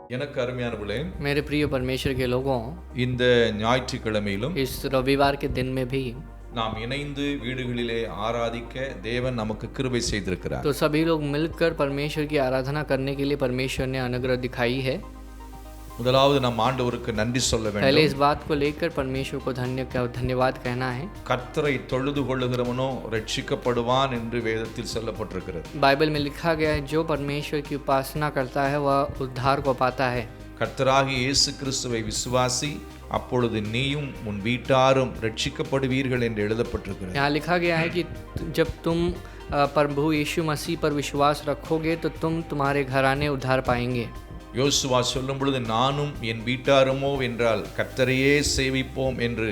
எனக்கு அருமையானவர்களே, मेरे प्रिय परमेश्वर के लोगों, இந்த ஞாயிற்றுக்கிழமையிலும் इस रविवार के दिन में भी நாம் இணைந்து வீடுகளிலே ஆராதிக்க தேவன் நமக்கு கிருபை செய்திருக்கிறார். तो सभी लोग मिलकर परमेश्वर की आराधना करने के लिए परमेश्वर ने अनुग्रह दिखाई है। முதலாவது நம் ஆண்டவருக்கு நன்றி சொல்ல पहले வேண்டும். इस बात को लेकर परमेश्वर को धन्यवाद कहना है। கர்த்தரை தொழுது கொள்ளுகிறவனோ ரட்சிக்கப்படுவான் என்று வேதத்தில் சொல்லப்பட்டிருக்கிறது. बाइबल में लिखा गया है, जो परमेश्वर की उपासना करता है वह उद्धार को पाता है। கர்த்தராகிய இயேசு கிறிஸ்துவை விசுவாசி, அப்பொழுது நீயும் உன் வீட்டாரும் ரட்சிக்கப்படுவீர்கள் என்று எழுதப்பட்டிருக்கிறது. यहाँ लिखा गया है कि जब तुम प्रभु यीशु मसीह पर विश्वास रखोगे तो तुम तुम्हारे घराने उद्धार पाएंगे। யோசுவா சொல்லும் பொழுது நானும் என் வீட்டாருமோ என்றால் கர்த்தரையே சேவிப்போம் என்று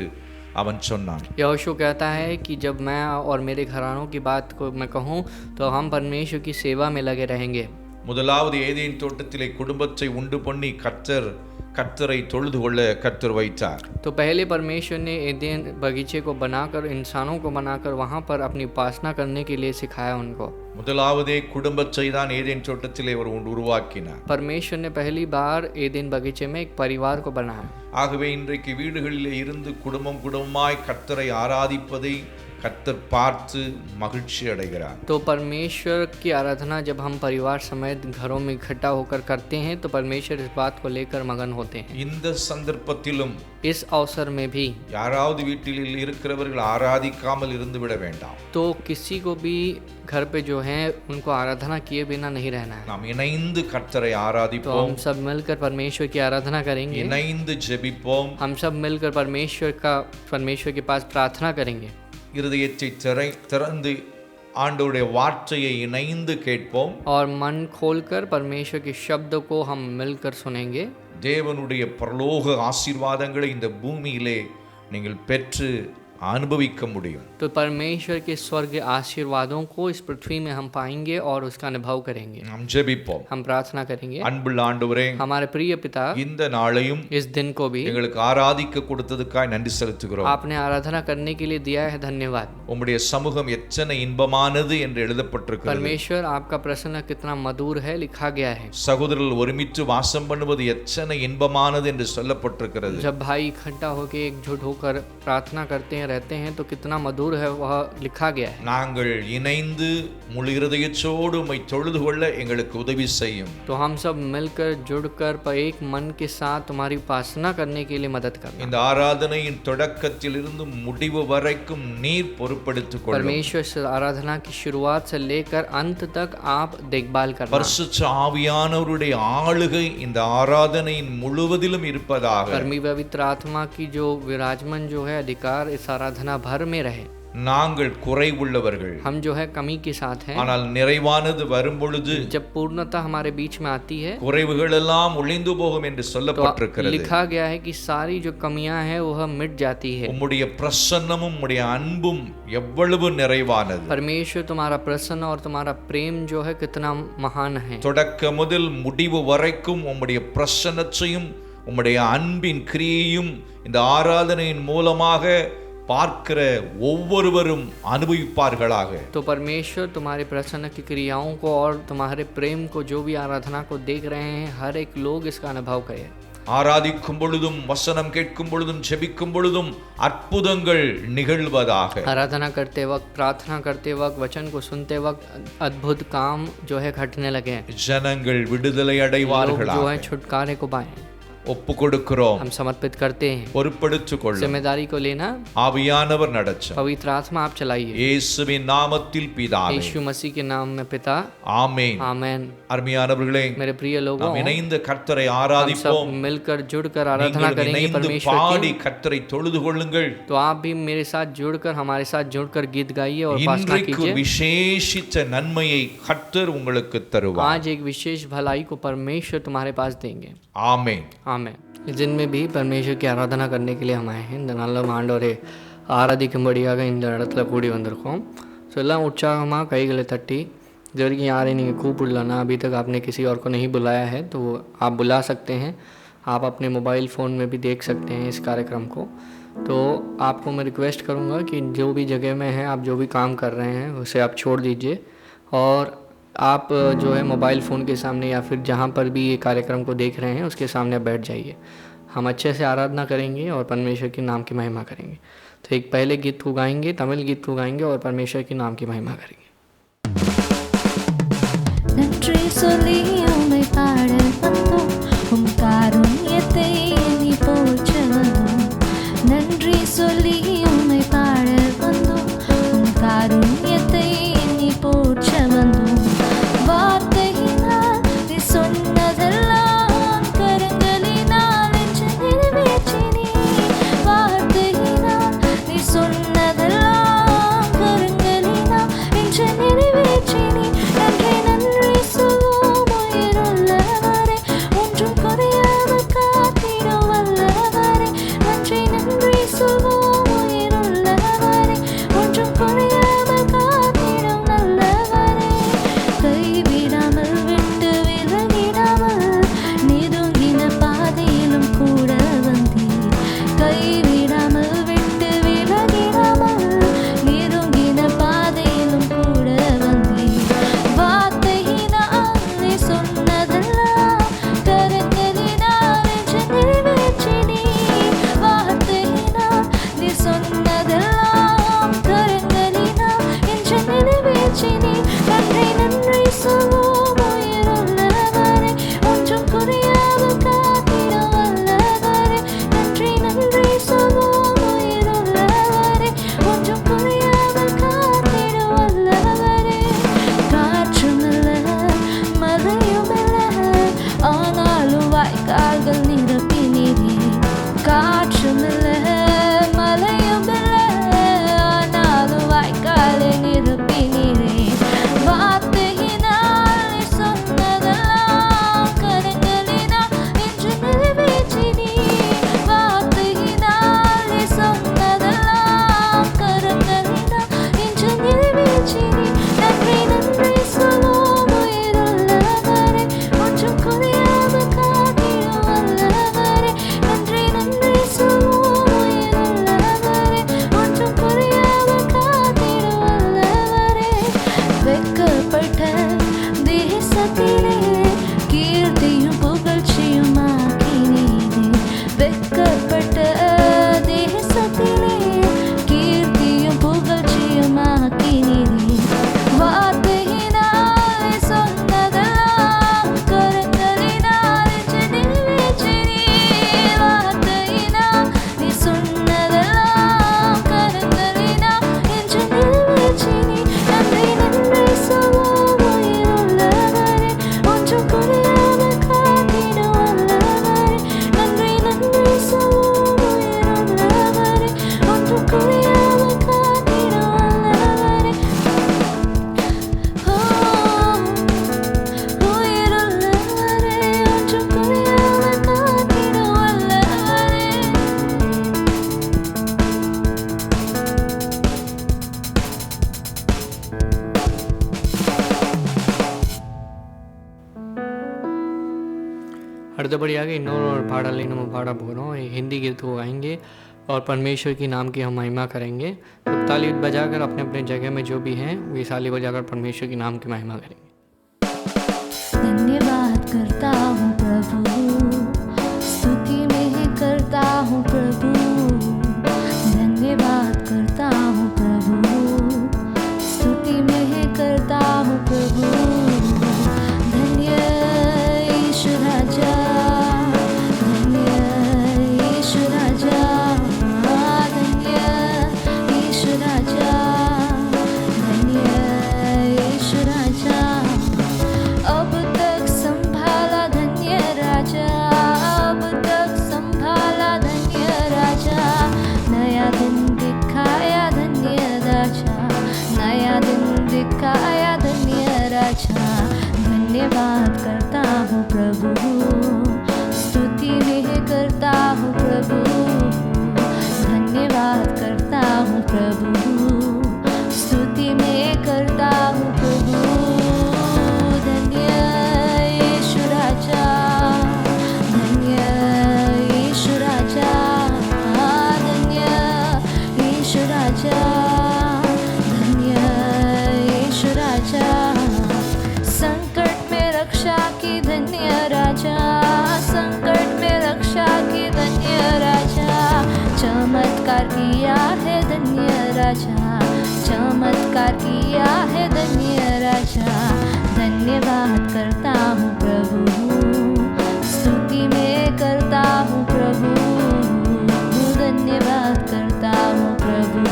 அவன் சொன்னான். यहोशू कहता है कि जब मैं और मेरे घरानों की बात को मैं कहूँ तो हम परमेश्वर की सेवा में लगे रहेंगे। முதலாவது ஏதேன் தோட்டத்திலே குடும்பத்தை உண்டு பண்ணி கர்த்தரை தொழுது கொள்ள கர்த்தர் வைத்தார். तो पहले परमेश्वर ने एदेन बगीचे को बनाकर, इंसानों को बनाकर वहाँ पर अपनी उपासना करने के लिए सिखाया उनको। முதலாவதே குடும்பத்தை தான் ஏதேன் தோட்டத்திலே அவர் உருவாக்கினார். परमेश्वर ने पहली बार एदेन बगीचे में एक परिवार को बनाया। ஆகவே இன்றைக்கு வீடுகளிலே இருந்து குடும்பமாய் கர்த்தரை ஆராதிப்பதை கர்த்தர் பார்த்து மகிழ்ச்சி அடைகிறார். तो परमेश्वर की आराधना जब हम परिवार समेत घरों में इकट्ठा होकर करते हैं तो परमेश्वर इस बात को लेकर मगन होते हैं। இந்த சந்தர்ப்பத்திலும் इस अवसर में भी யாராவது வீட்டில் இருக்கிறவர்கள் ஆராதிக்காமல் இருந்து விட வேண்டாம். तो किसी को भी घर पे जो है उनको आराधना किए बिना नहीं रहना है। நாம் இணைந்து கர்த்தரை तो ஆராதிப்போம், हम सब मिलकर परमेश्वर की आराधना करेंगे। இணைந்து ஜெபிப்போம், हम सब मिलकर परमेश्वर के पास प्रार्थना करेंगे। இருதயத்தை திறந்து ஆண்டவருடைய வார்த்தையை இணைந்து கேட்போம். और मन खोलकर परमेश्वर के शब्द को हम मिलकर सुनेंगे। தேவனுடைய பரலோக ஆசீர்வாதங்களை இந்த பூமியிலே நீங்கள் பெற்று அனுபவிக்க முடியும். तो परमेश्वर के स्वर्ग आशीर्वादों को इस पृथ्वी में हम पाएंगे और उसका अनुभव करेंगे। நாம் ஜெபிப்போம். हम प्रार्थना करेंगे। அன்புள்ள ஆண்டவரே, हमारे प्रिय पिता, இந்த நாளையும் इस दिन को भी எங்களுக்கு ஆராதிக்க கொடுத்ததுக்காய் நன்றி செலுத்துகிறோம். आपने आराधना करने के लिए दिया है, धन्यवाद। உம்முடைய சமூகம் எத்தனை இன்பமானது என்று எழுதப்பட்டிருக்கிறது. परमेश्वर आपका प्रसन्न कितना मधुर है लिखा गया है। சகோதரர்கள் ஒருமித்து வாசம் பண்ணுவது எத்தனை இன்பமானது என்று சொல்லப்பட்டிருக்கிறது. जब भाई इकट्ठा होकर एकजुट होकर प्रार्थना करते हैं, रहते हैं तो कितना मधुर है वह लिखा गया है। நாங்கள் இணைந்து முழு இருதயத்தோடு உம்மை தொழுது கொள்ள எங்களுக்கு உதவி செய்யும். तो हम सब मिलकर जुड़कर एक मन के साथ तुम्हारी उपासना करने के लिए मदद करना। இந்த ஆராதனையின் தொடக்கத்திலிருந்து முடிவு வரைக்கும் நீர் பொறுப்பெடுத்துக் கொள்ளும். परमेश्वर से आराधना की शुरुआत से लेकर अंत तक आप देखभाल करना। பரிசுத்த ஆவியானவருடைய ஆளுகை இந்த ஆராதனையின் முழுவதிலும் இருப்பதாக. परमी पवित्र आत्मा की जो विराजमान जो है अधिकार इस आराधना भर में रहे। நாங்கள் குறைவுள்ளவர்கள், हम जो है कमी के साथ हैं, ஆனால் நிறைவானது வரும் பொழுது जब पूर्णता हमारे बीच में आती है குறைவுகள் எல்லாம் ஒளிந்து போகும் என்று तो சொல்லப்பட்டிருக்கிறது. लिखा गया है कि सारी जो कमियां हैं वह मिट जाती है। உம்முடைய பிரசன்னமும் உம்முடைய அன்பும் எவ்வளவு நிறைவானது. परमेश्वर तुम्हारा प्रसन्न और तुम्हारा प्रेम जो है कितना महान है। தொடக்க முதல் முடிவு வரைக்கும் உம்முடைய பிரசன்னத்தையும் உம்முடைய அன்பின் கிரியையும் இந்த ஆராதனையின் மூலமாக பார்க்கிற ஒவ்வொருவரும் அனுபவிப்பார்களாக. तो परमेश्वर तुम्हारे प्रसन्न की क्रियाओं को और तुम्हारे प्रेम को जो भी आराधना को देख रहे हैं हर एक लोग इसका अनुभव करें। ஆராதிக்கும் பொழுதும் வசனம் கேட்கும் பொழுதும் ஜெபிக்கும் பொழுதும் அற்புதங்கள் நிகழ்வதாக. आराधना करते वक्त, प्रार्थना करते वक्त, वचन को सुनते वक्त अद्भुत काम जो है घटने लगे। ஜனங்கள் விடுதலை लोग அடைவார்களாக. जो है छुटकारे को पाए। ஒப்பு கொடுக்கிறோம், हम समर्पित करते हैं। பொறுப்பெடுத்துக் கொள்ளும். जिम्मेदारी को लेना, ஆவியானவர் நடத்தும். पवित्र आत्मा आप चलाइए। இயேசுவின் நாமத்தில் பிதாவே, यीशु मसीह के नाम में पिता, ஆமென். आमेन। அருமையானவர்களே, मेरे प्रिय लोगों, நாம் இணைந்து கர்த்தரை हम सब ஆராதிப்போம். मिलकर जुड़कर आराधना நீங்களும் करेंगे இணைந்து परमेश्वर பாடி की। கர்த்தரை தொழுது கொள்ளுங்கள். तो आप भी मेरे साथ जुड़कर, हमारे साथ जुड़कर गीत गाइए और उपासना இன்றைக்கு कीजिए। விசேஷித்த நன்மையை கர்த்தர் உங்களுக்கு தருவார். आज एक विशेष भलाई को परमेश्वर तुम्हारे पास देंगे। ஆமென். आमेन। इस दिन में भी परमेश्वर की आराधना करने के लिए हम आए हैं. இந்த நல்ல ஆண்டவரே ஆராதிக்கும்படியாக இந்த இடத்துல கூடி வந்திருக்கோம். ஸோ எல்லாம் உற்சாகமாக கைகளை தட்டி, இது வரைக்கும் யாரையும் நீங்கள் கூப்பிடலன்னா, अभी तक आपने किसी और को नहीं बुलाया है तो आप बुला सकते हैं। आप अपने मोबाइल फ़ोन में भी देख सकते हैं इस कार्यक्रम को। तो आपको मैं रिक्वेस्ट करूँगा कि जो भी जगह में हैं, आप जो भी काम कर रहे हैं उसे आप छोड़ दीजिए और आप जो है मोबाइल फ़ोन के सामने या फिर जहाँ पर भी ये कार्यक्रम को देख रहे हैं उसके सामने आप बैठ जाइए। हम अच्छे से आराधना करेंगे और परमेश्वर के नाम की महिमा करेंगे। तो एक पहले गीत को गाएंगे, तमिल गीत को गाएंगे और परमेश्वर के नाम की महिमा करेंगे। நன்றி சொல்லி உம்மை பாட வந்தோம், உம் காருண்யத்தை எண்ணி போற்ற வந்தோம். நன்றி சொல்லி உம்மை பாட வந்தோம், உம் காருண்யத்தை எண்ணி போற்ற வந்தோம். வார்த்தையினால் நீ சொன்னதெல்லாம் கரங்களினால் என்று நிறைவேற்றினீ. வார்த்தையினால் நீ சொன்னதெல்லாம் கரங்களினால் என்று நிறைவேற்றினீ. நன்றி நன்றி சொல்வோம் உயிருள்ளவரே, ஒன்றும் குறையாமல் காத்திட வல்லவரே. நன்றி நன்றி சொல்வோம் உயிருள்ளவரே, ஒன்றும் குறையாமல் காத்திடும் நல்லவரே. கைவிடாமல் விட்டு விலகிடாமல் நெருங்கின பாதையிலும் கூட வந்தீர். கைவிடாமல் விட்டு விலகிடாமல் நெருங்கின பாதையிலும் கூட வந்தீர். வார்த்தையினால் நீ சொன்னதெல்லாம் கரங்களினால் என்று நிறைவேற்றினீர். வார்த்தையினால் நீ சொன்னதெல்லாம் கரங்களினால் என்று நிறைவேற்றினீர். நன்றி நன்றி சொல்வோம் உயிருள்ளவரே, ஒன்றும் குறையாமல் காத்திட வல்லவரே. நன்றி நன்றி சொல்வோம் உயிருள்ளவரே, ஒன்றும் குறையாமல் காத்திட வல்லவரே. காற்றுமில்ல மழையுமில்ல, ஆனாலும் வாய்க்கால்கள் நிரப்பினீரே. காற்றுமில்ல மழையுமில்ல, ஆனாலும் வாய்க்காலை நிரப்பினீரே. வார்த்தையினால் நீ சொன்னதெல்லாம் கரங்களினால் என்று நிறைவேற்றினீர். வார்த்தையினால் நீ சொன்னதெல்லாம் கரங்களினால் என்று நிறைவேற்றினீர். நன்றி நன்றி சொல்வோம் உயிருள்ளவரே, ஒன்றும் குறையாமல் காத்திடும் வல்லவரே. நன்றி நன்றி சொல்வோம் உயிருள்ளவரே, ஒன்றும் குறையாமல் காத்திடும் வல்லவரே. வெட்கப்பட்ட தேசத்திலே கீர்த்தியும் புகழ்ச்சியும் ஆக்கினீரே. வெட்கப்பட்ட தேசத்திலே கீர்த்தியும் புகழ்ச்சியும் ஆக்கினீரே. வார்த்தையினால் நீ சொன்னதெல்லாம் கரங்களினால் என்று நிறைவேற்றினீர். வார்த்தையினால் நீ சொன்னதெல்லாம் கரங்களினால் என்று நிறைவேற்றினீர். நன்றி நன்றி சொல்வோம் உயிருள்ளவரே, ஒன்றும் குறையாமல் காத்திடும் வல்லவரே. நன்றி நன்றி சொல்வோம் உயிருள்ளவரே, ஒன்றும் குறையாமல் காத்திடும் வல்லவரே. உயிருள்ளவரே, ஒன்றும் குறையாமல் காத்திடும் வல்லவரே. அடுத்தபடியாக இன்னொரு ஒரு பாடலை நம்ம பாட போகிறோம்। एक हिंदी गीत को गाएंगे और परमेश्वर की नाम की हम महिमा करेंगे। सब ताली बजाकर अपने अपने जगह में जो भी हैं वे ताली बजाकर परमेश्वर की नाम की महिमा करेंगे। धन्यवाद करता हूँ प्रभु, स्तुति में करता हूँ प्रभु। धन्यवाद करता हूँ प्रभु, स्तुति में करता हूँ प्रभु। धन्य यीशु राजा, धन्य यीशु राजा, धन्य यीशु राजा, धन्य यीशु राजा। अब तक संभाला धन्य राजा, अब तक संभाला धन्य राजा। नया दिन दिखाया धन्य राजा, नया दिन दिखाया धन्य राजा। धन्यवाद करता हूँ प्रभु, स्तुति में करता हूँ प्रभु। धन्यवाद करता हूँ प्रभु, स्तुति में करता हूँ प्रभु। धन्य यीशु राजा, धन्य यीशु राजा, धन्य यीशु राजा, धन्य यीशु राजा। राजा, चमत्कार किया है धन्य राजा। धन्यवाद करता हूँ प्रभु, स्तुति में करता हूँ प्रभु, धन्यवाद करता हूँ प्रभु,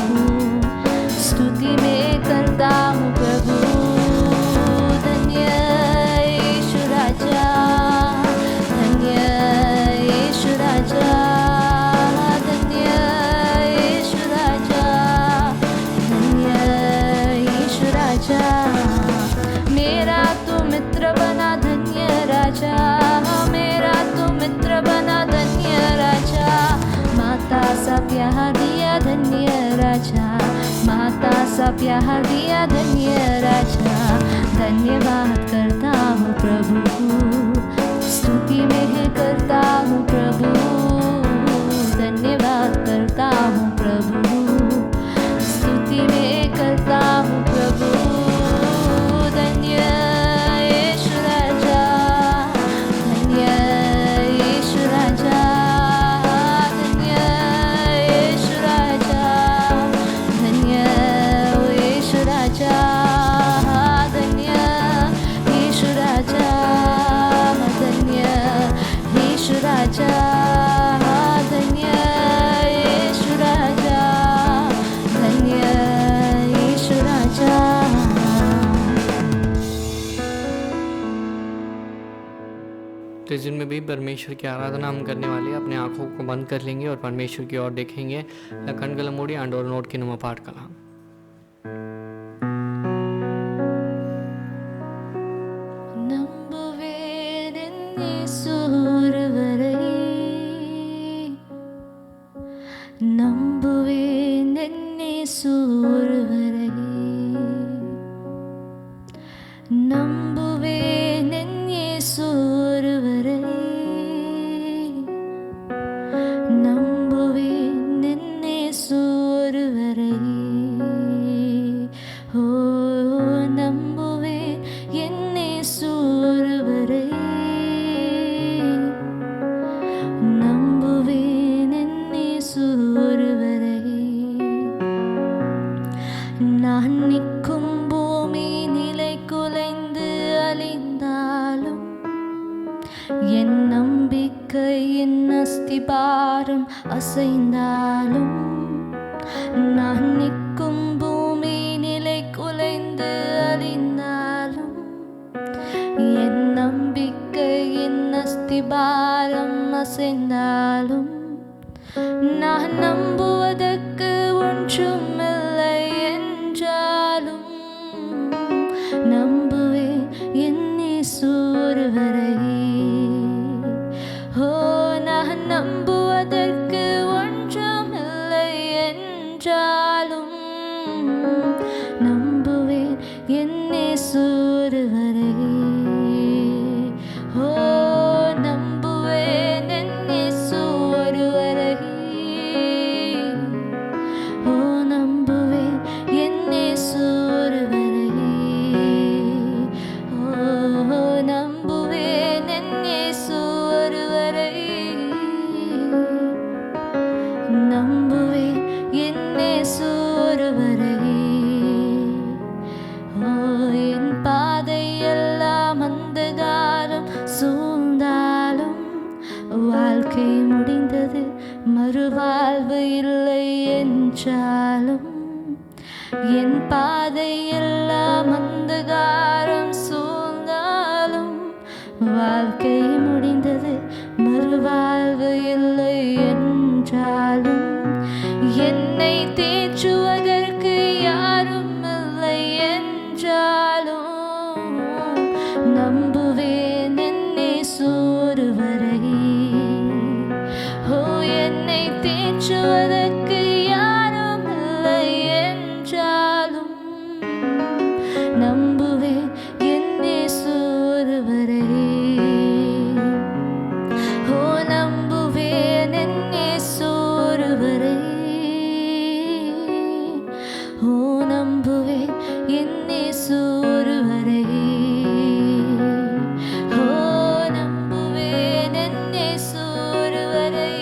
स्तुति में करता हूँ प्रभु। धन्य यीशु राजा, धन्य यीशु राजा, धन्य यीशु राजा, धन्य यीशु राजा। मेरा तू मित्र बना धन्य राजा, मेरा तू मित्र बना धन्य राजा। माता सा प्यार दिया धन्य राजा, माता सा प्यार दिया धन्य राजा। धन्यवाद करता हूँ प्रभु, स्तुति में करता हूँ प्रभु, धन्यवाद करता हूँ प्रभु, स्तुति में करता हूँ प्रभु। धन्य यीशु राजा, धन्य यीशु राजा, धन्य यीशु राजा, धन्य यीशु राजा, धन्य यीशु राजा, धन्य यीशु राजा, धन्य यीशु राजा, धन्य यीशु राजा। तो इस दिन में भी परमेश्वर की आराधना हम करने वाले हैं। अपने आँखों को बंद कर लेंगे और परमेश्वर की ओर देखेंगे। कणगल मूडी आंडोर नोट की नुमा पाठ कलाम। நம்புவேன் என் இயேசு ஒருவரை, நம்புவேன் என் இயேசு ஒருவரை, நம்புவேன் என் இயேசு ஒருவரை, நம்புவேன் என் இயேசு ஒருவரை. ஓ நம்புவேன் என் இயேசு ஒருவரை, நம்புவேன் என் இயேசு ஒருவரை. நான் நிற்கும் பூமி நிலை குலைந்து அழிந்தாலும், என் நம்பிக்கையின் அஸ்திபாரம் அசைந்தாலும், நான் நிற்கும் பூமி நிலை குலைந்து அழிந்தாலும், என் நம்பிக்கையின் அஸ்திபாரம் அசைந்தாலும், நான் நம்புவதற்கு ஒன்றுமில்லை என்றாலும், நம்புவேன் என் இயேசு ஒருவரை. ஓ நான் நம்புவதற்கு ஒன்றுமில்லை என்றாலும், நம்புவேன் என் இயேசு ஒருவரை. ஓ நம்புவேன் என் இயேசு ஒருவரை. ஓ நம்புவேன் என் இயேசு ஒருவரை. ஓ நம்புவேன் என் இயேசு ஒருவரை. நம்புவேன் என் இயேசு ஒருவரை. ஓ என் பாதையெல்லாம் அந்தகாரம் சூழ்ந்தாலும், வாழ்க்கை முடிந்தது மறுவாழ்வு இல்லை என்றாலும், என் பாதையெல்லாம் அந்தகாரம் சூழ்ந்தாலும், வாழ்க்கை முடிந்தது மறுவாழ்வு இல்லை என்றாலும், என்னை தேற்றுவதற்கு யாரும் இல்லை என்றாலும், நம்புவேன் என் இயேசு ஒருவரை. ஓ என்னை தேற்றுவதற்கு யாரும் இல்லை என்றாலும், நம்புவேன் என் இயேசு ஒருவரை. ஓ நம்புவேன் என் இயேசு ஒருவரை. ஓ நம்புவேன் என் இயேசு ஒருவரை. ஓ நம்புவேன் என் இயேசு ஒருவரை.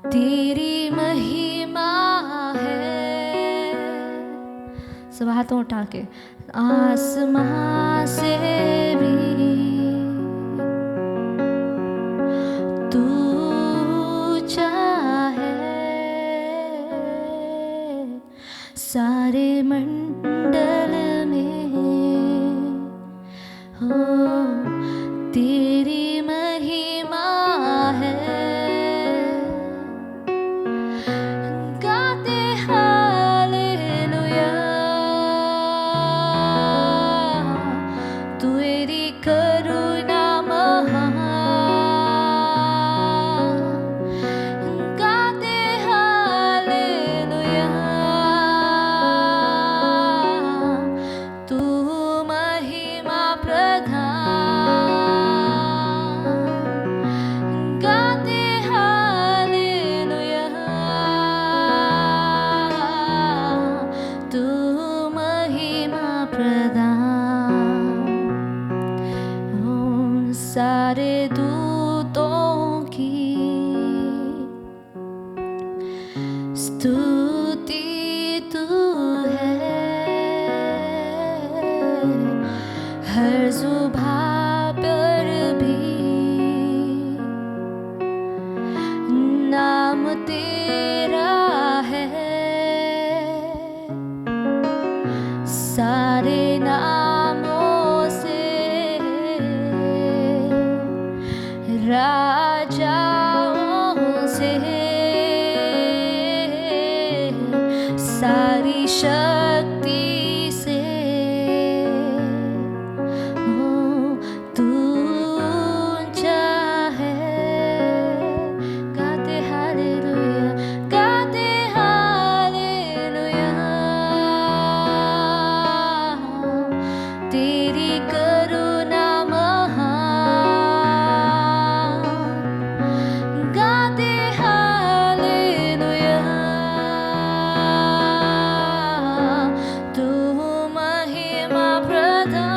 तेरी महिमा है। सब हाथों उठा के आसमां से भी तू ऊंचा है, सारे मंडल में हो तेरी महिमा है। गाते हालेलुया, तेरी करुणा महान। गाते हालेलुया, तू महिमा प्रधान। गाते हालेलुया, तू महिमा प्रधान। ओ सारे दूतों की स्तुति तू है, हर जुबां पर भी नाम तेरा है। सारे नामों से राजाओं से सारी शक्ति से हो तू ऊंचा है। गाते हालेलुया, गाते हालेलुया, तेरी करुणा महान। गाते हालेलुया, तू महिमा प्रधान।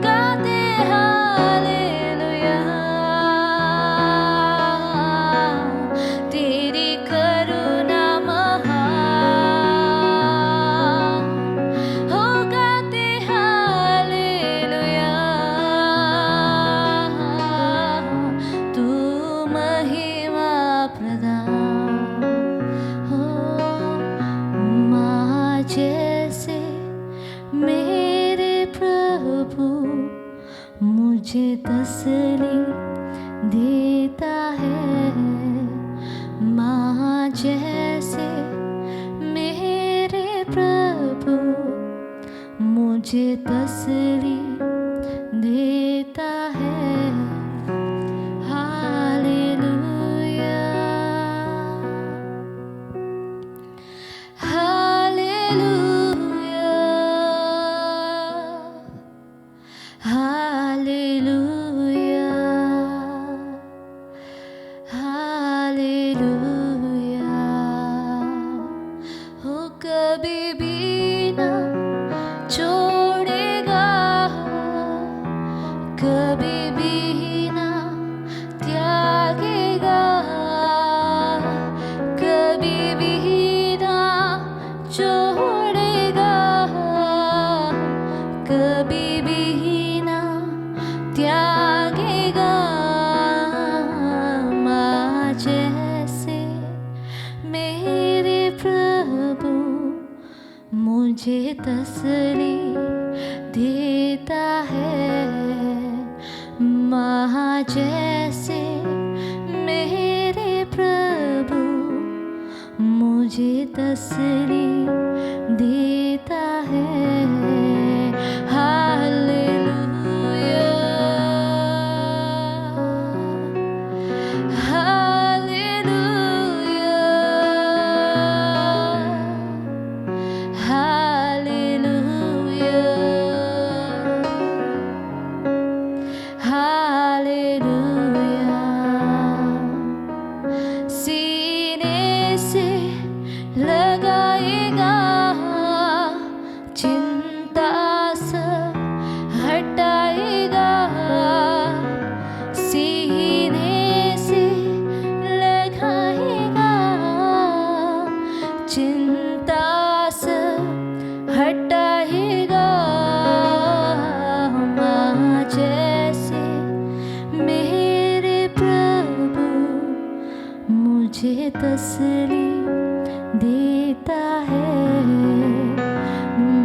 गाते हालेलुया, तेरी करुणा महान। हो गाते हालेलुया, तू महिमा प्रधान। हो माँ जैसे मेरे प्रभु मुझे तसल्ली देता है। माँ जैसे मेरे प्रभु मुझे तसल्ली देता है। Hallelujah, hallelujah, hallelujah, hallelujah. हो कभी भी ना छोड़ेगा, कभी भी ना त्यागेगा, कभी भी ना छोड़ेगा, कभी भी ना त्यागेगा। माँ जैसे मेरे प्रभु मुझे तसल्ली देता है। माँ जैसे मेरे प्रभु मुझे तसल्ली देता है। Hallelujah, hallelujah, hallelujah, hallelujah. सीने से लगाएगा चिन्ह प्रभु मुझे तसल्ली देता है।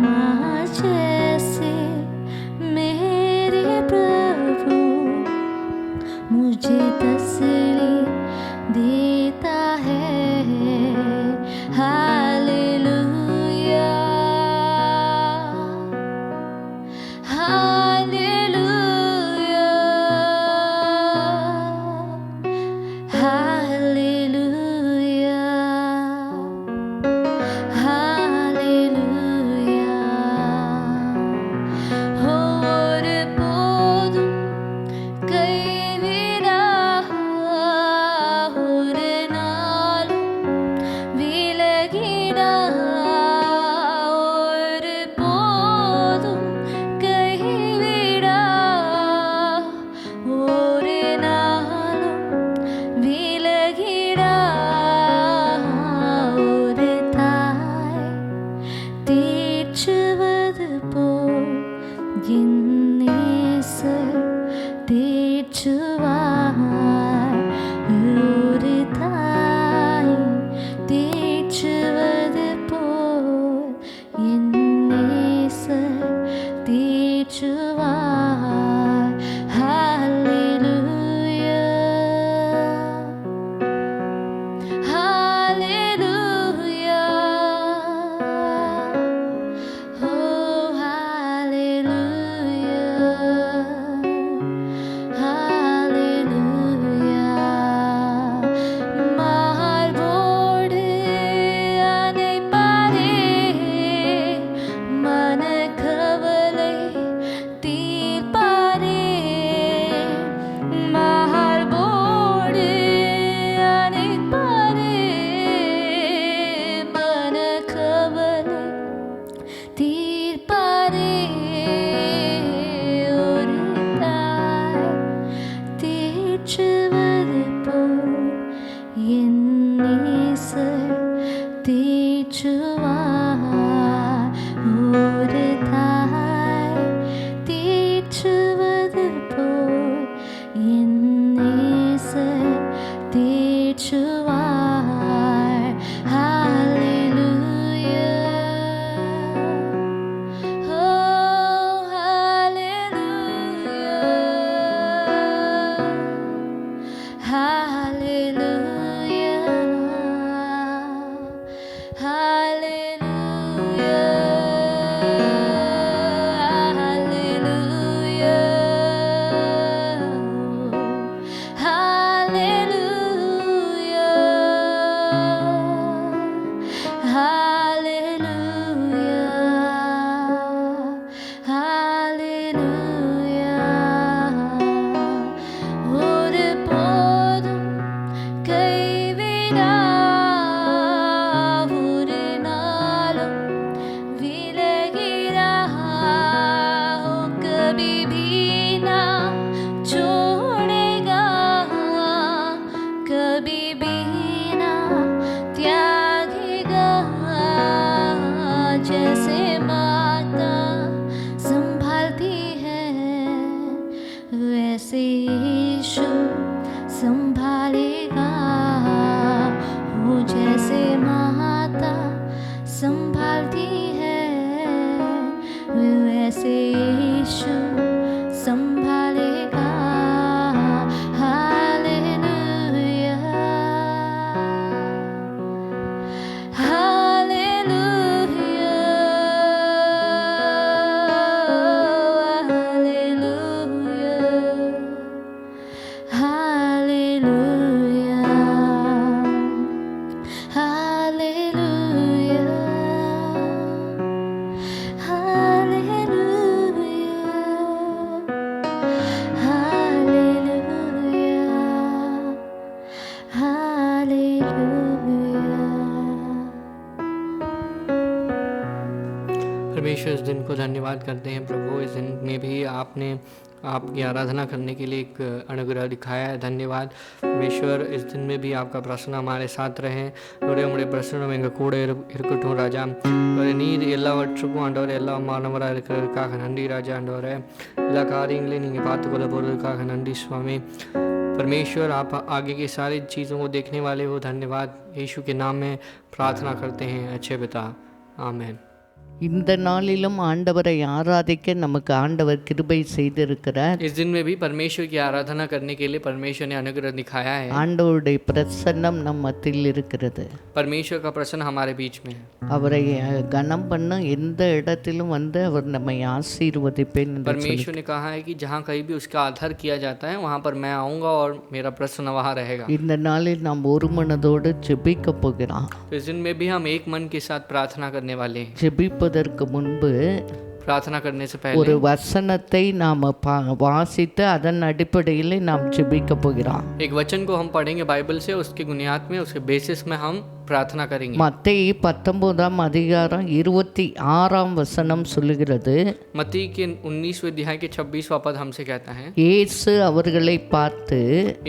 माँ जैसे मेरे प्रभु मुझे तसल्ली देता है। Hallelujah hallelujah hallelujah hallelujah. ஒரு போதும் கைவிடா ஒரு நாளும் விலகிடா ஒரு போதும் கைவிடா ஒரு நாளும் விலகிடா ஒரு தாய் தேற்றுவது போல் என் நேசர் தேற்றுவார்। ஒரு தாய் தேற்றுவது போல் என் நேசர் தேற்றுவார்। ஹல்லேலூயா ஹல்லேலூயா ஓ ஹல்லேலூயா ஹல்லேலூயா। மார்போடு அணைப்பாரே மனக்கவலை தீர்ப்பாரே। மார்போடு அணைப்பாரே மனக்கவலை தீர்ப்பாரே। ஒரு தாய் தேற்றுவது போல் என் நேசர் தேற்றுவார்। ஒரு தாய் தேற்றுவது போல் என் நேசர் தேற்றுவார்। ஹல்லேலூயா ஓ ஹல்லேலூயா ஹல்லேலூயா ஹல்லேலூயா ஹல்லேலூயா ஹல்லேலூயா ஹல்லேலூயா ஹல்லேலூயா। ஒரு போதும் கைவிடா ஒரு நாளும் விலகிடா कभी भी ना छोड़ेगा कभी भी ना त्यागेगा। जैसे माता संभालती है वैसे यीशु संभालेगा। वो जैसे माता संभालती है वैसे यीशु संभालेगा। हालेलूया हालेलूया हालेलूया हालेलूया परमेश्वर इस दिन को धन्यवाद करते हैं प्रभु। इस दिन में भी आपने आपकी आराधना करने के लिए एक अनुग्रह दिखाया है। धन्यवाद परमेश्वर। इस दिन में भी आपका प्रसन्न हमारे साथ रहे। உடைய பிரசன்னம் எங்கள் கூட இருக்கட்டும் ராஜா। நீர் எல்லாவற்றுக்கும் ஆண்டவரே, எல்லா மாணவராக இருக்கிறதுக்காக நன்றி ராஜா। ஆண்டவரே, எல்லா காரியங்களையும் நீங்கள் பார்த்துக்கொள்ள போகிறதுக்காக நன்றி சுவாமி। परमेश्वर आप आगे की सारी चीज़ों को देखने वाले हो, धन्यवाद। यीशु के नाम में प्रार्थना करते हैं अच्छे पिता, आमीन। இந்த நாளிலும் ஆண்டவரை ஆராதிக்க நமக்கு ஆண்டவர் கிருபை செய்திருக்கிறார். इस दिन में भी परमेश्वर की आराधना करने के लिए परमेश्वर ने अनुग्रह दिखाया है। ஆண்டவருடைய பிரசன்னம் நம் மத்தியில் இருக்கிறது. परमेश्वर का प्रसन्न हमारे बीच में है। அவரை கனம் பண்ண எந்த இடத்திலும் வந்து அவர் நம்மை ஆசீர்வதிப்பேன் என்று परमेश्वर ने कहा है कि जहाँ कहीं भी उसका आदर किया जाता है वहाँ पर मैं आऊँगा और मेरा प्रसन्न वहाँ रहेगा। இந்த நாளில் நாம் ஒரு மனதோடு ஜெபிக்க போகிறோம். तो इस दिन में भी हम एक मन के साथ प्रार्थना करने वाले हैं। ஜெபிப்பதற்கு முன்பு प्रार्थना करने से ஒரு पहले வசனத்தை நாம் வாசித்து அதன் அடிப்படையில் நாம் ஜெபிக்க போகிறோம். एक वचन को हम पढ़ेंगे बाइबल से, उसके बुनियाद में, उसके बेसिस में हम प्रार्थना करेंगे। மத்தேயு 19 அதிகாரம் 26 வசனம் சொல்லுகிறது, मत्ती के 19वें अध्याय के 26वां पद हमसे कहता है, இயேசு அவர்களை பார்த்து,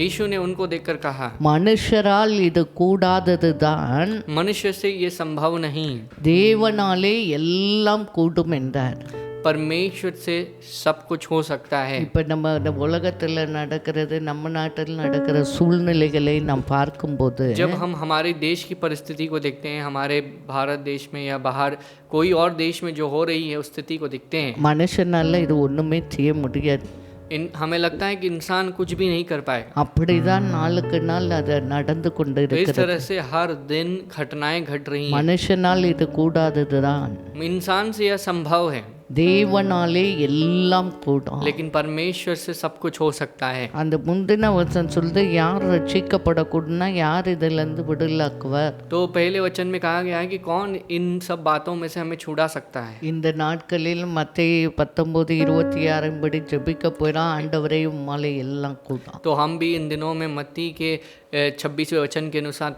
यीशु ने उनको देखकर कहा, மனுஷரால் இது கூடாததுதான், मनुष्य से ये संभव नहीं, தேவனாலே எல்லாம் கூடும் என்றார். परमेश्वर से सब कुछ हो सकता है। இப்போ நம்ம இந்த உலகத்தில் நடக்கிறது, நம்ம நாட்டில் நடக்கிற சூழ்நிலைகளை நாம் பார்க்கும்போது जब हम हमारे देश की परिस्थिति को देखते हैं, हमारे भारत देश में या बाहर कोई और देश में जो हो रही है उस स्थिति को देखते हैं, மனுஷனால இது ஒன்றுமே செய்ய முடியாது. हमें लगता है कि इंसान कुछ भी नहीं कर पाएगा। அப்படிதான் நாளுக்கு நாள் அது நடந்து கொண்டு तो इस இருக்கிறது. तरह से हर दिन घटनाएं घट रही हैं। மனுஷனால் இது கூடாததுதான், इंसान से यह संभव है, தேவனாலே எல்லாம் கூடும். लेकिन परमेश्वर से सब कुछ हो सकता है। அந்த முந்தின வசனம் சொல்லுது, யார் ரட்சிக்கப்படக்கூடனா யார் இதிலிருந்து விடுதலாக்குவார். तो पहले वचन में कहा गया है कि कौन इन सब बातों में से हमें छुड़ा सकता है। இந்த நாட்களில் மத்தேயு 19:26 படி ஜெபிக்க போறோம், ஆண்டவரே உம்மாலே எல்லாம் கூடும். तो हम भी इन दिनों में मत्ती के 26वें वचन के अनुसार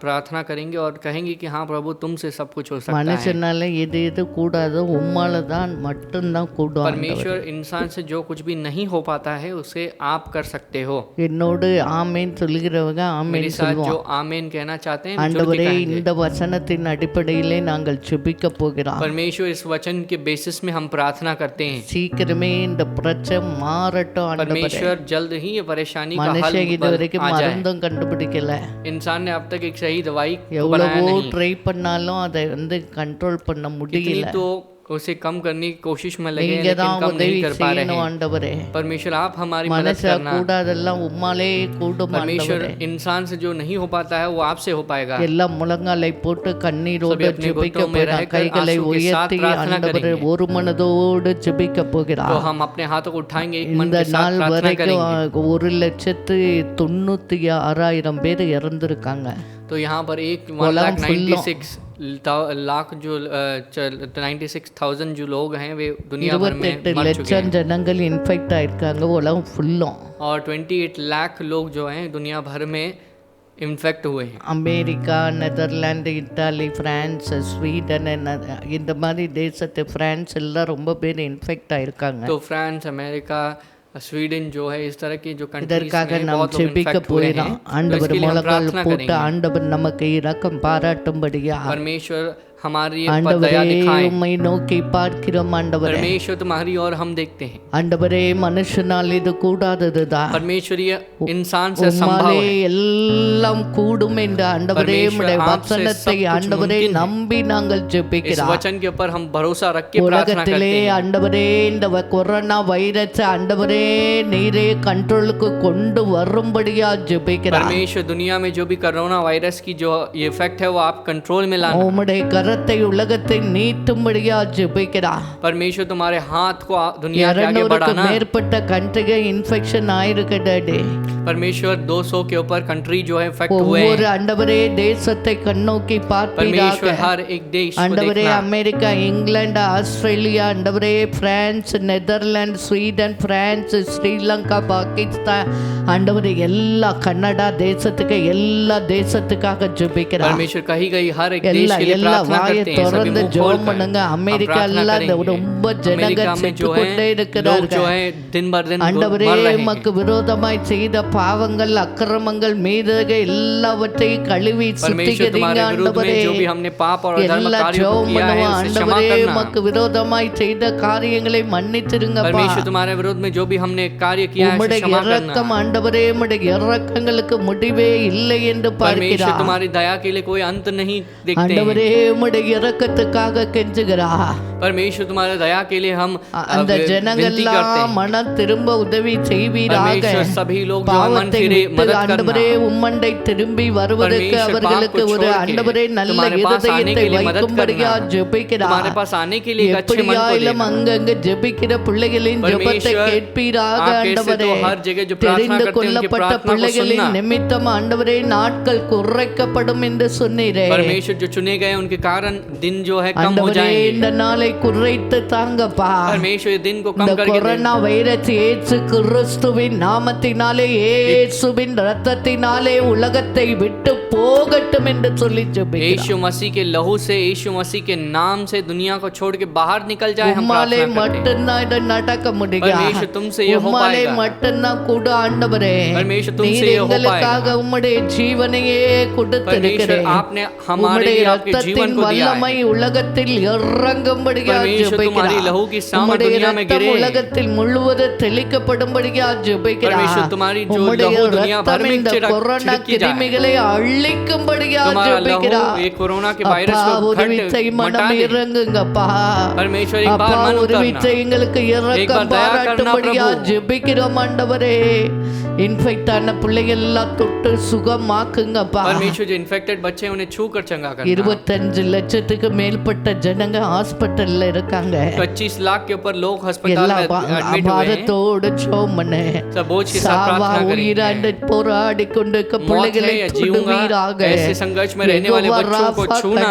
प्रार्थना करेंगे और कहेंगे कि हाँ प्रभु तुमसे सब कुछ हो सकता है। மனுஷனால எது எது கூடாதோ உம்மால தான் மட்டும்தான் கூடும். परमेश्वर इंसान से जो कुछ भी नहीं हो पाता है उसे आप कर सकते हो। என்னோடு ஆமேன் சொல்லுகிறவங்க मेरे ஆமேன் साथ जो சொல்லுவோம். आमीन कहना चाहते हैं जुड़ के ஆண்டவரே कहेंगे। இந்த வசனத்தின் அடிப்படையிலே நாங்கள் ஜெபிக்க போகிறோம். परमेश्वर इस वचन के बेसिस में हम प्रार्थना करते हैं। சீக்கிரமே இந்த பிரச்சனை மாறட்டும் ஆண்டவரே. परमेश्वर जल्द ही ये परेशानी का हल மனுஷன் இது வரைக்கும் आ जाए। மருந்தும் கண்டுபிடிக்கல, इंसान ने अब तक एक सही दवाई बनाया எவ்வளவோ नहीं, ட்ரை பண்ணாலும் அதை கண்ட்ரோல் பண்ண कितनी முடியல. तो उसे कम करने की कोशिश में लगे हैं, நீங்க लेकिन தான் कम नहीं உதவி कर पा रहे செய்யணும் हैं। ஆண்டவரே. परमेश्वर आप हमारी मदद மனுஷ करना। கூடாதெல்லாம் உம்மாலே கூடும் परमेश्वर ஆண்டவரே. इंसान से जो नहीं हो पाता है वो आपसे हो पाएगा। எல்லாம் முழங்காலை போட்டு கண்ணீரோடு सभी अपने ஜெபிக்க घुटनों में போகிறார். रहकर கைகளை आंसू के साथ உயர்த்தி प्रार्थना ஆண்டவரே करेंगे। ஒரு மனதோடு ஜெபிக்க तो போகிறார். हम अपने हाथों को उठाएंगे, एक मन இந்த के साथ நாள் प्रार्थना வரைக்கும் करेंगे। 1,96,000 பேர் இறந்திருக்காங்க. तो यहाँ पर एक कोलम फुल्लो। 1,96,000 जो 96,000 जो लोग हैं वे दुनिया भर में 28 मर चुके லட்சம் हैं ஜனங்கள் இன்ஃபெக்ட் ஆயிருக்காங்க உலகம் ஃபுல்லும். और 28 लाख लोग जो हैं दुनिया भर में इन्फेक्ट हुए हैं। America, Netherlands, Italy, France, Sweden, இந்த மாதிரி தேசத்து பிரான்ஸ் எல்லாம் ரொம்ப பேர் இன்ஃபெக்ட் ஆயிருக்காங்க. तो फ्रांस, अमेरिका, स्वीडन जो है इस तरह की जो कंट्रीज இதற்காக में நாம் बहुत लोग ஜெபிக்க इन्फेक्ट हुए हैं, போகிறோம். तो ஆண்டவர் इसके लिए हम முழங்கால் प्रार्थना போட்டு करेंगे। ஆண்டவர் நமக்கு இரக்கம் பாராட்டும்படியா. परमेश्वर हमारी दया ஆண்டவரே दिखाएं। உம்மை நோக்கி பார்க்கிறோம் ஆண்டவரே. परमेश्वर तुम्हारी और हम देखते हैं। ஆண்டவரே மனுஷனால் இது கூடாததுதான், परमेश्वर ये इंसान से संभव உம்மாலே है। எல்லாம் கூடும் என்ற ஆண்டவரே परमेश्वर உம்முடைய आपसे வசனத்தை सब कुछ ஆண்டவரே मुमकिन है। நம்பி நாங்கள் इस ஜெபிக்கிறோம். वचन के ऊपर हम भरोसा रख के प्रार्थना करते உலகத்திலே हैं। ஆண்டவரே இந்த கொரோனா வைரஸ் ஆண்டவரே நீரே கண்ட்ரோலுக்கு கொண்டு வரும்படியா ஜெபிக்கிறோம். परमेश्वर दुनिया में जो भी कोरोना वायरस की जो ये इफेक्ट है वो आप कंट्रोल में लाना। உம்முடைய கரத்தை உலகத்தை நீட்டும்படியா ஜெபிக்கிறோம். परमेश्वर तुम्हारे हाथ को दुनिया के आगे 200க்கு बढ़ाना। மேற்பட்ட கண்ட்ரிகள் இன்ஃபெக்ஷன் ஆயிருக்கு டாடி. परमेश्वर 200 के ऊपर कंट्री जो है इफेक्ट हुए ஒவ்வொரு हैं। ஆண்டவரே தேசத்தை கண்ணோக்கி பார்ப்பீராக. परमेश्वर हर एक देश को ஆண்டவரே देखना। அமெரிக்கா, இங்கிலாந்து, ஆஸ்திரேலியா, ஆண்டவரே France, Netherlands, Sweden, France, Sri Lanka, Pakistan, ஆண்டவரே எல்லா கனடா தேசத்துக்கு எல்லா தேசத்துக்காக ஜெபிக்கிறோம். परमेश्वर कहीं कहीं हर एक देश எல்லா के लिए எல்லா प्रार्थना வாயை करते हैं। सभी திறந்து मुंह ஜெபம் खोलकर பண்ணுங்க. हम அமெரிக்கா प्रार्थना எல்லாம் करेंगे। ரொம்ப ஜனங்க अमेरिका में செத்து जो கொண்டே है लोग जो இருக்கிறார்கள். है दिन भर दिन ஆண்டவரே मर रहे உமக்கு हैं। விரோதமாய் செய்த பாவங்கள் அக்கிரமங்கள் மீதக எல்லாவற்றையும் கழுவி சுத்திகரிங்க ஆண்டவரே. எல்லா ஜெபம் பண்ணுவோம் ஆண்டவரே. உமக்கு விரோதமாய் செய்த காரியங்களை மன்னிச்சிருங்கப்பா. உம்முடைய இரக்கம் ஆண்டவரே, உம்முடைய இரக்கங்களுக்கு முடிவே இல்லை என்று பார்க்கிறார் ஆண்டவரே. உம்முடைய இரக்கத்துக்காக கெஞ்சுகிறா. परमेश्वर तुम्हारे दया के लिए हम அந்த ஜனங்கள்லாம் மனம் திரும்ப உதவி செய்வீராக. सभी लोग जो मन फिरे मदद ஆண்டவரே உம்மண்டை திரும்பி வருவதற்கு அவர்களுக்கு ஒரு ஆண்டவரே நல்ல இதயத்தை வைக்கும்படியா ஜெபிக்கிறார். तुम्हारे पास आने के लिए अच्छे मन को देना. அங்கங்க ஜெபிக்கிற பிள்ளைகளின் ஜெபத்தை கேட்பீராக ஆண்டவரே. हर जगह जो प्रार्थना करते हैं उनकी प्रार्थना को सुनना. நிமித்தம் ஆண்டவரே நாட்கள் குறைக்கப்படும் என்று சொன்னீரே. परमेश्वर जो चुने गए उनके कारण दिन जो है कम हो जाएंगे. இந்த நாளை குறைத்து தாங்கப்பா. परमेश्वर दिन को कम करके கொரோனா வைரஸ் இயேசு கிறிஸ்துவின் நாமத்தினாலே இயேசுவின் இரத்தத்தினாலே உலகத்தை விட்டு போகட்டும் என்று சொல்லி ஜெபிக்கிறோம். यीशु मसीह के लहू से, यीशु मसीह के नाम से दुनिया को छोड़ के बाहर निकल जाए. हम உம்மாலே प्रार्थना करते हैं. மட்டும்தான் இது நடக்க முடியும். परमेश्वर तुमसे ये हो உம்மாலே पाएगा. மட்டும்தான் கூட ஆண்டவரே. परमेश्वर तुमसे நீர் ये हो எங்களுக்காக पाएगा. உம்முடைய ஜீவனையே கொடுத்திருக்கிறீர். परमेश्वर आपने हमारे लिए आपके जीवन को दिया வல்லமை है. உலகத்தில் இறங்கும்படியா परमेश्वर तुम्हारी लहू की सामर्थ दुनिया में गिरे. உலகத்தில் முழுவதும் தெளிக்கப்படும்படியா ஜெபிக்கிறார். परमेश्वर तुम्हारी जो लहू दुनिया भर में கொரோனா கிருமிகளை அழிக்கும்படியா तुम्हारा लहू ஜெபிக்கிறார். ये कोरोना के वायरस को மனம் இறங்குங்கப்பா. परमेश्वर एक बार मन उतरना. எங்களுக்கு இரக்கம் பாராட்டும்படியா ஜெபிக்கிறோம் ஆண்டவரே. இன்ஃபெக்ட் ஆன பிள்ளைகள் எல்லாம் தொட்டு சுகமாக்குங்கப்பா. परमेश्वर जो इन्फेक्टेड बच्चे हैं उन्हें छू कर चंगा करना. 25 லட்சத்துக்கு மேற்பட்ட ஜனங்க ஹாஸ்பிடல்ல இருக்காங்க. 25 लाख के ऊपर लोग अस्पताल में एडमिट हुए हैं. பாரத்தோடு ஜெபமனே. सब बोझ के साथ प्रार्थना உயிராண்டு போராடி கொண்டிருக்க பிள்ளைகளை தொடுவீராக. ऐसे संघर्ष में रहने वाले बच्चों को छूना.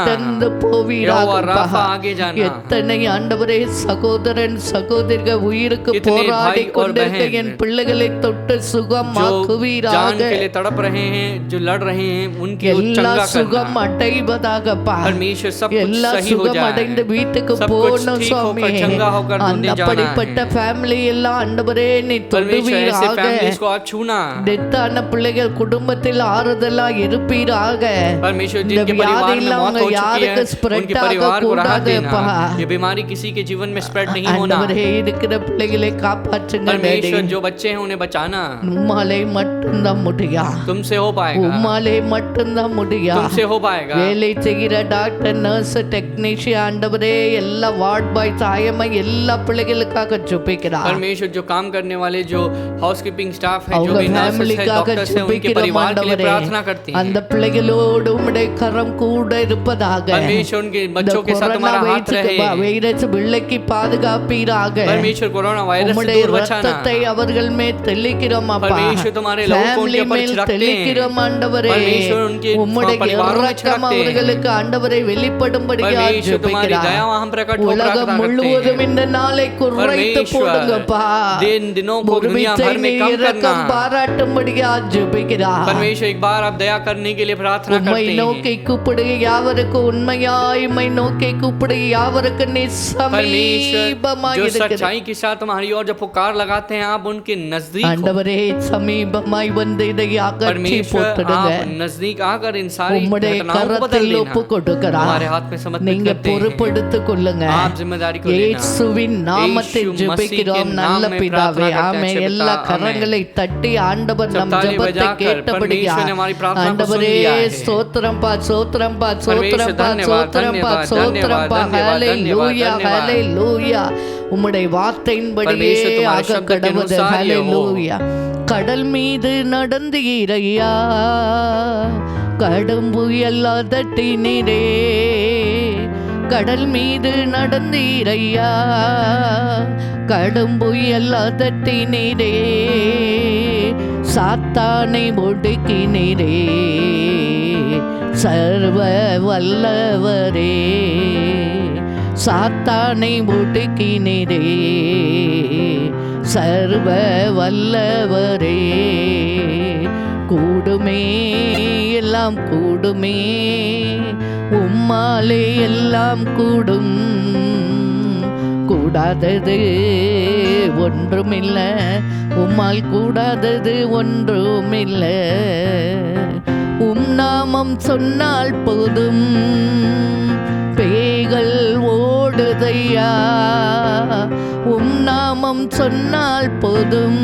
यहोवा राफा आगे जाना. எத்தனை ஆண்டவரே சகோதரன் சகோதரிகள் உயிருக்கு போராடி கொண்டிருக்க என் பிள்ளைகளை தொட்டு சுகமாக்குவீராக. जान के लिए तड़प रहे हैं, जो लड़ रहे हैं उनकी चंगा சுகம் அடைவதாகப்பா. परमेश्वर सब कुछ எல்லா सही हो சுகம் जाए. அடைந்து வீட்டுக்கு सब कुछ போகணும் ठीक சுவாமி. होकर चंगा होकर दुनिया जाना அப்படிப்பட்ட है. ஃபேமிலி எல்லாம் ஆண்டவரே நீ परमेश्वर ऐसे தொடுவீராக. फैमिलीज को आप छूना. டெத்தான பிள்ளைகள் குடும்பத்தில் ஆறுதலா இருப்பீராக. परमेश्वर जिनके परिवार में मौत हो चुकी है उनके परिवार को राहत देना. ये बीमारी किसी के जीवन में स्प्रेड नहीं होना. ஆண்டவரே இருக்கிற பிள்ளைகளை காப்பாற்றுங்க. परमेश्वर जो बच्चे हैं उन्हें बचाना. உம்மாலே மட்டும்தான் முடியும். तुमसे हो पाएगा. உம்மாலே மட்டும்தான் முடியும். तुमसे हो पाएगा. வேலை செய்கிற டாக்டர் நர்ஸ் டெக்னீஷியன் ஆண்டவரே எல்லா வார்ட் பாய் தாயம்மா எல்லா பிள்ளைகளுக்காக ஜெபிக்கிறார். परमेश्वर जो काम करने वाले जो हाउसकीपिंग स्टाफ है, जो भी नर्सेस है, डॉक्टर्स है, उनके परिवार के लिए प्रार्थना करते हैं. அந்த பிள்ளைகளோடு உம்முடைய கரம் கூட இருப்பதாக. परमेश्वर उनके बच्चों के साथ तुम्हारा हाथ रहे. வைரஸ் பிள்ளைக்கு பாதுகாப்பீராக. परमेश्वर कोरोना वायरस से दूर बचाना. ரத்தத்தை அவர்கள் மேல் தெளிக்கிறோம் அப்பா. परमेश्वर तुम्हारे लहू को उनके ऊपर छिड़कते हैं. தெளிக்கிறோம் ஆண்டவரே. परमेश्वर उनके உம்முடைய परिवारों में छिड़कते हैं. அவர்களுக்கு ஆண்டவரே வெளிப்படும்படியாக परमेश्वर तुम्हारी दया वहां प्रकट हो प्रार्थना உலகம் करते முழுவதும் हैं. இந்த நாளை குறைத்து போடுங்கப்பா. दिनों को दुनिया भर में कम करना. பாராட்டும்படியாக ஜெபிக்கிறார். परमेश्वर एक बार आप दया करने के लिए प्रार्थना करते உம்மை हैं. நோக்கி கூப்பிடுக யாவருக்கு உண்மையாய் உம்மை நோக்கி கூப்பிடுக யாவருக்கு நீ சமீபமாய் जो இருக்கிறீர். सच्चाई के साथ तुम्हारी ओर जब पुकार लगाते हैं आप उनके नजदीक हो. ஆண்டவரே சமீபமாய் வந்து இதை அகற்றி परमेश्वर போட்டுடுங்க. आप नजदीक आकर इन सारी உம்முடைய घटनाओं को बदल கரத்தில் लेना. ஒப்பு கொடுக்கிறார். हमारे हाथ में समर्पित நீங்க करते हैं. பொறுப்படுத்திக் கொள்ளுங்க. आप जिम्मेदारी को लेना. இயேசுவின் நாமத்தில் यीशु मसीह के ஜெபிக்கிறோம் नाम நல்ல में பிதாவே. प्रार्थना करते हैं, ஆமென். अच्छे எல்லா पिता, கரங்களை தட்டி ஆண்டவர் सब நம் ताली ஜெபத்தை बजाकर கேட்டபடியா. परमेश्वर ने हमारी प्रार्थना को सुन ஆண்டவரே लिया है. ஸ்தோத்திரம்பா ஸ்தோத்திரம்பா परमेश्वर ஸ்தோத்திரம்பா धन्यवाद, ஸ்தோத்திரம்பா धन्यवाद, ஸ்தோத்திரம்பா धन्यवाद, ஹalleluya धन्यवाद. ஹalleluya. உம்முடைய வார்த்தையின்படியே परमेश्वर तुम्हारे ஆக शब्द के கடவுது अनुसार ये हो. ஹalleluya. கடல் மீது நடந்தீரையா கடும் புயல் அதட்டினீரே. கடல் மீது நடந்தீரையா கடும் புயல் அதட்டினீரே. சாத்தானை ஒடுக்கினீரே சர்வ வல்லவரே. சாத்தானை ஒடுக்கினீரே சர்வ வல்லவரே. கூடுமே எல்லாம் கூடுமே உம்மாலே எல்லாம் கூடும். கூட கூடாதது ஒன்றுமில்லை, உம்மால் கூடாதது ஒன்றுமில்லை. உம் நாமம் சொன்னால் போதும் பேய்கள் ஓடுதையா, உம் நாமம் சொன்னால் போதும்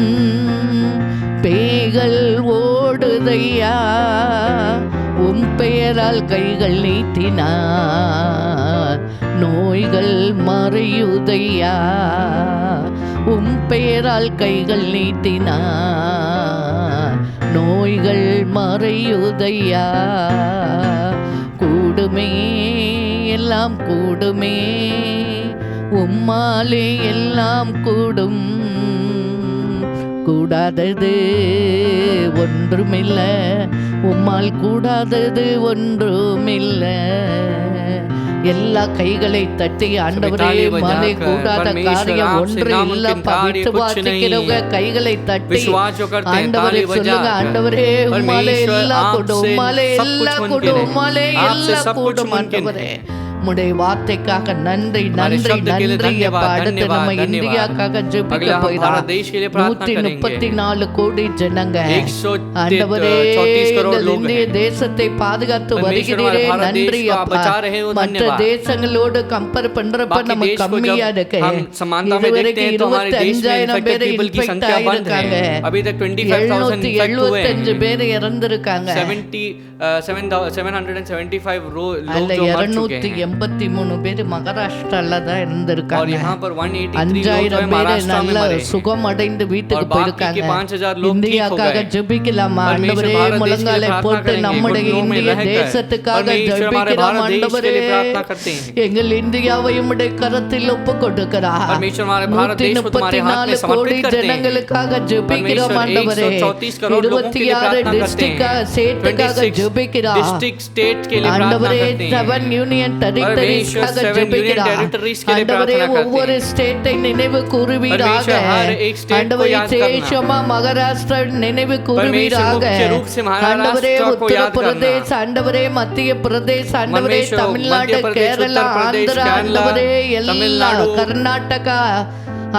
பேய்கள் ஓடுதையா. உம் பெயரால் கைகள் நீட்டினார் நோய்கள் மறையுதையா. உம் பெயரால் கைகள் நீட்டினார் நோய்கள் மறையுதையா. கூடுமே எல்லாம் கூடுமே, உம்மாலே எல்லாம் கூடும். கூடாதது ஒன்றுமில்லை, உம்மால் கூடாதது ஒன்றுமில்லை. எல்லா கைகளை தட்டி ஆண்டவரே மாலே கூடாத காரியம் ஒன்று இல்லப்பா. விசுவாசிக்கிறவங்க கைகளை தட்டி ஆண்டவரே சொல்லுங்க, ஆண்டவரே உம்மாலே எல்லாம் கூடும், உம்மாலே எல்லாம் கூடும், உம்மாலே எல்லாம் கூடும். ஆண்டவரே உம்முடைய வார்த்தைக்காக நன்றி நன்றி நன்றி அப்பா. அடுத்து நம்ம இந்தியாக்காக ஜெபிக்க போகிறோம். 134 கோடி ஜனங்க ஆண்டவரே எங்கள் இந்திய தேசத்தை பாதுகாத்து வருகிறீரே, நன்றி அப்பா. மற்ற தேசங்களோடு கம்பேர் பண்றப்ப நம்ம கம்மியா இருக்கு. இதுவரைக்கும் 25,000 பேர் இன்ஃபெக்ட் ஆயிருக்காங்க, 775 பேர் இறந்திருக்காங்க, 283 பேர் மகாராஷ்டிரால தான் இருந்திருக்காங்க. 5,000 பேர் நல்ல சுகம் அடைந்து வீட்டுக்கு போயிருக்காங்க. இந்தியாக்காக ஜெபிக்கலாமா ஆண்டவரே? முழங்காலை போட்டு நம்முடைய இந்திய தேசத்துக்காக ஜெபிக்கலாம் ஆண்டவரே. எங்கள் இந்தியாவை உம்முடைய கரத்தில் ஒப்பு கொடுக்கிறார். 134 கோடி ஜனங்களுக்காக ஜெபிக்கிறோம் ஆண்டவரே. 26 டிஸ்ட்ரிக்ட் ஸ்டேட்டுக்காக ஜெபிக்கிறார் ஆண்டவரே. 7 யூனியன் டெரிட்டரிஸ்காக ஜெபிக்கிறார் ஆண்டவரே. ஒவ்வொரு ஸ்டேட்டை நினைவு கூறுவீராக ஆண்டவரே. சேஷமா மகாராஷ்டிரா நினைவு கூறுவீராக ஆண்டவரே. உத்தரப்பிரதேஷ் ஆண்டவரே, மத்திய பிரதேஷ் ஆண்டவரே, தமிழ்நாடு, கேரளா, ஆந்திரா ஆண்டவரே, எல்லா கர்நாடகா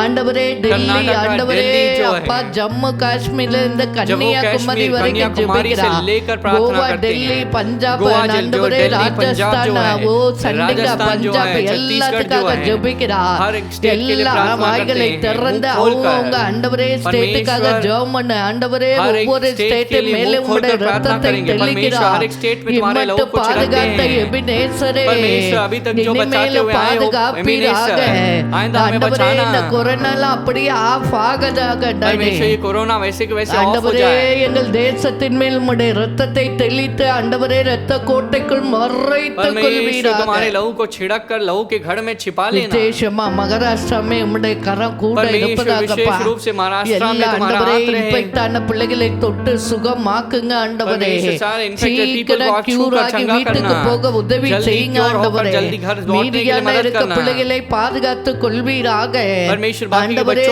ஆண்டவரே, டெல்லி ஆண்டவரே, அப்பா ஜம்மு காஷ்மீர்ல இருந்து கன்னியாகுமரி வரைக்கும் ஜெபிக்கிறார். கோவா, டெல்லி, பஞ்சாப் ஆண்டவரே, ராஜஸ்தான், ஓ சண்டிகா, பஞ்சாப் எல்லாத்துக்காக ஜெபிக்கிறார். எல்லா வாய்களை திறந்து அவங்க ஆண்டவரே ஸ்டேட்டுக்காக ஜெபம் ஆண்டவரே. ஒவ்வொரு ஸ்டேட் மேலே உம்முடைய ரத்தத்தை தெளிக்கிறார். இம்மட்டு பாதுகாத்த எபினேசரே, இனிமேலும் பாதுகாப்பீராக ஆண்டவரே. கொரோனா அப்படியே ஆஃப் ஆகதாக கொரோனா வயசுக்கு வயசு ஆண்டவரே. எங்கள் தேசத்தின் மேல் உம்முடைய ரத்தத்தை தெளித்து ஆண்டவரே ரத்த கோட்டைக்குள் மறைத்துக் கொள்வீராக. तुम्हारे लहू को छिड़क कर लहू के घर में छिपा लेना. विशेषमा महाराष्ट्र में உம்முடைய கரம் கூட இருப்பதாகப்பா. विशेष रूप से महाराष्ट्र में तुम्हारा हाथ रहे. இன்ஃபெக்டான பிள்ளைகளை தொட்டு சுகமாக்குங்க ஆண்டவரே. சீக்கிரம் கியூர் ஆகி வீட்டுக்கு போக உதவி செய்யுங்க ஆண்டவரே. மீதியான இருக்க பிள்ளைகளை பாதுகாத்துக் கொள்வீராக ஆண்டவரே.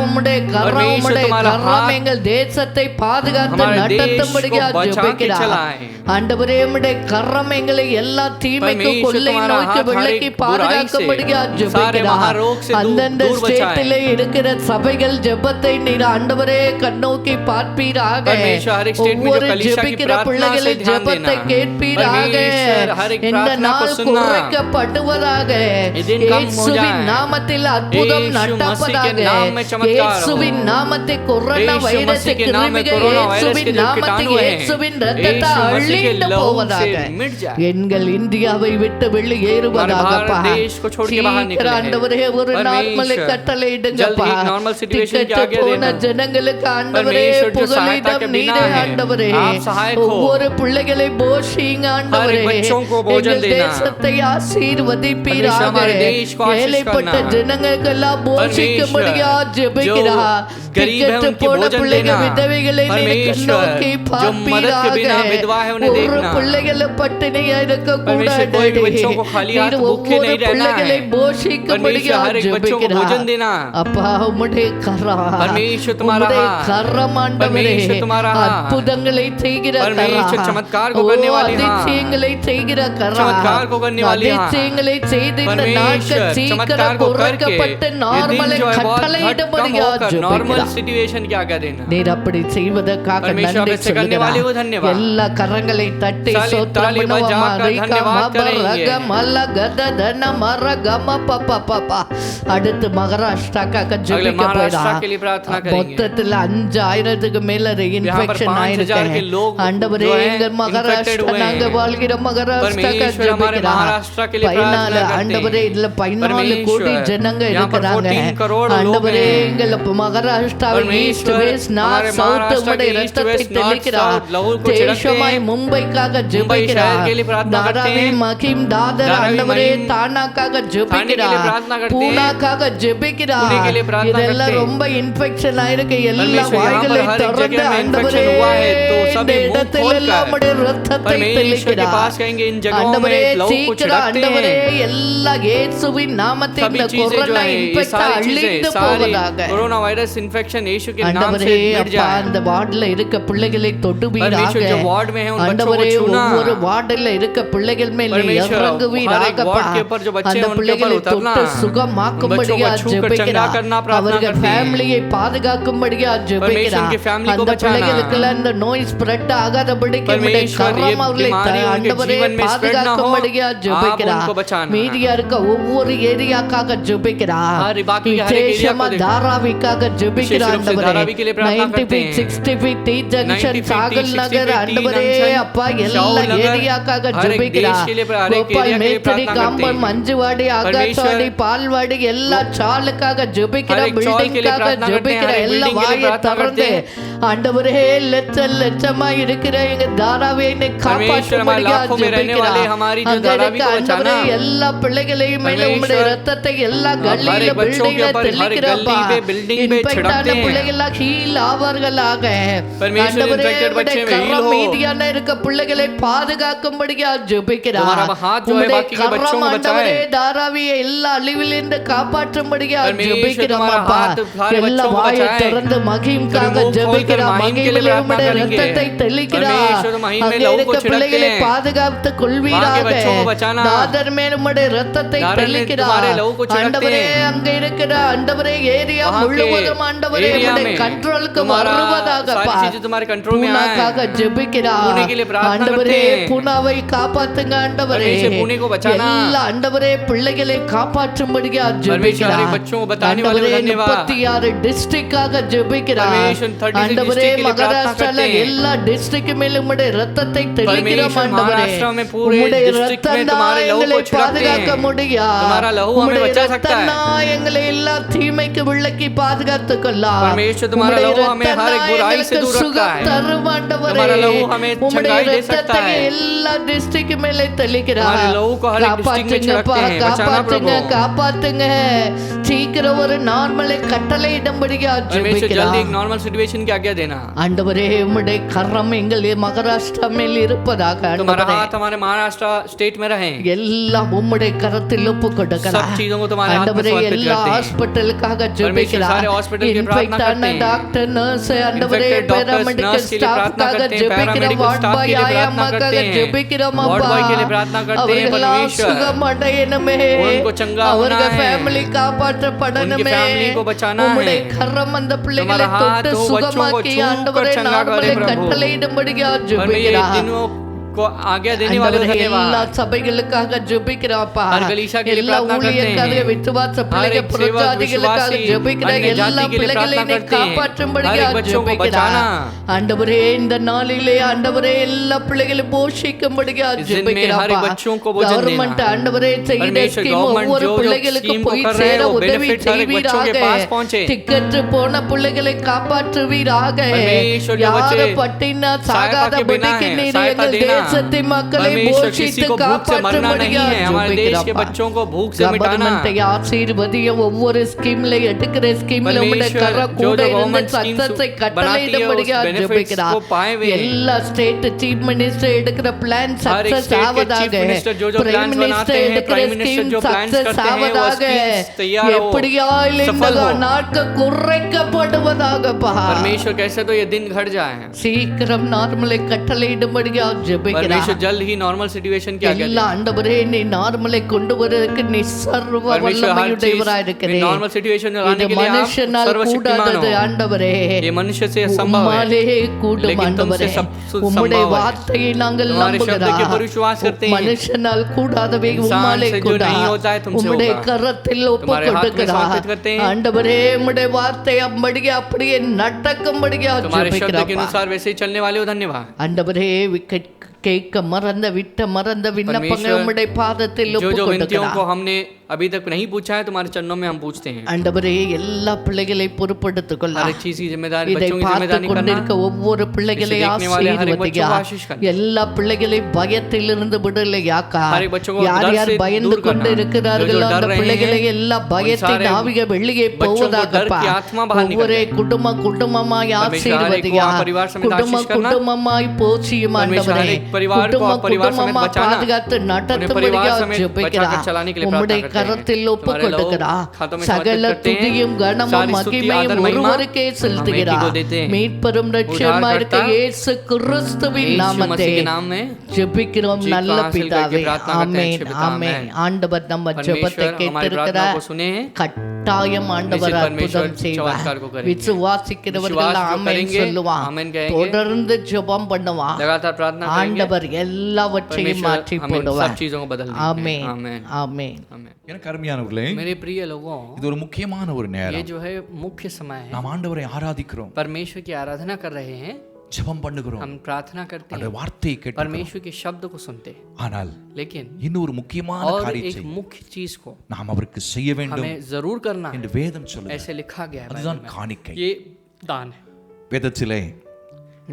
உம்முடைய கரம் எங்கள் தேசத்தை பாதுகாத்து நடத்தும்படியாக ஜெபிக்கிறார் ஆண்டவரே. உம்முடைய கரம் எங்களை எல்லா தீமைக்கும் கொள்ளை நோய்க்கு விலக்கி பாதுகாக்கும்படியாக ஜெபிக்கிறார். அந்தந்த ஸ்டேட்டிலே இருக்கிற சபைகள் ஜெபத்தை நீர் ஆண்டவரே கண்ணோக்கி பார்ப்பீராக. ஒவ்வொரு ஜெபிக்கிற பிள்ளைகளை ஜெபத்தை கேட்பீராக. இந்த நாள் குறைக்கப்படுவதாக. இயேசுவின் நாமத்தில் அற்புதம் நடப்பதாக. இயேசுவின் நாமத்தை கொரோனா வைரஸ் கிருமிகள் இயேசுவின் நாமத்தில் இயேசுவின் இரத்தத்தை அள்ளிட்டு போவதாக. எங்கள் இந்தியாவை விட்டு வெளியேறுவதாகப்பா. ஆண்டவரே ஒரு நார்மலை கட்டளையிடுங்கப்பா. டிக்கெட் போன ஜனங்களுக்கு ஆண்டவரே புகலிடம் நீரே ஆண்டவரே. ஒவ்வொரு பிள்ளைகளை போஷிங்க ஆண்டவரே. எங்கள் தேசத்தை ஆசீர்வதிப்பீராக. ஏழைப்பட்ட ஜனங்கள் எல்லாம் போஷிக்கும்படியா ஜெபிக்கிறார். திக்கற்று போன பிள்ளைகள் விதவைகளை நீர் நோக்கி பார்ப்பீராக. ஒரு பிள்ளைகளும் பட்டினியா இருக்க கூடாது. நீர் ஒவ்வொரு பிள்ளைகளை போஷிக்கும்படியா ஜெபிக்கிறார். அப்பா உம்முடைய கரம், உம்முடைய கரம் ஆண்டவரே, அற்புதங்களை செய்கிற கரம், அதிசயங்களை செய்கிற கரம், அதிசயங்களை செய்து இந்த நாட்கள் சீக்கிரம் குறைக்கப்பட்டு நார்மலை கட்டளையிடும்படியா ஜெபிக்கிறார். நீர் அப்படி செய்வதற்காக நன்றி சொல்லுகிறார். எல்லா கரங்களை தட்டி ஸ்தோத்திரம் பண்ணுவோமா. அடுத்து மகாராஷ்டிராக்காக ஜெபிக்க போயிடா. மொத்தத்துல 5000க்கு மேல இன்ஃபெக்ஷன் ஆயிருக்கு. ஆண்டவரே எங்க மகாராஷ்டிரா, நாங்க வாழ்கிற மகாராஷ்டிராக்காக ஜெபிக்கிறார். ஆண்டவரே இதுல 14 கோடி ஜனங்க இருக்கிறாங்க. ஆண்டவரே எங்க மகாராஷ்டிராவில் ஈஸ்ட் வெஸ்ட் நார்த் சவுத் உம்முடைய இரத்தத்தை தெளிக்கிறார். தேசமாய் மும்பைக்காக ஜெபிக்கிறார். தாராவி மகிம் தாதர் ஆண்டவரே தானாக்காக ஜெபிக்கிறார். பூனாக்காக ஜெபிக்கிறார். இதெல்லாம் ரொம்ப இன்ஃபெக்ஷன் ஆயிருக்கு. எல்லா வாய்களை திறந்து ஆண்டவரே இந்த இடத்தில் எல்லாம் உம்முடைய இரத்தத்தை தெளிக்கிறார். ஆண்டவரே சீக்கிரம் ஆண்டவரே எல்லா இயேசுவின் நாமத்தில் இந்த கொரோனா இன்ஃபெக்ஷன் அழிந்து போவதாக. कोरोना वायरस इन्फेक्शन यीशु के नाम ஆண்டவரே से मिट அப்பா जाए. அந்த வார்டுல இருக்க பிள்ளைகளை தொடுவீராக. परमेश्वर जो वार्ड में है उन बच्चों ஆண்டவரே को छूना. ஒவ்வொரு வார்டுல இருக்க பிள்ளைகள் மேல் परमेश्वर இறங்குவீராக. हर एक वार्ड के ऊपर जो बच्चे हैं அந்த उनके ऊपर பிள்ளைகளை उतरना. தொட்டு சுகமாக்கும்படியா बच्चों को छू कर चंगा करना ஜெபிக்கிறார். प्रार्थना அவர்கள் करते हैं. ஃபேமிலியை பாதுகாக்கும்படியா ஜெபிக்கிறார். उनकी family को அந்த बचाना. பிள்ளைகளுக்கு அந்த நோய் ஸ்ப்ரெட் ஆகாதபடிக்கு உம்முடைய परमेश्वर ये கரம் அவர்களை बीमारी उनके ஆண்டவரே जीवन में spread ना हो. பாதுகாக்கும்படியா आप ஜெபிக்கிறார். उनको बचाना. மீதியா இருக்க ஒவ்வொரு ஏரியாக்காக ஜெபிக்கிறார். हर बाकी के हर एक एरिया தேசமா को देखो. தாராவிக்காக ஜெபிக்கிறார். विशेष रूप से धारावी के लिए प्रार्थना 90 करते feet, हैं. 60 feet, T junction, 90 feet, सागल 60 नगर, feet, T आंडवरे junction, அப்பா எல்லா शाहू नगर, ஏரியாக்காக हर एक ஜெபிக்கிறார். देश के लिए, हर एक கோபால் एरिया के लिए மேத்திரி प्रार्थना करते காம்பன் हैं. மஞ்சுவாடி ஆகாச்வாடி பால்வாடி எல்லா சாலுக்காக ஜெபிக்கிற हर एक चौल के लिए பில்டிங்காக प्रार्थना करते हैं, ஜெபிக்கிற हर एक எல்லா बिल्डिंग के लिए வாயை प्रार्थना திறந்து करते ஆண்டவரே லட்சமா இருக்கிற எங்க தாராவை परमेश्वर हमारे लाखों में रहने वाले हमारी जो धारावी को बचाना. எல்லா பிள்ளைகளையும் மேல உம்முடைய இரத்தத்தை எல்லா கல்லில பில்டிங்ல தெளிக்கிறப்பா. இன்ஃபெக்டான பிள்ளைகளெல்லாம் ஹீல் ஆவார்களாக. ஆண்டவரே உம்முடைய கரம் மீதியான இருக்க பிள்ளைகளை பாதுகாக்கும்படியா ஜெபிக்கிறார். உம்முடைய கரம் ஆண்டவரே தாராவியை எல்லா அழிவிலிருந்து காப்பாற்றும்படியா ஜெபிக்கிறோம் அப்பா. எல்லா வாயை திறந்து மகிம்காக ஜெபிக்கிறார். மகிமிலே உம்முடைய இரத்தத்தை தெளிக்கிறார். அங்கே இருக்க பிள்ளைகளை பாதுகாத்து கொள்வீராக. தாதர் மேல் உம்முடைய இரத்தத்தை தெளிக்கிறார். ஆண்டவரே அங்கே இருக்கிற ஆண்டவரே ஏரியா முழுவதும் ஆண்டவரே உம்முடைய கண்ட்ரோலுக்கு வருவதாகப்பா. பூனாக்காக ஜெபிக்கிறார். ஆண்டவரே பூனாவை காப்பாத்துங்க ஆண்டவரே. எல்லா ஆண்டவரே பிள்ளைகளை காப்பாற்றும்படியா ஜெபிக்கிறார். ஆண்டவரே 36 டிஸ்ட்ரிக்டாக ஜெபிக்கிறார். ஆண்டவரே மகாராஷ்டிரால எல்லா டிஸ்ட்ரிக்ட் மேலும் உம்முடைய இரத்தத்தை தெளிக்கிறோம் ஆண்டவரே. உம்முடைய இரத்தம் தான் எங்களை பாதுகாக்க முடியும். உம்முடைய இரத்தம் தான் எங்களை எல்லா தீமைக்கு விலக்கி பாதுகாத்துக் கொள்ளலாம். உம்முடைய இரத்தம் தான் எங்களுக்கு சுகம் தரும் ஆண்டவரே. உம்முடைய இரத்தத்தை எல்லா டிஸ்ட்ரிக்ட் மேலே தெளிக்கிறார். காப்பாற்றுங்கப்பா, காப்பாற்றுங்க, காப்பாற்றுங்க. சீக்கிரம் ஒரு நார்மலை கட்டளையிடும்படியா ஜெபிக்கிறார். नॉर्मल सिचुएशन की आज्ञा देना. ஆண்டவரே உம்முடைய கரம் எங்கள் மகாராஷ்டிரா மேல் இருப்பதாக. तुम्हारा हाथ हमारे महाराष्ट्र स्टेट में रहे. எல்லாம் உம்முடைய கரத்தில் ஒப்பு கொடுக்கிறோம். सब चीजों को तुम्हारे हाथ में समर्पित எல்லா करते हैं. ஹாஸ்பிடலுக்காக ஜெபிக்கிறார். सारे हॉस्पिटल की प्रार्थना करते हैं. டாக்டர் நர்ஸ் ஆண்டவரே Infected doctors, பேராமெடிக்கல் nurse के लिए प्रार्थना ஸ்டாஃப்காக करते हैं. ஜெபிக்கிறோம். पैरामेडिकल வார்ட் स्टाफ பாய் के लिए प्रार्थना ஆயாமாக்காக करते हैं. ஜெபிக்கிறோம் वार्ड அப்பா. बॉय के लिए प्रार्थना करते हैं. அவர்களெல்லாம் परमेश्वर சுகமடையணுமே. उनको चंगा அவர்கள் होना है. ஃபேமிலி காப்பாற்றப்படணுமே. उनकी family को बचाना है. உம்முடைய கரம் அந்த பிள்ளைகளை तुम्हारा हाथ தொட்டு वो बच्चों को சுகமாக்கி छू कर ஆண்டவரே चंगा करे நார்மலை प्रभु. கட்டளையிடும்படியா और मैं ये ஜெபிக்கிறார். दिनों को आज्ञा देने वाले ஆண்டவரே எல்லா धन्यवाद. சபைகளுக்காக ஜெபிக்கிறோம்ப்பா. हर कलीसिया के लिए எல்லா प्रार्थना करते ஊழியக்காரங்க हैं. விசுவாச हर பிள்ளைகள் एक सेवक புறஜாதிகளுக்காக विश्वासी ஜெபிக்கிற अन्य எல்லா जाति के लिए பிள்ளைகளை प्रार्थना நீ करते हैं. காப்பாற்றும்படியா हर एक बच्चों को ஜெபிக்கிறார். बचाना. ஆண்டவரே இந்த நாளிலே ஆண்டவரே எல்லா பிள்ளைகளை போஷிக்கும்படியா इस दिन में हर एक ஜெபிக்கிறாப்பா. बच्चों को भोजन கவர்மெண்ட் देना. ஆண்டவரே செய்த परमेश्वर ஸ்கீம் गवर्नमेंट ஒவ்வொரு जो जो பிள்ளைகளுக்கு स्कीम को போய் कर रहे हैं சேர वो உதவி बेनिफिट हर एक बच्चों के पास செய்வீராக. पहुंचे. திக்கற்று போன பிள்ளைகளை காப்பாற்றுவீராக. परमेश्वर जो யார बच्चे பட்டினா सहायता के बिना சாகாதபடிக்கு हैं, நீர் सहायता எங்கள் देना. தேசத்தின் மக்களை परमेश्वर किसी போஷித்து को भूख से मरना नहीं है, हमारे देश के காப்பாற்றும்படியாக बच्चों को भूख से मिटाना। கவர்மெண்ட் ஆசீர்வதிய ஒவ்வொரு ஸ்கீம்ல எடுக்கிற ஸ்கீம்ல உம்முடைய परमेश्वर கர जो கூட जो இருந்து गवर्नमेंट स्कीम्स சக்சஸை बनाती है கட்டளையிடும்படியாக उस बेनिफिट्स ஜெபிக்கிறார் को पाए हुए हैं। எல்லா ஸ்டேட் சீஃப் மினிஸ்டர் எடுக்கிற பிளான் हर एक சக்சஸ் स्टेट के ஆவதாக चीफ मिनिस्टर जो जो பிரைம் प्लान्स बनाते மினிஸ்டர் हैं, எடுக்கிற प्राइम मिनिस्टर ஸ்கீம் जो प्लान्स சக்சஸ் करते हैं, वो ஆவதாக स्कीम्स तैयार हो, எப்படியாயில் இந்த सफल हो। நாட்கள் குறைக்கப்படுவதாகப்பா परमेश्वर कैसे तो ये दिन घट जाए हैं। சீக்கிரம் நார்மலை கட்டளையிடும்படியாக ஜெபிக்கிறார் परमेश्वर जल्द ही नॉर्मल सिचुएशन क्या कहते எல்லா हैं। ஆண்டவரே நீ நார்மலை கொண்டு வருவதற்கு நீ சர்வ परमेश्वर हर வல்லமையுடையவராய் चीज இருக்கிறீர் नॉर्मल सिचुएशन में लाने இது के लिए आप மனுஷனால் सर्वशक्तिमान கூடாதது हो। ஆண்டவரே ये मनुष्य से असंभव உம்மாலே है, கூடும் लेकिन ஆண்டவரே तुमसे सब உம்முடைய संभव है। வார்த்தையை நாங்கள் तुम्हारे शब्द के நம்புகிறோம் पर विश्वास करते हैं। மனுஷனால் கூடாதவே इंसान உம்மாலே से जो கூடா नहीं होता है, तुमसे உம்முடைய होगा। கரத்தில் ஒப்பு तुम्हारे हाथ में கொடுக்கிறோம் समर्पित करते हैं। ஆண்டவரே உம்முடைய வார்த்தை அப்படியே அப்படியே நடக்கும்படியாக तुम्हारे शब्द के ஜெபிக்கிறோம் अनुसार वैसे ही चलने वाले हो, धन्यवाद। ஆண்டவரே கேட்க மறந்த விண்ணப்பங்களை परमेश्वर, உம்முடைய பாதத்தில் जो ஒப்பு जो विनतियों को கொடுக்கிறோம் हमने अभी तक नहीं पूछा है, तुम्हारे चरणों में हम पूछते हैं। ஆண்டவரே எல்லா பிள்ளைகளை பொறுப்படுத்திக் हर கொள்ளலாம் एक चीज की जिम्मेदारी, இதை बच्चों की பார்த்து जिम्मेदारी கொண்டிருக்க करना। ஒவ்வொரு பிள்ளைகளை इसे देखने वाले हर एक बच्चों को आशीष करना। எல்லா பிள்ளைகளை பயத்திலிருந்து விடுதலையாக்கா हर एक बच्चों को யார் डर யார் से பயந்து दूर கொண்டு करना। இருக்கிறார்களோ जो डर அந்த रहे பிள்ளைகளை हैं, எல்லா उन பயத்தின் सारे ஆவிக வெளியே बच्चों को डर போவதாகப்பா की आत्मा बाहर निकल ஒவ்வொரு जाए। குடும்பமாய் परमेश्वर हर एक को ஆசீர்வதியா आप परिवार समेत आशीष करना। குடும்பமாய் போஷியும் परमेश्वर हर ஆண்டவரே एक परिवार को आप परिवार समेत குடும்பமா बचाना। பாதுகாத்து उन्हें परिवार நடத்தும்படியாக समेत ஜெபிக்கிறா बचाकर चलाने के लिए உம்முடைய प्रार्थना करते हैं। கரத்தில் ஒப்பு तुम्हारे लोग கொடுக்கிறா हाथों में சகல समर्पित करते हैं। துதியும் கனமும் सारी स्तुति, மகிமையும் आदर, महिमा ஒருவருக்கே हम செலுத்துகிறா एक ही को देते हैं। மீட்பெரும் இரட்சகருமாய் இருக்க उद्धारकर्ता இயேசு கிறிஸ்துவின் यीशु நாமத்தை मसीह के नाम में ஜெபிக்கிறோம் जी को நல்ல हासिल करके பிதாவே प्रार्थना करते हैं, ஆமென் अच्छे पिता, ஆமென் आमेन। ஆண்டவர் நம்ம ஜெபத்தை परमेश्वर हमारी प्रार्थना கேட்டிருக்கிறார் को सुने हैं। கட்டாயம் ஆண்டவர் निश्चित परमेश्वर அற்புதம் செய்வார் चमत्कार को करेंगे। விசுவாசிக்கிறவர்கள் विश्वास जो ஆமென் करेंगे, சொல்லுவான் आमेन कहेंगे। தொடர்ந்து ஜெபம் பண்ணுவான் लगातार प्रार्थना करेंगे। ஆண்டவர் எல்லாவற்றையும் परमेश्वर மாற்றி हमें सब போடுவார் चीजों को बदल देंगे। ஆமென் आमेन ஆமென் आमेन। எனக்கு அருமையானவர்களே, मेरे प्रिय लोगों, இது ஒரு முக்கியமான ஒரு ये நேரம். जो है मुख्य समय है। நாம் ஆண்டவரை ஆராதிக்கிறோம், परमेश्वर की आराधना कर रहे हैं, ஜெபம் பண்ணுகிறோம், हम प्रार्थना करते அந்த हैं, வார்த்தையை கேட்கிறோம். परमेश्वर के शब्द को सुनते हैं। ஆனால் लेकिन இன்னொரு முக்கியமான और காரியத்தை एक मुख्य चीज को நாம் அவருக்கு செய்ய வேண்டும் हमें जरूर करना है, என்று வேதம் சொல்லுகிறது. ऐसे लिखा गया है அதுதான் बाइबल में। காணிக்கை. ये दान है। வேதத்திலே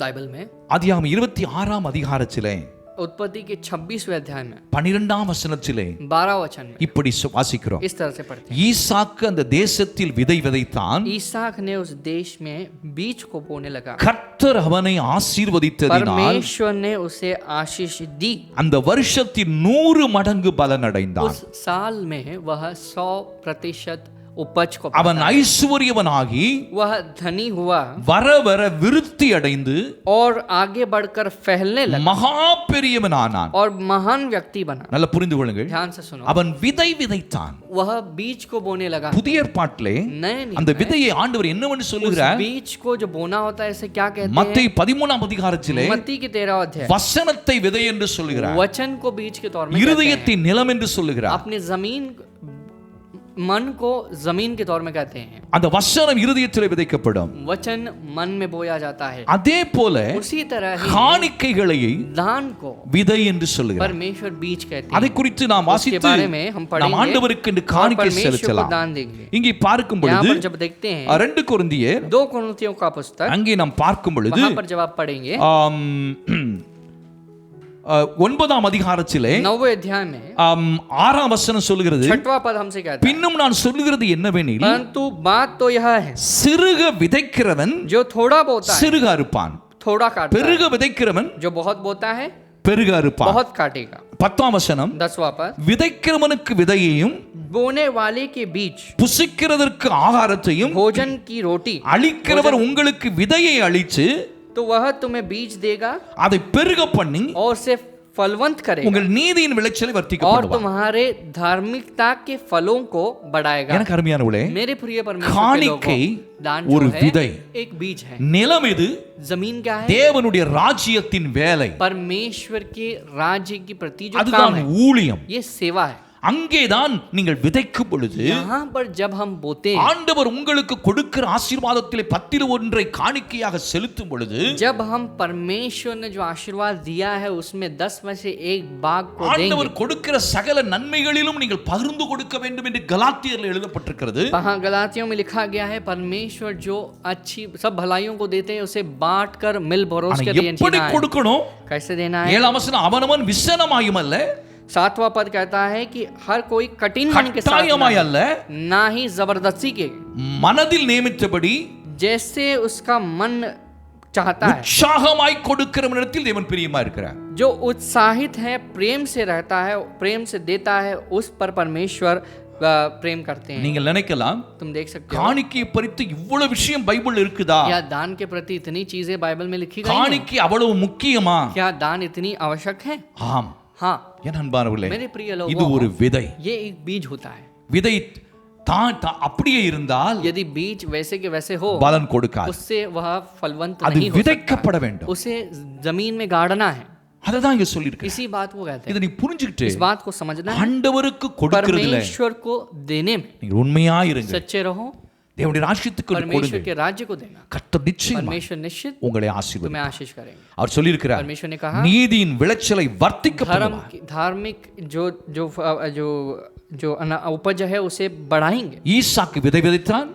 बाइबल में ஆதியாகமம் 26ஆம் அதிகாரத்திலே उत्पत्ति के 26वें अध्याय में 12ஆம் வசனத்திலே 12 वचन में இப்படி வாசிக்கிறோம். इस तरह से पढ़ते हैं। ஈசாக்கு அந்த தேசத்தில் விதை விதைத்தான், ईसाक ने उस देश में बीज को बोने लगा, கர்த்தர் அவனை ஆசீர்வதித்ததினால் परमेश्वर ने उसे आशीष दी, அந்த வருஷத்தில் 100 மடங்கு பலனடைந்தான். उस साल में वह 100% उपज को அவன் पाता। ஐஸ்வர்யவனாகி वह धनी हुआ வர வர விருத்தி அடைந்து और आगे बढ़कर फैलने लगा மகா பெரியவனானான். और महान व्यक्ति बना। நல்ல புரிந்து கொள்ளுங்கள், ध्यान से सुनो, அவன் விதை விதைத்தான். वह बीज को बोने लगा। புதிய ஏற்பாட்டிலே नए அந்த नियम में விதையை ஆண்டவர் என்னவென்று उस சொல்லுகிறார்? बीज को जो बोना होता है इसे क्या कहते மத்தேயு 13ஆம் அதிகாரத்திலே हैं? मत्ती के 13 अध्याय வசனத்தை விதை என்று சொல்லுகிறார், वचन को बीज के तौर में कहते हैं। இருதயத்தின் நிலம் என்று சொல்லுகிறார். अपने जमीन मन को जमीन के तौर में कहते हैं। அந்த வசனம் இருதயத்திலே விதைக்கப்படும். वचन मन में बोया जाता है। அதே போல उसी तरह ही காணிக்கைகளை दान को விதை என்று சொல்லுகிறார். परमेश्वर बीज कहते அதை हैं। குறித்து நாம் उसके வாசித்து बारे में हम நாம் पढ़ेंगे ஆண்டவருக்கு என்று और காணிக்கை परमेश्वर को செலுத்தலாம். दान देंगे। இங்கே பார்க்கும் यहाँ பொழுது पर जब देखते हैं 2 கொரிந்தியர் 2 कुरिन्थियों का पुस्तक, அங்கே நாம் பார்க்கும் பொழுது वहां पर जब आप पढ़ेंगे 9ஆம் அதிகாரத்திலே 9वें अध्याय में 6ஆம் வசனம் சொல்லுகிறது, 6वां पद हमसे कहता है, பின்னும் நான் சொல்லுகிறது என்னவெனில், परंतु बात तो यह है சிறுக விதைக்கிறவன் जो थोड़ा बोता है சிறுக அறுப்பான், थोड़ा काटता है, பெருக விதைக்கிறவன் जो बहुत बोता है பெருக அறுப்பான். बहुत काटेगा। 10ஆம் வசனம், 10वां पद, விதைக்கிறவனுக்கு விதையையும் बोने वाले के बीच புசிக்கிறதற்கு ஆகாரத்தையும் भोजन की रोटी, அளிக்கிறவர் உங்களுக்கு விதையை அளித்து तो वह तुम्हें बीज देगा அதை பெருக பண்ணி और से फलवंत करेगा உங்கள் நீதியின் விளைச்சலை और வர்த்திக்கப்படுவார். तुम्हारे धार्मिकता के फलों को बढ़ाएगा। எனக்கு அருமையானவளே, मेरे प्रिय परमेश्वर के காணிக்கை लोगों, दान ஒரு जो है விதை. एक बीज है। நிலம் இது जमीन क्या है? தேவனுடைய ராஜ்யத்தின் வேலை, परमेश्वर के राज्य के प्रति जो काम அதுதான் है ஊழியம். ये सेवा है। அங்கேதான் நீங்கள் விதைக்கும் பொழுது यहाँ पर जब हम बोते हैं, ஆண்டவர் உங்களுக்கு கொடுக்கிற ஆசீர்வாதத்திலே 10 காணிக்கையாக செலுத்தும் பொழுது जब हम परमेश्वर ने जो आशीर्वाद दिया है उसमें 10 में से 1 भाग को देंगे। ஆண்டவர் கொடுக்கிற சகல நன்மைகளிலும் நீங்கள் பகிர்ந்து கொடுக்க வேண்டும் என்று கலாத்தியர்ல எழுதப்பட்டிருக்கிறது। वहाँ गलातियों में लिखा गया है परमेश्वर जो अच्छी सब भलाइयों को देते हैं उसे बांट कर मिल परोस कर எப்படி देना है। கொடுக்கணும்? कैसे देना है? 7 वचனம் அவனவன் விசனமாயும் அல்ல 7वां पद कहता है कि हर कोई कठिन मन के साथ கட்டாயமாய் அல்ல ना ही जबरदस्ती के, மனதில் நியமித்தபடி जैसे उसका मन चाहता है। உற்சாகமாய் கொடுக்கிறவனிடத்தில் தேவன் பிரியமா இருக்கிறார்। जो उत्साहित है, प्रेम से रहता है, प्रेम से देता है, उस पर परमेश्वर प्रेम करते हैं। நீங்கள் நினைக்கலாம் तुम देख सकते हो காணிக்கையை பற்றி இவ்வளவு விஷயம் பைபிள் இருக்குதா? क्या दान के प्रति इतनी चीजें बाइबल में लिखी गई हैं? காணிக்கை அவ்வளவு முக்கியமா? क्या दान इतनी आवश्यक है? ஆம்। हाँ என் அன்பானவர்களே, मेरे प्रिय लोगों, இது ஒரு விதை। ये एक बीज होता है। விதை அப்படியே இருந்தால் यदि बीज वैसे के वैसे हो பலன் கொடுக்காது। उससे वह फलवंत அது नहीं हो விதைக்கப்பட सकता। வேண்டும்। उसे जमीन में गाड़ना है। அததான் இங்க சொல்லிருக்கு। इसी बात को कहते இதை हैं। நீ புரிஞ்சுக்கிட்டு इस बात को समझना है। ஆண்டவருக்கு கொடுக்கிறதுல परमेश्वर को देने में நீங்க உண்மையா இருங்க। सच्चे रहो। தேவனுடைய ராஜ்யத்துக்கு परमेश्वर கொடுங்க। के राज्य को देना। கர்த்தர் நிச்சயமா परमेश्वर निश्चित உங்களை ஆசீர்வதிப்பார்। तुम्हें आशीष करेंगे। அவர் சொல்லி இருக்கிறார், परमेश्वर ने कहा நீதியின் விளைச்சலை வர்த்திக்க धर्म பண்ணுவார்। धार्मिक जो जो जो जो उपज है उसे बढ़ाएंगे। ஈசாக்கு விதை விதைத்தான்,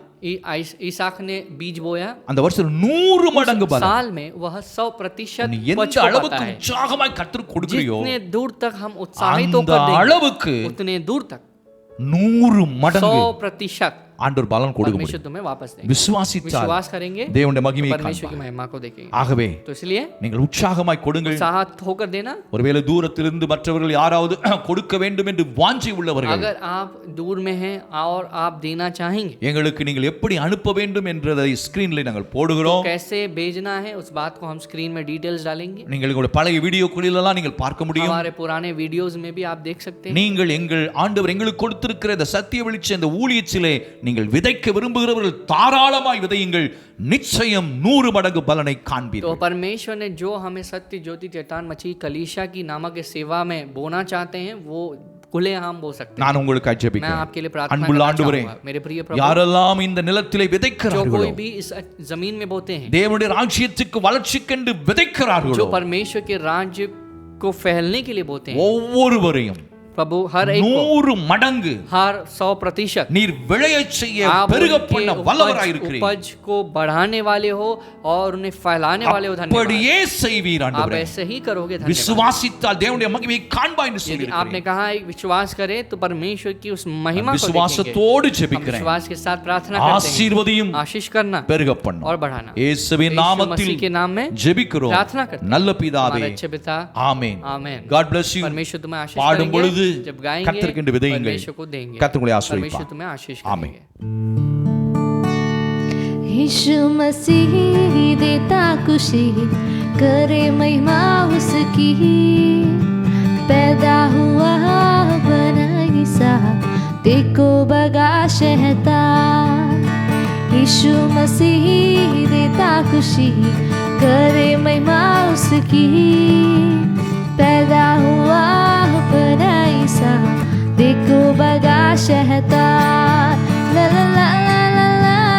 ईसाक ने बीज बोया, அந்த வருஷம் 100 மடங்கு பலன்। साल में वह 100% நீ எந்த उपज को அளவுக்கு पाता है। உற்சாகமாய் கர்த்தருக்கு கொடுக்கறியோ जितने दूर तक हम उत्साहित அந்த होकर देंगे அளவுக்கு उतने दूर तक 100 மடங்கு 100% ஆண்டவர் பலன் கொடுக்க परमेश्वर முடியும்। तुम्हें वापस देंगे। விசுவாசித்தால் विश्वास करेंगे தேவனுடைய மகிமையை परमेश्वर की காண்பார்। महिमा को देखेंगे। ஆகவே तो इसलिए நீங்கள் உற்சாகமாய் கொடுங்கள்। उत्साहित होकर देना। ஒருவேளை தூரத்திலிருந்து மற்றவர்கள் யாராவது கொடுக்க வேண்டும் என்று வாஞ்சை உள்ளவர்கள், अगर आप दूर में हैं और आप देना चाहेंगे, எங்களுக்கு நீங்கள் எப்படி அனுப்ப வேண்டும் என்றதை ஸ்கிரீன்ல நாங்கள் போடுகிறோம்। कैसे भेजना है उस बात को हम स्क्रीन में डिटेल्स डालेंगे। நீங்கள் உங்களுடைய பழைய வீடியோக்களிலெல்லாம் நீங்கள் பார்க்க முடியும்। हमारे पुराने वीडियोस में भी आप देख सकते हैं। நீங்கள் எங்கள் ஆண்டவர் எங்களுக்கு கொடுத்திருக்கிற இந்த சத்திய வெளிச்ச இந்த ஊழியத்திலே நீங்கள் விதைக்க விரும்புகிறவர்கள் தாராளமாய் விதையுங்கள், நிச்சயம் 100 மடங்கு பலனை तो காண்பீர்கள்। परमेश्वर ने जो हमें सत्य ज्योति चट्टान मछली कलीशा की नामक इस सेवा में बोना चाहते हैं वो खुले हम बो सकते हैं। நான் உங்களுக்காக मैं ஜெபிக்கிறேன்। आपके लिए प्रार्थना அன்புள்ள करना ஆண்டவரே, चाहूंगा। मेरे प्रिय प्रभु, யாரெல்லாம் இந்த நிலத்திலே जो விதைக்கிறார்களோ, कोई भी इस जमीन में बोते हैं, தேவனுடைய ராஜ்யத்துக்கு வளர்ச்சிக்கென்று விதைக்கிறார்களோ, जो परमेश्वर के राज्य को फैलने के लिए बोते हैं, ஒவ்வொருவரையும் प्रभु हर एक को 100 மடங்கு हर 100% நீர் விளையச் செய்ய आप பெருக उनके பண்ண வல்லவராய் இருக்கிறீர்। उपज को बढ़ाने वाले हो और उन्हें फैलाने वाले हो। धन्यवाद। அப்படியே செய்வீர் आप ஆண்டவரே। ऐसे ही करोगे। धन्यवाद। விசுவாசித்தால் தேவனுடைய மகிமையை காண்பாய் என்று यदि சொல்லியிருக்கிறீர்। आपने कहा एक विश्वास करे तो परमेश्वर की उस महिमा को देखेंगे। விசுவாசத்தோடு हम ஜெபிக்கிறேன்। विश्वास के साथ प्रार्थना करते हैं। ஆசீர்வதியும் आशीष करना பெருக பண்ணும் और बढ़ाना। இயேசுவின் यीशु நாமத்தில் मसीह के नाम में ஜெபிக்கிறோம் प्रार्थना करते हैं। நல்ல பிதாவே, हमारे अच्छे पिता, ஆமென்। आमेन। God bless you। परमेश्वर तुम्हें आशीष பாடும் करेंगे। பொழுது जब गाएंगे கர்த்தருக்கு விதையுங்கள், परमेश्वर को देंगे। கர்த்தர் உங்களை परमेश्वर ஆசீர்வதிப்பார்। तुम्हें आशीष आमीन। करेंगे। यीशु मसीह देता खुशी, करे महिमा उसकी, पैदा हुआ बना ईसा, देखो बगा शैतान। यीशु मसीह देता खुशी, करे महिमा उसकी, पैदा हुआ बना ईसा, देखो बगा शैतान। ला ला ला ला ला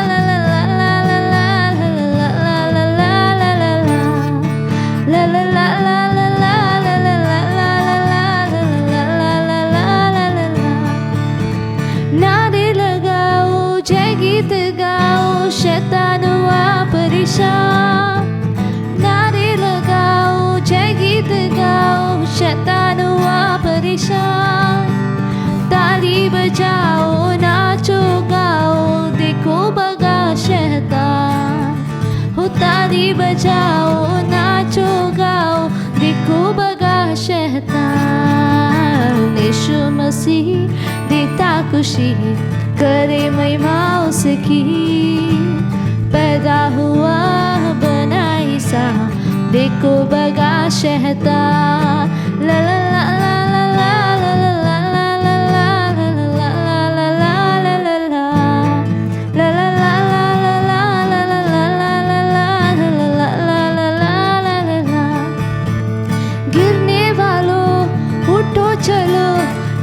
ला ला ला ला ला ला ला ला ला ला ला ला ला ला नारे लगाओ, जय गीत गाओ, शैतान हुआ परेशान। नारे लगाओ, जय गीत गाओ, शैतान हुआ परेशान। ताली बजाओ, नाचो गाओ, देखो बगा शैतान। हो ताली बजाओ, नाचो गाओ, देखो बगा शैतान। यीशु मसीह देता खुशी, करे महिमा उसकी, पैदा हुआ बना ईसा, देखो बगा शैतान। ला ला ला ला ला ला ला ला ला ला ला ला ला ला ला ला ला ला ला गिरने वालों उठो चलो,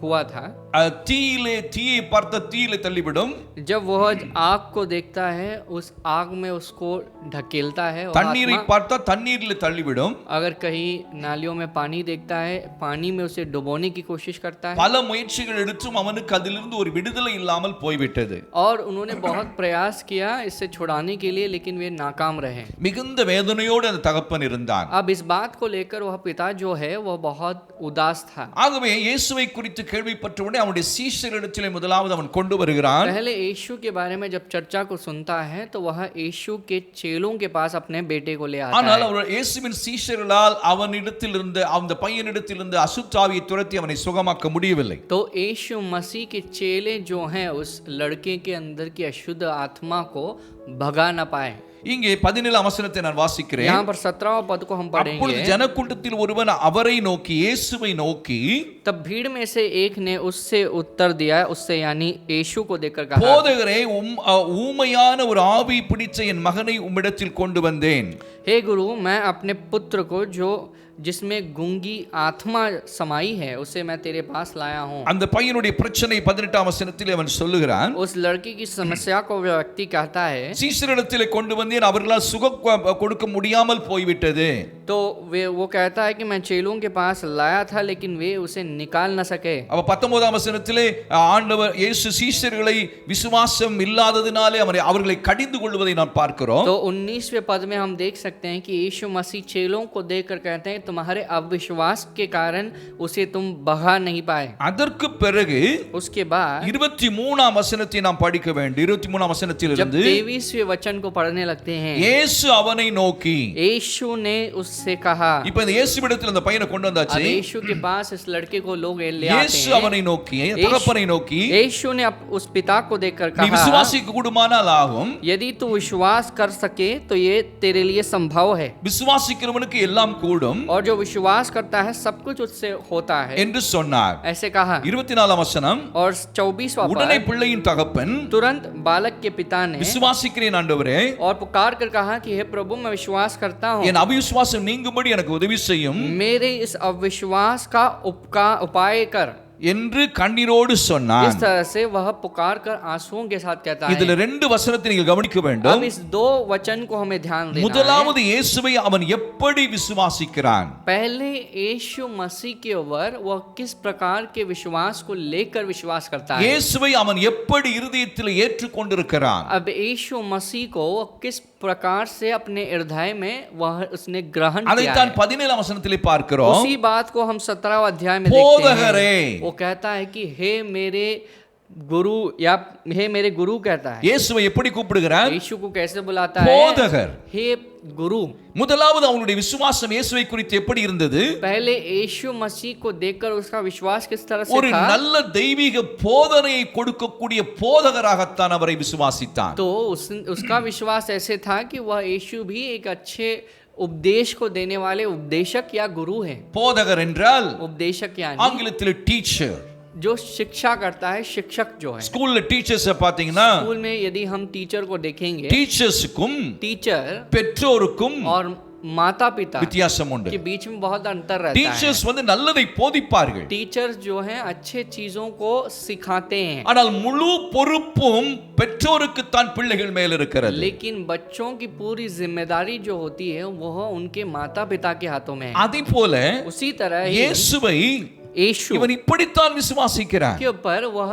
हुआ था। தீயை பார்த்த தீயிலே தள்ளிவிடும், जब वह आग को देखता है उस आग में उसको ढकेलता है, और தண்ணீரை பார்த்தா தண்ணீரிலே தள்ளிவிடும், अगर कहीं नालियों में पानी देखता है पानी में उसे डुबोने की कोशिश करता है। பல முயற்சிகள் எடுத்தும் அவனுக்கு அதிலிருந்து ஒரு விடுதலை இல்லாமல் போய்விட்டது. और उन्होंने बहुत प्रयास किया इससे छुड़ाने के लिए, लेकिन वे नाकाम रहे। மிகுந்த வேதனையோடு அந்த தகப்பன் இருந்தான். अब इस बात को लेकर वह पिता जो है वह बहुत उदास था। ஆகவே இயேசுவை குறித்து கேள்விப்பட்டவுடனே அவனுடைய சீஷரிடத்திலே முதலாவது அவன் கொண்டு வருகிறான். पहले यीशु के बारे में जब चर्चा को सुनता है तो वह यीशु के चेलों के पास अपने बेटे को ले आता ஆனால் है। அவர் இயேசுவின் சீஷர்களால் அவனிடத்திலிருந்து அந்த பையனிடத்திலிருந்து அசுத்தாவியை துரத்தி அவனை சுகமாக்க முடியவில்லை. तो यीशु मसीह के चेले जो हैं उस लड़के के अंदर की अशुद्ध आत्मा को भगा न पाए। இங்கே 17 வசனத்தை நான் வாசிக்கிறேன். यहाँ पर 17वां पद को हम அப்பொழுது पढ़ेंगे। ஜனக்கூட்டத்தில் ஒருவன் அவரை நோக்கி இயேசுவை நோக்கி, तब भीड़ में से एक ने उससे उत्तर दिया, उससे यानी यीशु को देखकर कहा, போதகரே, ஊமையான ஒரு ஆவி பிடிச்ச என் மகனை உம்மிடத்தில் கொண்டு வந்தேன். हे गुरु, मैं अपने पुत्र को जो जिसमें गूंगी आत्मा समाई है उसे मैं तेरे पास लाया हूँ। அந்த பையனுடைய பிரச்சனை 18 வசனத்தில் அவன் சொல்லுகிறான். उस लड़की की समस्या को व्यक्ति कहता है, சீஷரிடத்திலே கொண்டு வந்தேன், அவர்களால் சுகம் கொடுக்க முடியாமல் போய்விட்டது. तो वो कहता है कि मैं चेलों के पास लाया था लेकिन वे उसे निकाल न सके। அப்ப 19 வசனத்திலே ஆண்டவர் இயேசு சீஷர்களை விசுவாசம் இல்லாததினாலே அவர்களை கடிந்து கொள்வதை நாம் பார்க்கிறோம். तो 19वें पद में हम देख सकते हैं कि यीशु मसीह चेलों को देखकर कहते हैं तुम्हारे अविश्वास के कारण उसे तुम बहा नहीं पाए। அதற்கு பிறகு उसके बाद 23 வசனத்தை நாம் படிக்க வேண்டும். 23 வசனத்திலிருந்து जब 23वें वचन को पढ़ने लगते हैं, இயேசு அவனை நோக்கி, यीशु ने उससे कहा। இப்ப இந்த இயேசுவிடத்தில் அந்த பையனை கொண்டு வந்தாச்சு. अब यीशु के पास इस लड़के को लोग ले आते இயேசு हैं। அவனை நோக்கி, தகப்பனை நோக்கி, यीशु ने उस पिता को देखकर நீ कहा, விசுவாசிக்க கூடுமானால் ஆகும். यदि तू विश्वास कर सके तो ये तेरे लिए संभव है, விசுவாசிக்கிறவனுக்கு எல்லாம் கூடும் और जो विश्वास करता है सब कुछ उससे होता है, என்று சொன்னார். ऐसे कहा। 24 வசனம், और 24वां உடனே पद, பிள்ளையின் தகப்பன், तुरंत बालक के पिता ने விசுவாசிக்கிறேன் ஆண்டவரே, और पुकार कर कहा कि हे प्रभु, मैं विश्वास करता हूँ, என் அவிசுவாசம் நீங்கும்படி எனக்கு உதவி செய்யும் मेरे इस अविश्वास का उपाय कर। என்று கண்ணீரோடு சொன்னான். इस तरह से वह पुकार कर आंसुओं के साथ कहता இதுல है। ரெண்டு வசனத்தை நீங்கள் கவனிக்க வேண்டும். अब इस दो वचन को हमें ध्यान देना है। முதலாவது இயேசுவை அவன் எப்படி விசுவாசிக்கிறான்? पहले यीशु मसीह के ऊपर वह किस प्रकार के विश्वास को लेकर विश्वास करता है। இயேசுவை அவன் எப்படி இருதயத்தில் ஏற்றுக்கொண்டிருக்கிறான்? अब यीशु मसीह को वह किस प्रकार से अपने हृदय में वह उसने ग्रहण किया அதைத்தான் है। 17 वசனத்திலே பார்க்கிறோம். उसी बात को हम 17वां अध्याय में देखते போதகரே, हैं। वो कहता है कि हे मेरे गुरु, या हे मेरे गुरु कहता है। இயேசுவை எப்படி கூப்பிடுகிறார்? यीशु को कैसे बुलाता है? போதகர். हे गुरु। முதலாவது அவனுடைய விசுவாசம் இயேசுவை குறித்து எப்படி இருந்தது? पहले यीशु मसीह को देखकर उसका विश्वास किस तरह से ஒரு था? நல்ல தெய்வீக போதனையை கொடுக்கக்கூடிய போதகராகத்தான் அவரை விசுவாசித்தான். तो उसका विश्वास ऐसे था कि वह यीशु भी एक अच्छे उपदेश को देने वाले उपदेशक या गुरु हैं। போதகர் என்றால் उपदेशक यानी ஆங்கிலத்தில் டீச்சர். जो शिक्षा करता है, शिक्षक जो है। ஸ்கூல்ல டீச்சர்ஸ் பாத்தீங்கன்னா, स्कूल में यदि हम टीचर को देखेंगे, டீச்சர்ஸ்க்கும் टीचर பெற்றோருக்கும் और माता पिता வித்தியாசம் உண்டு. के बीच में बहुत अंतर रहता है। டீச்சர்ஸ் நல்லதை போதிப்பார்கள், टीचर्स जो हैं अच्छे चीजों को सिखाते हैं, ஆனால் முழு பொறுப்பும் பெற்றோருக்கு தான் பிள்ளைகள் மேல் இருக்கிறது. लेकिन बच्चों की पूरी जिम्मेदारी जो होती है वह उनके माता पिता के हाथों में है। அதே போல उसी तरह ही இயேசுவை यीशु இவன் இப்படித்தான் விசுவாசிக்கிறான். के ऊपर वह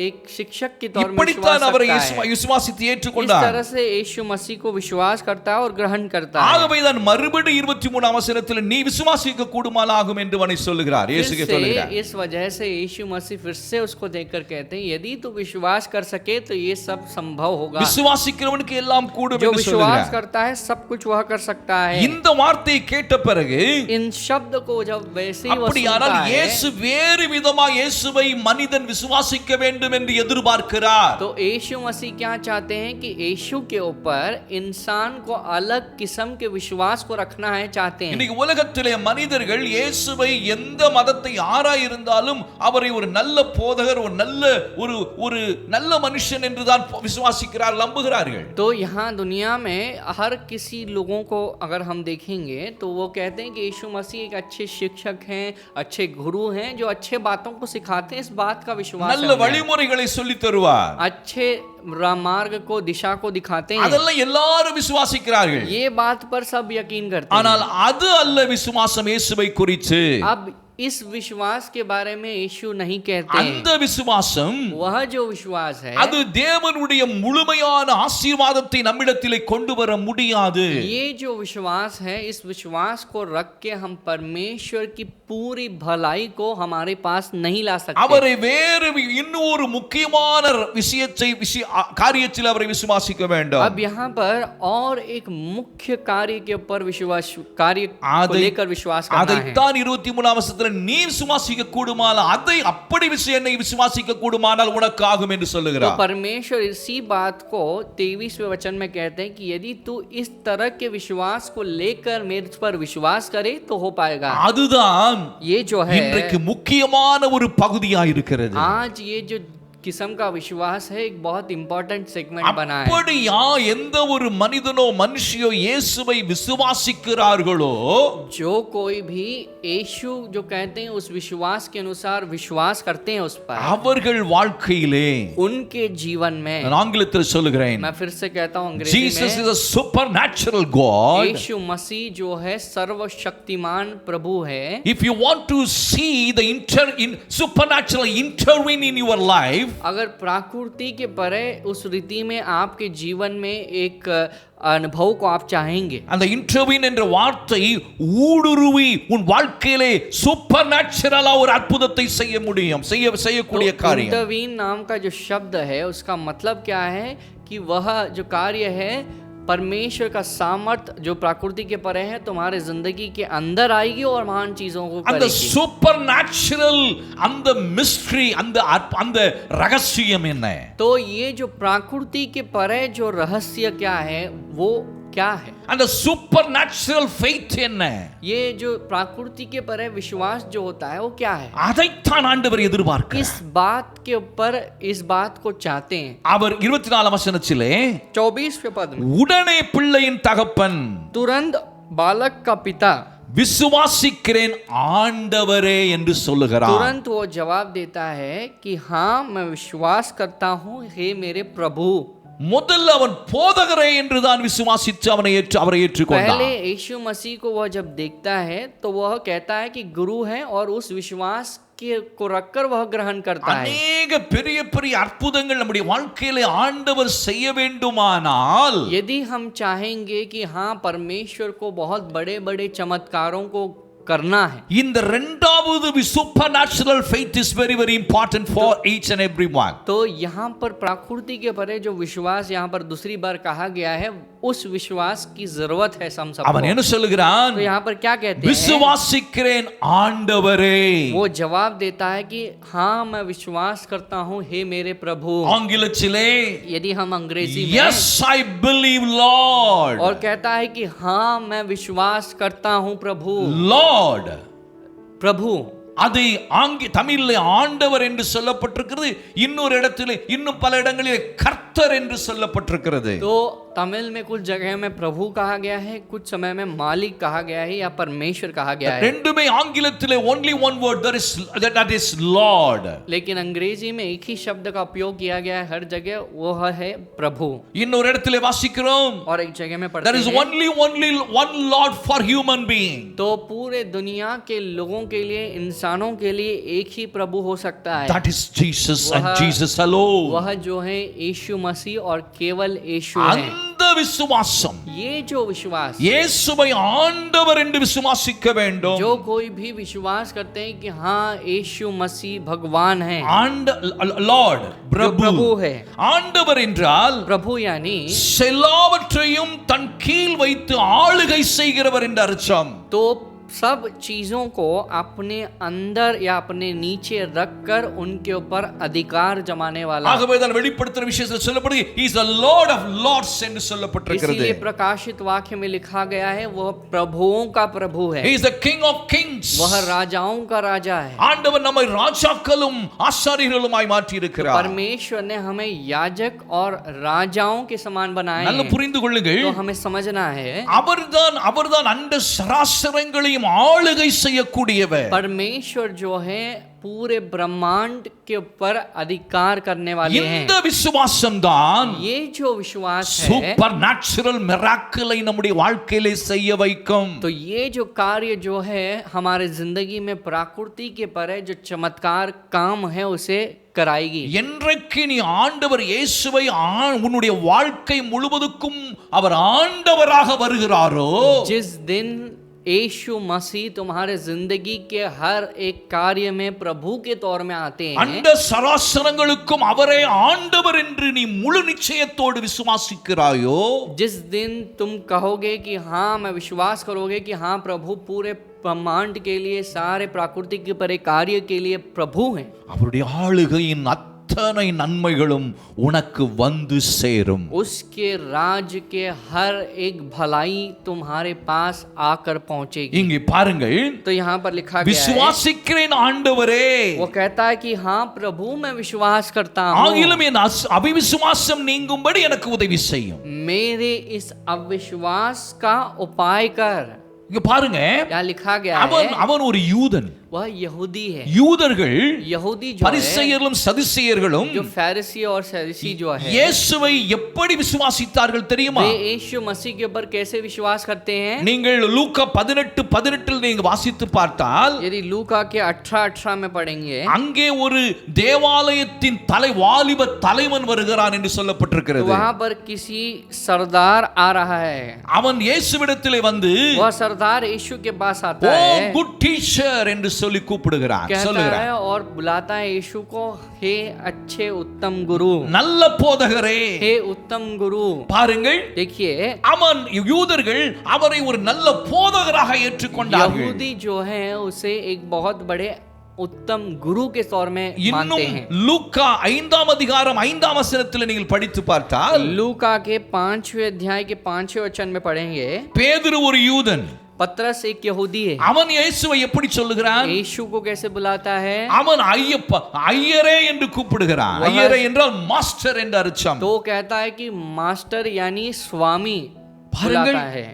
एक शिक्षक के तौर में இப்படித்தான் विश्वास அவரை करता है। விசுவாசித்து इस ஏற்றுக்கொண்டார். तरह से यीशु मसीह को विश्वास करता है और ग्रहण करता है। ஆகவே தான் மறுபடி 23 வசனத்தில் நீ விசுவாசிக்க கூடுமானாகும் என்று அவனை சொல்லுகிறார். फिर இயேசுவே से சொல்லுகிறார். इस वजह से यीशु मसीह फिर से उसको देखकर कहते हैं यदि तू विश्वास कर सके तो ये सब संभव होगा। விசுவாசிக்கிறவனுக்கு எல்லாம் கூடும் जो என்று विश्वास சொல்லுகிறார். करता है सब कुछ वह कर सकता है। இந்த வார்த்தையை கேட்ட பிறகு इन शब्द को जब वैसे ही वह அப்படியானால் सुनता है, இயேசு வேறு விதமா இயேசுவை மனிதன் விசுவாசிக்க வேண்டும் என்று எதிர்பார்க்கிறார். तो यीशु मसीह क्या चाहते हैं कि यीशु के ऊपर इंसान को अलग किस्म के विश्वास को रखना है चाहते हैं। இன்னைக்கு உலகத்திலே மனிதர்கள் இயேசுவை எந்த மதத்தை ஆராயிருந்தாலும் அவரை ஒரு நல்ல போதகர், ஒரு நல்ல மனுஷன் என்றுதான் விசுவாசிக்கிறார், நம்புகிறார்கள். तो यहाँ दुनिया में हर किसी लोगों को अगर हम देखेंगे तो वो कहते हैं कि यीशु मसीह एक अच्छे शिक्षक हैं, अच्छे गुरु हैं जो अच्छे बातों को सिखाते हैं, इस बात का विश्वास है நல்ல हमें। வழிமுறைகளை சொல்லி தருவார். अच्छे मार्ग को, दिशा को दिखाते हैं। அதெல்லாம் எல்லாரும் விசுவாசிக்கிறார்கள். ये बात पर सब यकीन करते हैं। ஆனால் அது அல்ல விசுவாசம் இயேசுவை குறித்து. अब इस विश्वास के बारे में यीशु नहीं कहते அந்த விசுவாசம் वह जो विश्वास है அது தேவனுடைய முழுமையான ஆசீர்வாதத்தை நம்மிடத்திலே கொண்டு வர முடியாது. ये जो विश्वास है, इस विश्वास को रख के हम परमेश्वर की पूरी भलाई को हमारे पास नहीं ला सकते। அவரை வேறு இன்னொரு முக்கியமான விஷயத்தை காரியத்தில் அவரை விசுவாசிக்க வேண்டும். अब यहाँ पर और एक मुख्य कार्य के ऊपर विश्वास, कार्य को लेकर विश्वास करना है। அதைத்தான் 23ஆம் வசனத்தில் நீ விசுவாசிக்க கூடுமானால், அதை அப்படி என்னை விசுவாசிக்க கூடுமானால் உனக்கு ஆகும் என்று சொல்லுகிறார். तो परमेश्वर इसी बात को 23वें वचन में कहते हैं कि यदि तू इस तरह के विश्वास को लेकर मेरे पर विश्वास करे तो हो पाएगा। அதுதான் ये जो है இன்றைக்கு முக்கியமான ஒரு பகுதியாக இருக்கிறது. आज ये जो किस्म का विश्वास है एक बहुत इंपॉर्टेंट सेगमेंट बना है। அப்படியா எந்த ஒரு மனிதனோ மனுஷியோ இயேசுவை விசுவாசிக்கிறார்களோ, जो कोई भी यीशु जो कहते हैं उस विश्वास के अनुसार विश्वास करते हैं उस पर, அவர்கள் வாழ்க்கையிலே, उनके जीवन में, நான் ஆங்கிலத்தில் சொல்லுகிறேன், मैं फिर से कहता हूं अंग्रेजी Jesus में, is a supernatural God. यीशु मसीह जो है सर्वशक्तिमान प्रभु है। If you want to see the supernatural intervene in your life, अगर प्रकृति के परे उस रीति में आपके जीवन में एक अनुभव को आप चाहेंगे, அந்த இன்டர்வீன் என்ற வார்த்தை ஊடுருவி உன் வாழ்க்கையிலே சூப்பர் நேச்சுரலா ஒரு அற்புதத்தை செய்ய முடியும், செய்யக்கூடிய காரியம். इंटरवीन नाम का जो शब्द है उसका मतलब क्या है कि वह जो कार्य है परमेश्वर का सामर्थ जो प्रकृति के परे है तुम्हारे जिंदगी के अंदर आएगी और महान चीजों को அந்த करेगी। சூப்பர் நேச்சுரல் அந்த மிஸ்ட்ரி, அந்த ரகசியம் என்ன? तो ये जो प्रकृति के परे जो रहस्य क्या है वो क्या है? அந்த சூப்பர் நேச்சுரல் ஃபெய்த் என்ன? ये जो प्रकृति के परे विश्वास जो होता है वो क्या है? அதைத்தான் ஆண்டவர் எதிர்பார்க்கிறார். इस बात के ऊपर इस बात को चाहते हैं। அவர் 24ஆம் வசனத்திலே 24वें पद में உடனே பிள்ளையின் தகப்பன் तुरंत बालक का पिता விசுவாசிக்கிறேன் ஆண்டவரே என்று சொல்லுகிறார். तुरंत वो जवाब देता है कि हाँ मैं विश्वास करता हूँ हे मेरे प्रभु। முதல்ல அவன் போதகரே என்று தான் விசுவாசித்து அவரை ஏற்றுக்கொண்டான். पहले यीशु मसीह को वह जब देखता है तो वह कहता है कि गुरु है और उस विश्वास को रखकर वह ग्रहण करता है। अनेक பெரிய பெரிய அற்புதங்கள் நம்முடைய வாழ்க்கையிலே ஆண்டவர் செய்ய வேண்டுமானால், यदि हम चाहेंगे कि हाँ परमेश्वर को बहुत बड़े बड़े चमत्कारों को करना है, இந்த இரண்டாவது supernatural faith is very very important for each and every one. तो यहाँ पर प्रकृति के परे जो विश्वास यहाँ पर दूसरी बार कहा गया है उस विश्वास की जरूरत है हम सबको। அவன் என்ன சொல்லுகிறான்? तो यहाँ पर क्या कहते हैं? விசுவாசிக்கிறேன் ஆண்டவரே. वो जवाब देता है कि हाँ मैं विश्वास करता हूँ हे मेरे प्रभु। ஆங்கிலத்திலே यदि हम अंग्रेजी में yes I believe Lord, और कहता है कि हाँ मैं विश्वास करता हूँ प्रभु। Lord प्रभु அதை தமிழிலே ஆண்டவர் என்று சொல்லப்பட்டிருக்கிறது, இன்னொரு இடத்திலே இன்னும் பல இடங்களிலே கர்த்தர் என்று சொல்லப்பட்டிருக்கிறது. तो तमिल में कुछ जगह में प्रभु कहा गया है, कुछ समय में मालिक कहा गया है या परमेश्वर कहा गया है। ரெண்டுமே ஆங்கிலத்திலே only one word that is Lord. लेकिन अंग्रेजी में एक ही शब्द का उपयोग किया गया है हर जगह, वो है प्रभु। இன்னொரு இடத்திலே வாசிக்கிறோம் और एक जगह में पढ़ते there is हैं only one Lord for human being. तो पूरे दुनिया के लोगों के लिए, इंसानों के लिए एक ही प्रभु हो सकता है, That is Jesus and Jesus alone. वह जो है यीशु मसीह और केवल यीशु है। அந்த விசுவாசம், ये जो विश्वास, இயேசுவை ஆண்டவர் என்று விசுவாசிக்க வேண்டும். जो कोई भी विश्वास करते हैं कि हाँ यीशु मसीह भगवान है, Lord प्रभु है। ஆண்டவர் என்றால் प्रभु यानी எல்லாவற்றையும் தன் கீழ் வைத்து ஆளுகை செய்கிறவர் என்று அர்த்தம். तो सब चीजों को अपने अंदर या अपने नीचे रखकर उनके ऊपर अधिकार जमाने वाला। ஆகவே தான் வெளிப்படுத்துற விஷயத்தில் சொல்லப்படுது he is the Lord of Lords என்று சொல்லப்பட்டிருக்கிறது. इसीलिए प्रकाशित वाक्य में लिखा गया है वह प्रभुओं का प्रभु है, he is the King of Kings. वह राजाओं का राजा है। ஆண்டவர் நம்மை ராஜாக்களும் ஆசாரியர்களுமாய் மாற்றி இருக்கிறார். परमेश्वर ने हमें याजक और राजाओं के समान बनाए நல்ல हैं। புரிந்து கொள்ளுங்கள், तो हमें समझना है அவர்தான் அண்ட சராசரங்களையும் ஆளுகை செய்யக்கூடியவர். परमेश्वर जो है पूरे ब्रह्मांड के ऊपर अधिकार करने वाले हैं. இந்த விசுவாசம் தான் ये जो विश्वास है சூப்பர் நேச்சுரல் மிராக்கிளை நம்முடைய வாழ்க்கையிலே செய்ய வைக்கும். तो ये जो कार्य जो है हमारे जिंदगी में प्रकृति के परे जो चमत्कार काम है उसे कराएगी. என்றைக்கு நீ ஆண்டவர் இயேசுவை உன்னுடைய வாழ்க்கை முழுவதுக்கும் அவர் ஆண்டவராக வருகிறாரோ, जिस दिन यीशु मसीह तुम्हारे जिंदगी के हर एक कार्य में प्रभु के तौर में आते हैं, அண்ட சராசரங்களுக்கும் அவரே ஆண்டவர் என்று நீ முழு நிச்சயத்தோடு விசுவாசிக்கிறாயோ, जिस दिन तुम कहोगे कि हाँ, मैं विश्वास करोगे कि हाँ प्रभु पूरे ब्रह्मांड के लिए सारे प्राकृतिक के परे कार्य के लिए प्रभु हैं, அவருடைய ஆளுகையின் அத்தனை நன்மைகளும் உனக்கு வந்து சேரும். उसके राज के हर एक भलाई तुम्हारे पास आकर पहुंचेगी. இங்கே பாருங்கள், तो यहाँ पर लिखा गया है, விசுவாசிக்கிறேன் ஆண்டவரே, वो कहता है कि हाँ प्रभु मैं विश्वास करता हूँ, ஆகிலும் என் அவிவிசுவாசம் நீங்கும்படி எனக்கு உதவி செய்யும். मेरे इस अविश्वास का उपाय कर. இங்க பாருங்க, यहाँ लिखा गया அவன் है அவன் ஒரு யூதன். वह यहूदी है. யூதர்கள் यहूदी जो है, பரிசேயர்களும் சதுசேயர்களும் जो फैरिसी और सैदूसी जो है, இயேசுவை எப்படி விசுவாசித்தார்கள் தெரியுமா? वे यीशु मसीह के ऊपर कैसे विश्वास करते हैं? நீங்கள் லூக்கா 18:18 நீங்க வாசித்து பார்த்தால், यदि लूका के 18:18 में पढ़ेंगे, அங்கே ஒரு தேவாலயத்தின் வாலிப தலைவன் வருகிறான் என்று சொல்லப்பட்டிருக்கிறது. वहां पर किसी सरदार आ रहा है. அவன் இயேசுவிடத்திலே வந்து, वह सरदार यीशु के पास आता ஓ है, குட் டீச்சர் என்று சொல்லி கூப்பிடுகிறான், कहता சொல்லுகிறான், है और बुलाता है यीशु को, हे अच्छे उत्तम गुरु, நல்ல போதகரே. हे उत्तम गुरु. பாருங்கள், देखिए அவன் யூதர்கள் அவரை ஒரு நல்ல போதகராக ஏற்றுக்கொண்டார்கள். यहूदी जो है उसे एक बहुत बड़े उत्तम गुरु के तौर में मानते இன்னும் हैं. லூக்கா 5ஆம் அதிகாரம் 5ஆம் வசனத்தில் நீங்கள் படித்து பார்த்தால், लूका के 5वें अध्याय के 5वें वचन में पढ़ेंगे, பேதுரு ஒரு யூதன், पतरस एक यहूदी है. அவன் இயேசுவை எப்படி சொல்லுகிறான்? यीशु को कैसे बुलाता है? அவன் ஐயரே என்று கூப்பிடுகிறான். ஐயரே என்றால் மாஸ்டர் என்று அர்த்தம். तो कहता है कि मास्टर यानी स्वामी பாருங்கள், बुलाता है.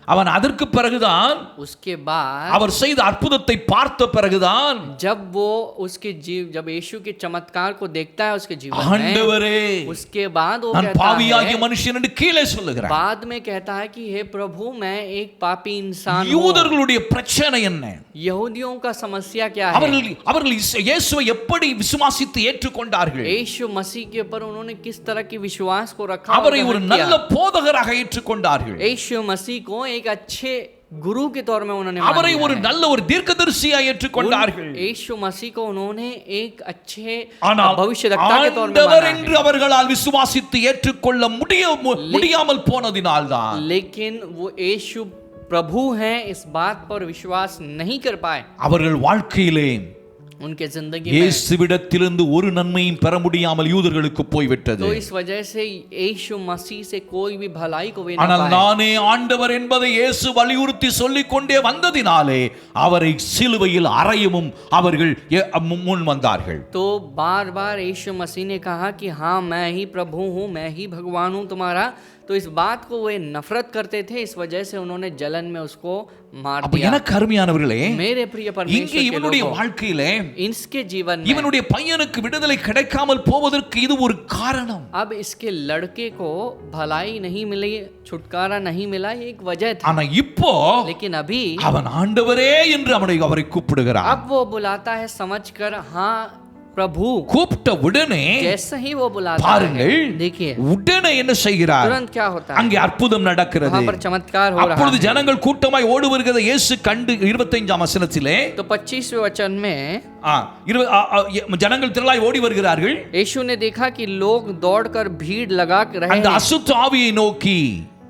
அவன் அதற்கு பிறகுதான், उसके बाद அவர் செய்த அற்புதத்தை பார்த்த பிறகுதான், जब वो उसके जब यीशु के चमत्कार को देखता है उसके जीवन में, ஆண்டவரே उसके बाद वो நான் कहता பாவியாகிய है, மனுஷன் என்று கீழே சொல்லுகிறான். बाद में कहता है कि हे प्रभु मैं एक पापी इंसान हूँ. யூதர்களுடைய பிரச்சனை என்ன? यहूदियों का समस्या क्या है? அவர்கள் இயேசுவை எப்படி விசுவாசித்து ஏற்றுக்கொண்டார்கள்? यीशु मसीह के ऊपर उन्होंने किस तरह की विश्वास को रखा, அவரை ஒரு நல்ல போதகராக ஏற்றுக்கொண்டார்கள். यीशु मसीह को एक अच्छे गुरु के तौर में उन्होंने அவரை ஒரு நல்ல ஒரு தீர்க்கதரிசியாக ஏற்றுக்கொண்டார்கள். यीशु मसीह को उन्होंने एक अच्छे ஆனால் भविष्यद्वक्ता के तौर में ஆண்டவர் माना என்று है. அவர்களால் விசுவாசித்து ஏற்றுக்கொள்ள முடியாமல் போனதினால்தான், लेकिन वो यीशु प्रभु हैं इस बात पर विश्वास नहीं कर पाए. அவர்கள் வாழ்க்கையிலே उनके जिंदगी में, இயேசுவிடத்திலிருந்து ஒரு நன்மையும் பெற முடியாமல் யூதர்களுக்கு போய்விட்டது. तो इस वजह से यीशु मसीह से कोई भी भलाई को वे न ஆனால் पाए. நானே ஆண்டவர் என்பதை இயேசு வலியுறுத்தி சொல்லிக் கொண்டே வந்ததினாலே அவரை சிலுவையில் அறையவும் அவர்கள் முன் வந்தார்கள். तो बार बार यीशु मसीह ने कहा कि हाँ मैं ही प्रभु हूँ, मैं ही भगवान हूँ तुम्हारा. तो इस बात को वे नफरत करते थे, इस वजह से उन्होंने जलन में उसको मार அப்ப दिया. எனக்கு அருமையானவர்களே, मेरे प्रिय இங்கே परमेश्वर के இவனுடைய लोगों, வாழ்க்கையிலே इसके जीवन में இவனுடைய பையனுக்கு விடுதலை கிடைக்காமல் போவதற்கு இது ஒரு காரணம். अब इसके लड़के को भलाई नहीं मिली, छुटकारा नहीं मिला, ये एक वजह था. ஆனா இப்போ लेकिन अभी அவன் ஆண்டவரே என்று அவரை கூப்பிடுகிறான். अब वो बुलाता है समझकर हाँ प्रभु. கூப்பிட்ட உடனே जैसे ही वो बुलाता பாருங்கள், है, देखिए உடனே என்ன செய்கிறார்? तुरंत क्या होता है? அங்கே அற்புதம் நடக்கிறது. वहां पर चमत्कार हो रहा அப்பொழுது है. ஜனங்கள் கூட்டமாய் ஓடி வருகிறதை இயேசு கண்டு 25ஆம் வசனத்திலே, तो 25वें वचन में ஜனங்கள் திரளாய் ஓடி வருகிறார்கள். यीशु ने देखा कि लोग दौड़कर भीड़ लगा रहे அந்த हैं. அசுத்த ஆவியை நோக்கி,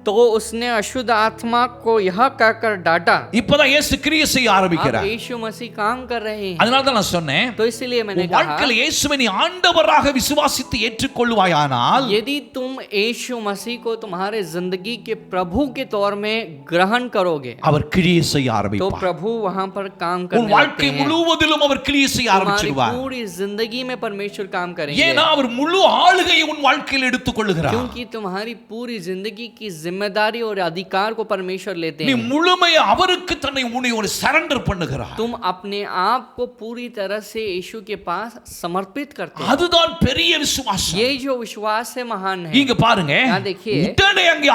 तो उसने अशुद्ध आत्मा को यह कहकर डांटा. இப்பதான் இயேசு கிரியை செய்ய अब ஆரம்பிக்கிறார். यीशु मसीह काम कर रहे हैं. அதனால தான் நான் சொன்னேன், तो इसलिए मैंने உன் कहा வாழ்க்கையில இயேசுவை நீ ஆண்டவராக விசுவாசித்து ஏற்றுக்கொள்வாயானால், यदि तुम यीशु मसीह को तुम्हारे जिंदगी के प्रभु के तौर में ग्रहण करोगे அவர் கிரியை செய்ய तो ஆரம்பிப்பார். प्रभु वहां पर काम உன் करने வாழ்க்கை लगते हैं. முழுவதிலும் அவர் கிரியை செய்ய तुम्हारी ஆரம்பிச்சிடுவார். पूरी जिंदगी में परमेश्वर काम करेंगे, ஏன்னா அவர் முழு ஆளுகையை உன் வாழ்க்கையில் எடுத்துக்கொள்கிறார். क्योंकि तुम्हारी पूरी जिंदगी की जिम्मेदारी और अधिकार को परमेश्वर लेते நீ हैं। முழுமையா அவருக்கு தன்னை உன்னை ஒரு சரண்டர் பண்ணுகிறாய். तुम अपने आप को पूरी तरह से यीशु के पास समर्पित करते हो। அதுதான் பெரிய விசுவாசம். ये जो विश्वास है महान है। இங்க பாருங்க, यहाँ देखिए, உடனே அங்கே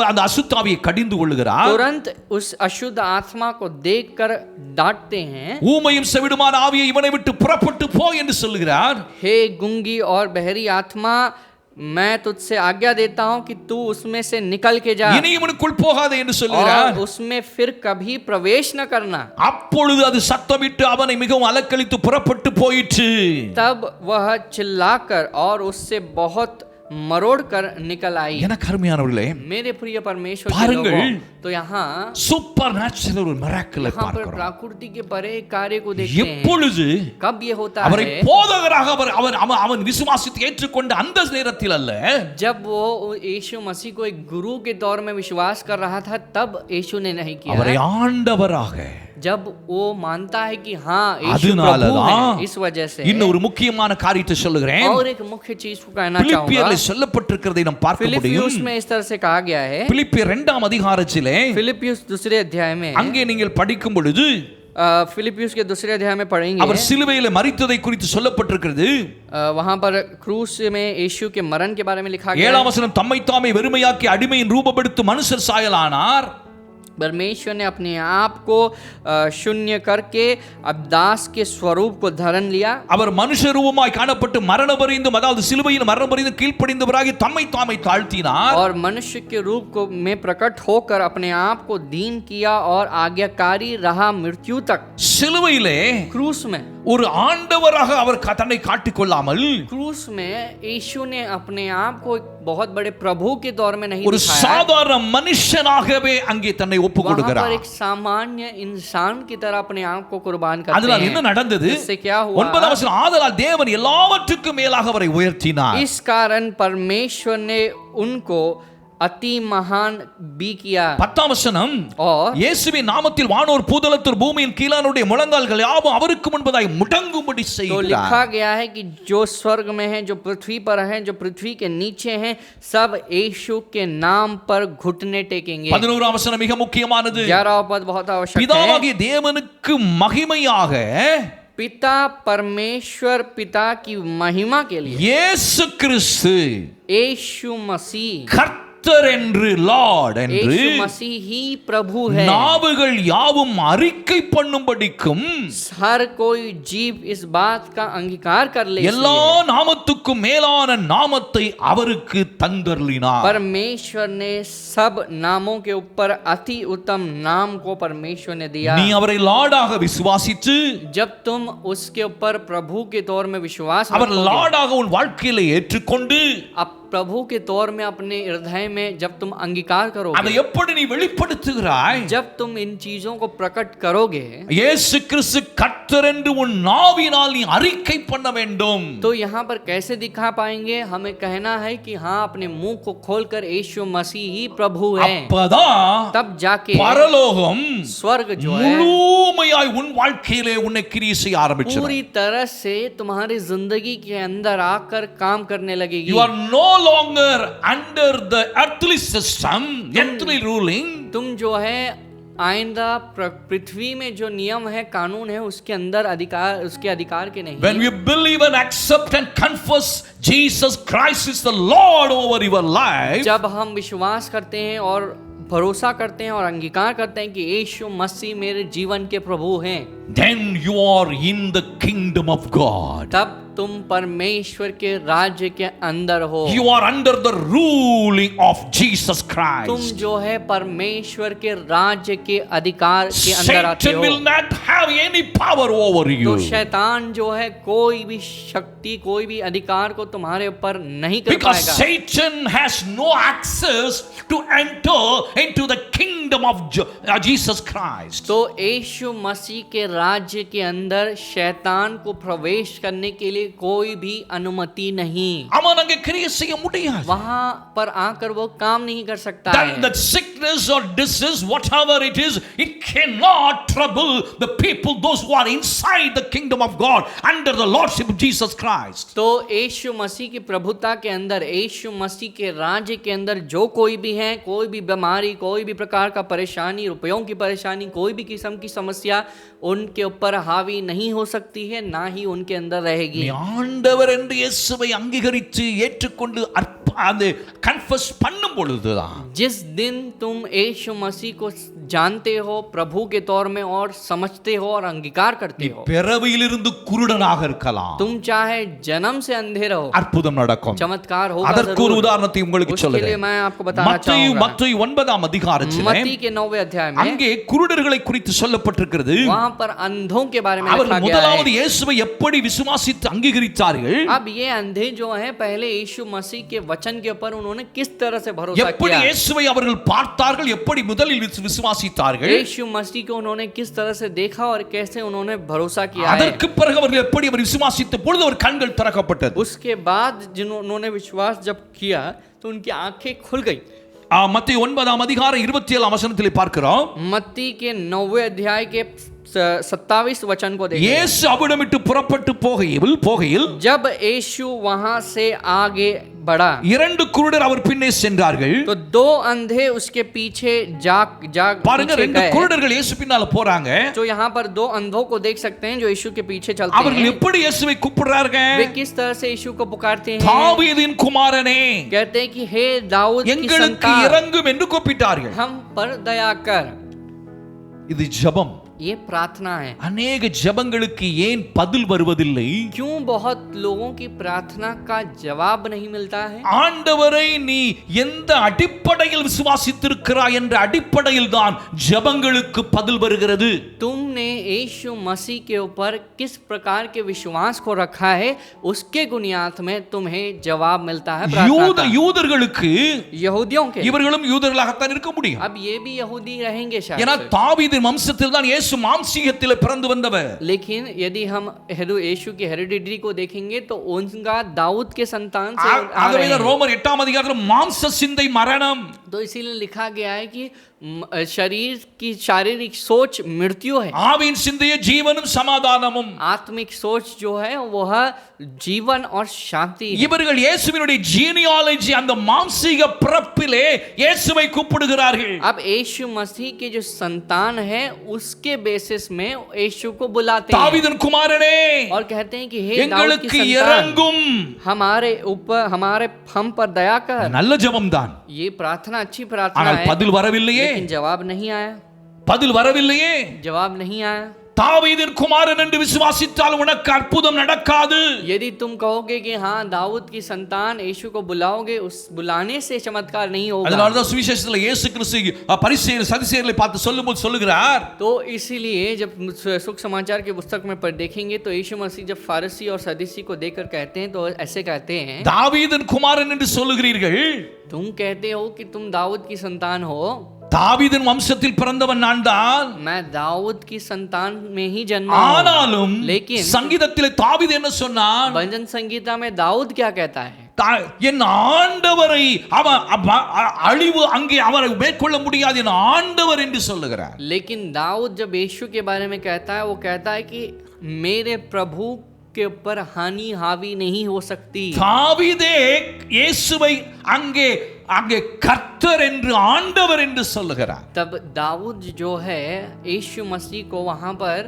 அந்த அசுத்தாவியை கடிந்து கொள்ளுகிறார். तुरंत उस अशुद्ध आत्मा को देखकर डांटते हैं। ஊமையும் செவிடுமான ஆவியை இவனை விட்டு புறப்பட்டு போ என்று சொல்லுகிறார். हे गूंगी और बहरी आत्मा, मैं तुझसे आज्ञा देता हूं कि तू उसमें से निकल के जा இனி இவனுக்குள் போகாதே என்று சொல்லுகிறார். और उसमें फिर कभी प्रवेश न करना। அப்பொழுது அது சத்தமிட்டு அவனை மிகவும் அலக்களித்து புறப்பட்டு போயிற்று. तब वह चिल्लाकर और उससे बहुत मरोड़ कर निकल आई। எனக்கு அருமையானவர்களே, मेरे प्रिय परमेश्वर के பாருங்கள், लोगों, तो यहाँ சூப்பர் நேச்சுரல் ஒரு மிராக்கிளை यहाँ पर பார்க்கிறோம். प्रकृति के परे कार्य को देखते हैं। எப்பொழுது कब ये होता அவரை है? போதகராக அவன் விசுவாசித்து ஏற்றுக்கொண்ட அந்த நேரத்தில் அல்ல, जब वो यीशु मसीह को एक गुरु के तौर में विश्वास कर रहा था, तब यीशु ने नहीं அவரை किया। ஆண்டவராக, जब वो मानता है कि हाँ यीशु प्रभु அதனாலதான் है, इस वजह से இன்னும் ஒரு முக்கியமான காரியத்தை சொல்லுகிறேன். और एक मुख्य चीज को कहना चाहूंगा। பிலிப்பியரில் சொல்லப்பட்டிருக்கிறதை நாம் பார்க்க முடியும். फिलिपियुस में इस तरह से कहा गया है। பிலிப்பியர் 2ஆம் அதிகாரத்திலே फिलिपियुस दूसरे अध्याय में, அங்கே நீங்கள் படிக்கும் பொழுது फिलिपियुस के दूसरे अध्याय में पढ़ेंगे, அவர் சிலுவையிலே மரித்ததை குறித்து சொல்லப்பட்டிருக்கிறது. वहां पर क्रूस में यीशु के मरण के बारे में लिखा गया 7ஆம் है। வசனம், தம்மை தாமே வெறுமையாக்கி அடிமையின் ரூபப்படுத்தி மனுஷர் சாயலானார். परमेश्वर ने अपने आप को शून्य करके अब दास के स्वरूप को धारण लिया। அவர் மனுஷ ரூபமாய் காணப்பட்டு மரண பரியந்தம், அதாவது சிலுவையில் மரண பரியந்தம் கீழ்ப்படிந்தவராகி தம்மை தாமே தாழ்த்தினார். और मनुष्य के रूप को में प्रकट होकर अपने आप को दीन किया और आज्ञाकारी रहा मृत्यु तक। சிலுவையிலே क्रूस में ஒரு ஆண்டவராக அவர் தன்னை காட்டிக் கொள்ளாமல் क्रूस में यीशु ने अपने आप को एक बहुत बड़े प्रभु के दौर में नहीं ஒரு दिखाया। சாதாரண மனுஷனாகவே அங்கே தன்னை ஒப்பு वहां पर கொடுக்கிறார். एक सामान्य इंसान की तरह अपने आप को कुर्बान அதனால் करते என்ன हैं। நடந்தது? इससे क्या हुआ? 9ஆம் வசனம், ஆதலால் தேவன் எல்லாவற்றுக்கும் மேலாக அவரை உயர்த்தினார். इस कारण परमेश्वर ने उनको अति महान भी किया। 10ஆம் வசனம், और இயேசுவின் நாமத்தில் வானோர் பூதலத்தோர் பூமியின் கீழானுடைய முழங்கால்கள் யாவும் அவருக்கு முன்பதாய் முடங்கும்படி तो செய்கிறார். लिखा गया है कि जो स्वर्ग में है, जो पृथ्वी पर है, जो पृथ्वी के नीचे हैं, सब यीशु के नाम पर घुटने टेकेंगे। 11ஆம் வசனம் மிக முக்கியமானது. 11वां पद बहुत आवश्यक है। பிதாவாகிய தேவனுக்கு மகிமையாக पिता परमेश्वर पिता की महिमा के लिए இயேசு கிறிஸ்து यीशु मसीह, கர்த்தர் என்று, லார்ட் என்று यीशु मसीह ही प्रभु है। நாவுகள் யாவும் அறிக்கை பண்ணும்படிக்கும் हर कोई जीव इस बात का अंगीकार कर ले, எல்லா நாமத்துக்கும் மேலான நாமத்தை அவருக்கு தந்தருளினார். परमेश्वर ने सब नामों के ऊपर अति उत्तम नाम को परमेश्वर ने दिया। நீ அவரை லார்டாக விசுவாசித்து जब तुम उसके ऊपर प्रभु के तौर में विश्वास அவர் रखोगे, லார்டாக உன் வாழ்க்கையில ஏற்றுக்கொண்டு अब प्रभु के तौर में अपने हृदय में जब तुम अंगीकार அதை करोगे, எப்படி நீ வெளிப்படுத்துகிறாய்? जब तुम इन चीजों को प्रकट करोगे, இயேசு கிறிஸ்து கர்த்தர் என்று உன் நாவினால் நீ அறிக்கை பண்ண வேண்டும். तो यहाँ पर कैसे दिखा पाएंगे? हमें कहना है कि हाँ, अपने मुंह को खोलकर यीशु मसीह ही प्रभु है। அப்பதான் तब जाके பரலோகம் स्वर्ग जो है முழுமையாய் உன் வாழ்க்கையிலே உன்னை கிரியை செய்ய ஆரம்பிச்சிடும். पूरी तरह से तुम्हारी जिंदगी के अंदर आकर काम करने लगेगी। You are no longer under the earthly system, earthly ruling. तुम जो है आइंदा पृथ्वी में जो नियम है, कानून है, उसके अंदर अधिकार, उसके अधिकार के नहीं। When you believe and accept and confess Jesus Christ is the Lord over your life, जब हम विश्वास करते हैं और भरोसा करते हैं और अंगीकार करते हैं कि यीशु मसीह मेरे जीवन के प्रभु हैं, then you are in the kingdom of God. तब तुम परमेश्वर के राज्य के अंदर हो। You are under the ruling of Jesus Christ. तुम जो है परमेश्वर के राज्य के अधिकार के अंदर आते Satan हो। will not have any power over तो you. शैतान जो है कोई भी शक्ति, कोई भी अधिकार को तुम्हारे ऊपर नहीं कर Because पाएगा। Satan has no access to enter into the kingdom of Jesus Christ. तो यीशु मसीह के राज्य के अंदर शैतान को प्रवेश करने के लिए कोई भी अनुमति नहीं। அவன் அங்கே கிரியை செய்ய முடியாது. वहां पर आकर वो काम नहीं कर सकता Then है। the sickness sickness or disease, whatever it is, it cannot trouble the people, those who are inside the kingdom of God under the lordship of Jesus Christ. तो यीशु मसीह की प्रभुता के अंदर, यीशु मसीह के राज्य के अंदर जो कोई भी है, कोई भी बीमारी, कोई भी प्रकार का परेशानी, रुपयों की परेशानी, कोई भी किस्म की समस्या उनके ऊपर हावी नहीं हो सकती है, ना ही उनके अंदर रहेगी। ஆண்டவர் என்று இயேசுவை அங்கீகரித்து ஏற்றுக்கொண்டு அது கன்ஃபஸ் பண்ணும் பொழுதுதான், जिस दिन तुम यीशु मसीह को जानते हो प्रभु के तौर में और समझते हो और अंगीकार करते हो, பிறவியிலிருந்து குருடனாக இருக்கலாம், तुम चाहे जन्म से अंधे रहो, அற்புதம் நடக்கும்। चमत्कार होगा அதற்கு ஒரு जरूर। உதாரணத்தை உங்களுக்கு उसके लिए சொல்லுகிறேன்। मैं आपको बताना चाहूंगा, மத்தேயு 9ஆம் அதிகாரத்திலே मत्ती के 9वें अध्याय में அங்கே குருடர்களை குறித்து சொல்லப்பட்டிருக்கிறது। वहां पर अंधों के बारे में लिखा அவர்கள் गया முதலாவது है। இயேசுவை எப்படி விசுவாசித்து அங்கீகரித்தார்கள், अब ये अंधे जो हैं पहले यीशु मसीह के वचन के ऊपर उन्होंने किस तरह से भरोसा எப்படி किया, இயேசுவை அவர்கள் பார்த்தார்கள், எப்படி முதலில் விசுவாசித்தார்கள், यीशु मसीह को उन्होंने किस तरह से देखा और कैसे उन्होंने भरोसा किया है। அதற்கு பிறகு அவர்கள் எப்படி அவர் விசுவாசித்த பொழுது அவர் கண்கள் திறக்கப்பட்டது। उसके बाद जिन्होंने विश्वास जब किया तो उनकी आंखें खुल गई। மத்தேயு 9ஆம் அதிகாரம் 27ஆம் வசனத்திலே பார்க்கிறோம், मत्ती के 9वें अध्याय के 27 वचन को देखिए। இயேசு அவிடமிட்டு புறப்பட்டு போகையில் जब यीशु वहां से आगे बढ़ा, இரண்டு குருடர் அவர் பின்னே சென்றார்கள்। तो दो अंधे उसके पीछे जाग பாருங்க, पीछे ரெண்டு गए। குருடர்கள் இயேசு பின்னால போறாங்க। जो यहाँ पर दो अंधों को देख सकते हैं जो यीशु के पीछे चलते அவர்கள் हैं। எப்படி இயேசுவை கூப்பிடுறாங்க, वे किस तरह से यीशु को पुकारते हैं, தாவீதின் குமாரனே कहते हैं कि हे दाऊद की எங்களுக்கு संतान, இறங்கும் என்று கூப்பிட்டார்கள்। हम पर दया कर। இது ஜெபம்। ये प्रार्थना है। அநேக ஜெபங்களுக்கு ஏன் பதில் வருவதில்லை? क्यों बहुत लोगों की प्रार्थना का जवाब नहीं मिलता है? ஆண்டவரை நீ எந்த அடிப்படையில் விசுவாசித்திருக்கிறாய் என்ற அடிப்படையில் தான் ஜெபங்களுக்கு பதில் வருகிறது। तुमने यीशु मसीह के ऊपर किस प्रकार के विश्वास को रखा है, उसके बुनियाद में तुम्हें जवाब मिलता है प्रार्थना का। யூதர்களுக்கு यहूदियों के, இவர்களும் யூதர்களாகத்தான் இருக்க முடியும்। अब ये भी यहूदी रहेंगे ஏன்னா शायद, தாவீதின் வம்சத்தில் தான் இயேசு மாம்சீகத்திலே பிறந்து வந்தவர்। लेकिन यदि हम यीशु की हेरिडिटरी को देखेंगे तो उनका दाऊद के संतान से आ ஆகவே रहे हैं। ரோமர் 8ஆம் அதிகாரத்தில் மாம்ச சிந்தை மரணம், तो इसीलिए लिखा गया है कि शरीर की शारीरिक सोच मृत्यु है, ஆவியின் சிந்தையே ஜீவனும் சமாதானமும்। आत्मिक सोच जो है वह जीवन और शांति है। இவர்கள் இயேசுவினுடைய ஜீனியாலஜி, அந்த மாம்சீக பிறப்பிலே இயேசுவை கூப்பிடுகிறார்கள்। अब यीशु मसीह के जो संतान है उसके बेसिस में यीशु को बुलाते हैं தாவீதின் குமாரனே और कहते हैं कि हे दाऊद की எங்களுக்கு संतान, இறங்கும்। हमारे ऊपर, हमारे हम पर दया कर। நல்ல ஜெபம்தான், ये प्रार्थना अच्छी प्रार्थना ஆனால் है, பதில் வரவில்லையே, लेकिन जवाब नहीं आया, பதில் வரவில்லையே। जवाब नहीं आया। தாவீதின் குமாரன் என்று விசுவாசித்தால் உனக்கு அற்புதம் நடக்காது। यदि तुम कहोगे कि हाँ दाऊद की संतान यीशु को बुलाओगे, उस बुलाने से चमत्कार नहीं होगा। அதனால தான் சுவிசேஷத்துல இயேசு கிறிஸ்து பரிசேயர் சதுசேயர்களை பார்த்து சொல்லும்போது சொல்லுகிறார், तो इसीलिए जब सुख समाचार की पुस्तक में पर देखेंगे तो यीशु मसीह जब फारसी और सदूसी को देखकर कहते हैं तो ऐसे कहते हैं, தாவீதின் குமாரன் என்று சொல்லுகிறீர்கள், तुम कहते हो कि तुम दाऊद की संतान हो, தாவீதின் வம்சத்தில் பிறந்தவன் நான் தான், मैं दाऊद की संतान में ही जन्मा हूं। ஆனாலும் लेकिन சங்கீதத்திலே தாவீது என்ன சொன்னான், भजन संगीता में दाऊद क्या कहता है, என் ஆண்டவரை அழிவு அங்கே அவரை மேற்கொள்ள முடியாது என் ஆண்டவர் என்று சொல்லுகிறார்। लेकिन दाऊद जब यीशु के बारे में कहता है वो कहता है कि मेरे प्रभु के ऊपर हानि हावी नहीं हो सकती। தாவீதே இயேசுவை அங்கே அங்கே கர்த்தர் என்று ஆண்டவர் என்று சொல்லுகிறார்। तब दाऊद जो है यीशु मसीह को वहां पर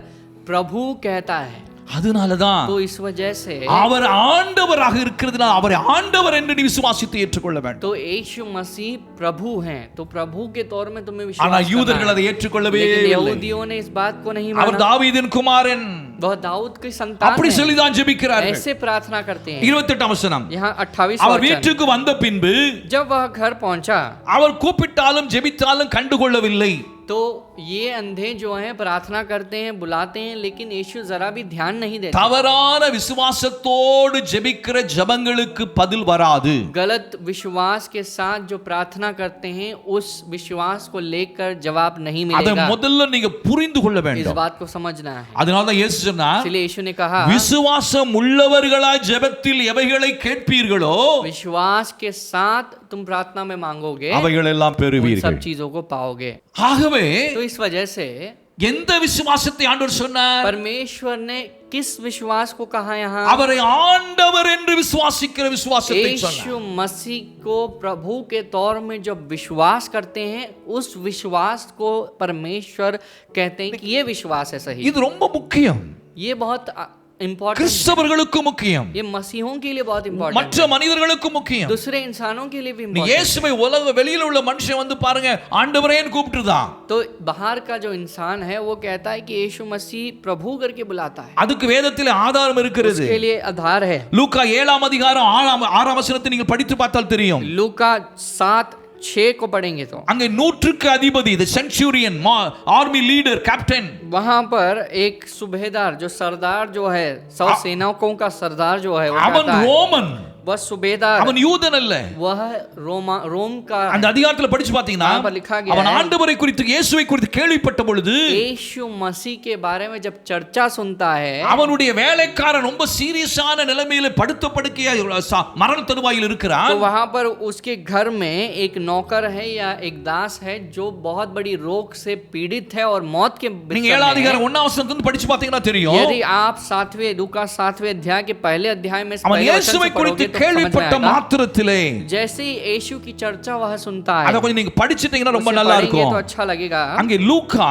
प्रभु कहता है, அதனாலதான் तो इस वजह से அவர் ஆண்டவராக இருக்கிறதுனால அவரை ஆண்டவர் என்று நீ விசுவாசித்து ஏற்றுக்கொள்ள வேண்டும்। तो यीशु मसीह प्रभु हैं, तो प्रभु के तौर में तुम्हें ஆனா विश्वास யூதர்கள் करना அதை है। ஏற்றுக்கொள்ளவே लेकिन இல்லை। यहूदियों ने इस बात को नहीं அவர் माना, தாவீதின் குமாரன் वह दाऊद की संतान அப்படி है, சொல்லி தான் ஜெபிக்கிறார்கள்। ऐसे प्रार्थना करते हैं। 28ஆம் வசனம், यहाँ 28 அவர் वचन, வீட்டுக்கு வந்த பின்பு जब वह घर पहुंचा, அவர் கூப்பிட்டாலும் ஜெபித்தாலும் கண்டுகொள்ளவில்லை। तो ये अंधे जो हैं प्रार्थना करते हैं, बुलाते हैं, लेकिन यीशु जरा भी ध्यान नहीं देते। தவறான விசுவாசத்தோடு ஜெபிக்கிற ஜெபங்களுக்கு பதில் வராது. गलत विश्वास के साथ जो प्रार्थना करते हैं उस विश्वास को लेकर जवाब नहीं அதை मिलेगा। முதல்ல நீங்க புரிந்து கொள்ள इस வேண்டும். बात को समझना है। அதனால தான் இயேசு சொன்னார், इसलिए यीशु ने कहा, விசுவாசம் உள்ளவர்களாய் ஜெபத்தில் எவைகளை கேட்பீர்களோ विश्वास के साथ तुम प्रार्थना में मांगोगे, அவைகள் எல்லாம் उन பெறுவீர்கள். सब चीजों को पाओगे। ஆகவே तो इस वजह से எந்த விசுவாசத்தை ஆண்டவர் சொன்னார்? परमेश्वर ने किस विश्वास को कहा यहाँ? அவரை ஆண்டவர் என்று விசுவாசிக்கிற விசுவாசத்தை சொன்னார். यीशु मसीह को प्रभु के तौर में जब विश्वास करते हैं, उस विश्वास को परमेश्वर कहते हैं कि ये विश्वास है सही। இது ரொம்ப முக்கியம். ये बहुत इम्पोर्टेंट, கிறிஸ்தவர்களுக்கு முக்கியம், ये मसीहों के लिए बहुत इम्पोर्टेंट, மற்ற மனிதர்களுக்கு முக்கியம். दूसरे इंसानों के लिए भी நீ इम्पोर्टेंट। இயேசுவை உலக வெளியில உள்ள மனுஷன் வந்து பாருங்க, ஆண்டவரேன்னு கூப்பிட்டுதான். तो बाहर का जो इंसान है वो कहता है कि यीशु मसीह प्रभु करके बुलाता है, அதுக்கு வேதத்தில் ஆதாரம் இருக்கிறது. उसके लिए आधार है। லூக்கா 7 அதிகாரம் 6 வசனத்தை நீங்கள் படித்து பார்த்தால் தெரியும். लूका 7:6 को पढ़ेंगे तो அங்கே 100க்கு அதிபதி, தி சென்चुरियन, आर्मी लीडर, कैप्टन, वहां पर एक सुबेदार जो सरदार जो है, 100 सेनाओं का सरदार जो है, वो அவன் कहता है, ரோமன், वह सुबेदार, அவன் யூதன் அல்ல. वह रोम का। அந்த அதிகாரத்துல படிச்சு பாத்தீங்கன்னா वहां पर लिखा गया அவன் है, ஆண்டவரை குறித்து, இயேசுவை குறித்து கேள்விப்பட்ட பொழுது यीशु मसीह के बारे में जब चर्चा सुनता है, அவனுடைய வேலைக்காரன் ரொம்ப சீரியஸான நிலைமையில படுத்த படுக்கையா மரண தருவாயில் तो இருக்கிறான். वहां पर उसके घर में एक नौकर है या एक दास है जो बहुत बड़ी रोग से पीड़ित है और मौत के நீங்க बिस्तर 7 में है। அதிகாரம் 1 வசனத்துல படிச்சு பாத்தீங்கன்னா தெரியும். यदि आप 7वें लूका 7वें अध्याय के पहले अध्याय में அவன் पहले वचन இயேசுவை से குறித்து पढ़ोगे तो समझ में கேள்விப்பட்ட आएगा। மாத்திரத்திலே जैसे ही यीशु की चर्चा वह सुनता है, அத கொஞ்சம் நீங்க படிச்சிட்டீங்கன்னா ரொம்ப उसे நல்லா पढ़ेंगे இருக்கும். तो अच्छा लगेगा। அங்கே லூக்கா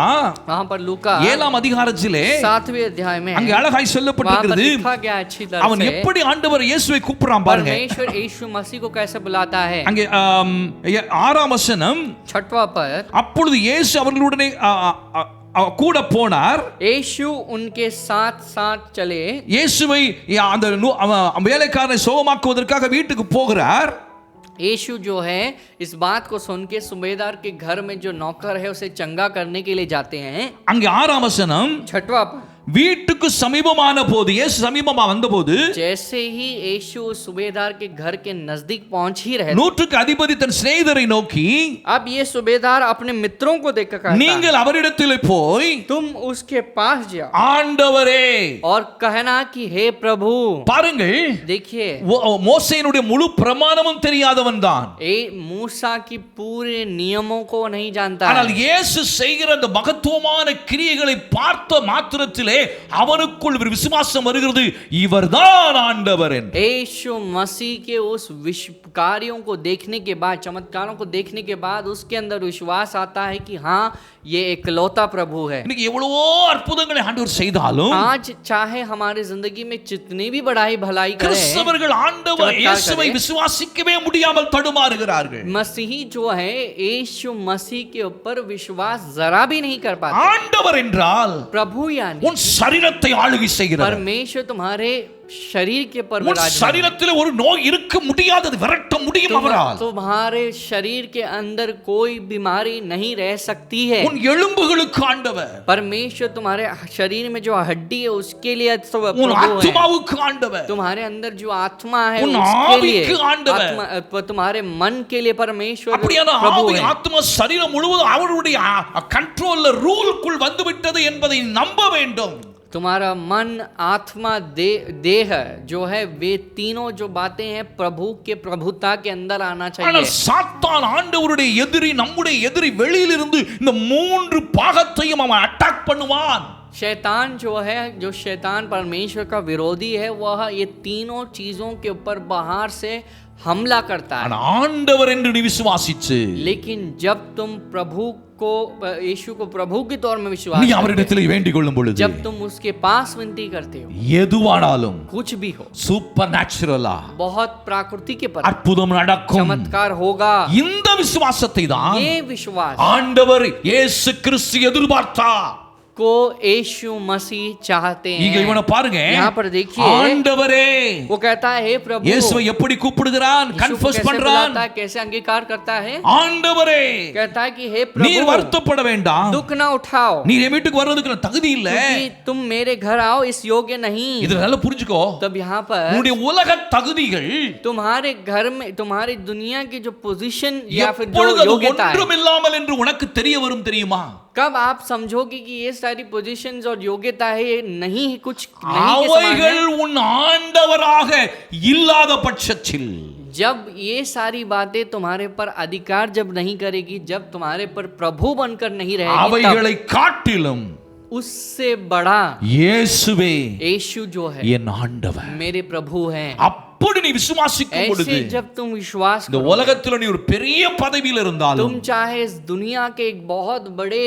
वहां पर लूका 7 அதிகாரத்திலே 7वें अध्याय में அங்கே அழகாய் वहां पर சொல்லப்பட்டிருக்கிறது. लिखा गया अच्छी तरह அவன் से எப்படி ஆண்டவர் இயேசுவை கூப்பிடுறான் பாருங்க. परमेश्वर यीशु मसीह को कैसे बुलाता है। அங்கே 6 வசனம், 6वां पद, அப்பொழுது இயேசு அவர்களுடனே கூட போனார். यीशु उनके साथ साथ चले। இயேசுவை அந்த வேலைக்காரனை சுகமாக்குவதற்காக வீட்டுக்கு போகிறார். यीशु जो है इस बात को सुन के सुबेदार के घर में जो नौकर है उसे चंगा करने के लिए जाते हैं। அங்கே 6 வசனம், 6वां पद, வீட்டுக்கு சமீபமான போது, இயேசு சமீபமா வந்தபோது जैसे ही यीशु सुबेदार के घर के नजदीक पहुंच ही रहे, 100க்கு அதிபதி தன் சிநேகிதரை நோக்கி, अब ये सुबेदार अपने मित्रों को देखकर कहता है, நீங்கள் அவரிடத்தில் போய் तुम उसके पास जाओ ஆண்டவரே, और कहना कि हे प्रभु। பாருங்கள், देखिए, மோசேயினுடைய முழு பிரமாணமும் தெரியாதவன் தான். ये मूसा की पूरे नियमों को नहीं जानता ஆனால் है, இயேசு செய்கிற அந்த மகத்துவமான கிரியைகளை பார்த்த மாத்திரத்திலே அவனுக்குள் ஒரு விசுவாசம் வருகிறது, இவர்தான் ஆண்டவர் என்று. यीशु मसीह के उस कार्यों को देखने के बाद, चमत्कारों को देखने के बाद उसके अंदर विश्वास आता है कि हाँ, ये एकलौता प्रभु है। இன்னைக்கு எவ்வளவோ அற்புதங்களை ஆண்டவர் செய்தாலும் आज चाहे हमारी जिंदगी में जितनी भी बड़ाई भलाई करे, கிறிஸ்தவர்கள் ஆண்டவர் இயேசுவை விசுவாசிக்கவே முடியாமல் தடுமாறுகிறார்கள். मसीही जो है यीशु मसीह के ऊपर विश्वास जरा भी नहीं कर पाते। ஆண்டவர் என்றால் प्रभु यानी உன் சரீரத்தை ஆளுகை செய்கிறார். परमेश्वर तुम्हारे शरीर के पर உன் विराजमान, சரீரத்தில் ஒரு நோய் இருக்க முடியாதது விரட்ட முடியும் அவரால். तुम्हारे शरीर के अंदर कोई बीमारी नहीं रह सकती है। உன் எலும்புகளுக்கு ஆண்டவர், परमेश्वर तुम्हारे शरीर में जो हड्डी है उसके लिए तो உன் प्रभु है। ஆத்துமாவுக்கு ஆண்டவர், तुम्हारे अंदर जो आत्मा है उन उसके लिए आविक आंडवर। तुम्हारे मन के लिए परमेश्वर அப்படியான प्रभु ஆவி है। ஆத்மா சரீரம் முழுவதும் அவருடைய கண்ட்ரோல்ல ரூலுக்குள் வந்து விட்டது என்பதை நம்ப வேண்டும். तुम्हारा मन, आत्मा, देह जो है, वे तीनों जो बातें हैं प्रभु के प्रभुता के अंदर आना ஆனால் चाहिए। சாத்தான் ஆண்டவருடைய எதிரி, நம்முடைய எதிரி, வெளியிலிருந்து இந்த 3 பாகத்தையும் அவன் அட்டாக் பண்ணுவான். शैतान जो है, जो शैतान परमेश्वर का विरोधी है, वह ये तीनों चीजों के ऊपर बाहर से हमला करता है। ஆண்டவர் என்று நீ விசுவாசிச்சு, लेकिन जब तुम प्रभु को, यीशु को प्रभु के तौर में विश्वास நீ करते அவரிடத்தில் வேண்டிக் கொள்ளும் பொழுது, हो, जब तुम उसके पास विनती करते हो, எதுவானாலும் कुछ भी हो, சூப்பர் நேச்சுரலா बहुत प्राकृतिक के पर அற்புதம் நடக்கும். चमत्कार होगा। இந்த விசுவாசத்தை தான் ये विश्वास ஆண்டவர் இயேசு கிறிஸ்து எதிர்பார்த்தார். को यीशु मसीह चाहते இங்க हैं। இவனை பாருங்க, यहाँ पर देखिए ஆண்டவரே, वो कहता है हे प्रभु। இயேசுவை எப்படி கூப்பிடுகிறான், यीशु को கன்ஃபஸ் कैसे பண்றான், बुलाता है, कैसे अंगीकार करता है? ஆண்டவரே, कहता है कि हे நீர் प्रभु வருத்தப்பட வேண்டாம், दुख ना उठाओ, நீர் என் வீட்டுக்கு வர்றதுக்கு நான் தகுதி இல்ல. क्योंकि तुम मेरे घर आओ इस योग्य नहीं। இத நல்லா புரிஞ்சுக்கோ. तब यहाँ पर உன்னுடைய உலக தகுதிகள் तुम्हारे घर में तुम्हारी दुनिया की जो पोजीशन या फिर जो எப்பொழுது அது योग्यता है, ஒன்றுமில்லாமல் என்று உனக்கு தெரிய வரும் தெரியுமா? कब आप समझोगे कि ये सारी पोजीशंस और योग्यता है ये नहीं कुछ नहीं के समान அவைகள் है? உன் ஆண்டவராக இல்லாத பட்சத்தில், जब ये सारी बातें तुम्हारे पर अधिकार जब नहीं करेगी, जब तुम्हारे पर प्रभु बनकर नहीं रहेगी, तब அவைகளை காட்டிலும் उससे बड़ा இயேசுவே यीशु जो है என் ஆண்டவர். मेरे प्रभु हैं। அப்படி நீ விசுவாசிக்கும் பொழுது, ऐसे जब तुम विश्वास இந்த உலகத்துல நீ ஒரு பெரிய பதவியில் இருந்தாலும் तुम चाहे इस दुनिया के एक बहुत बड़े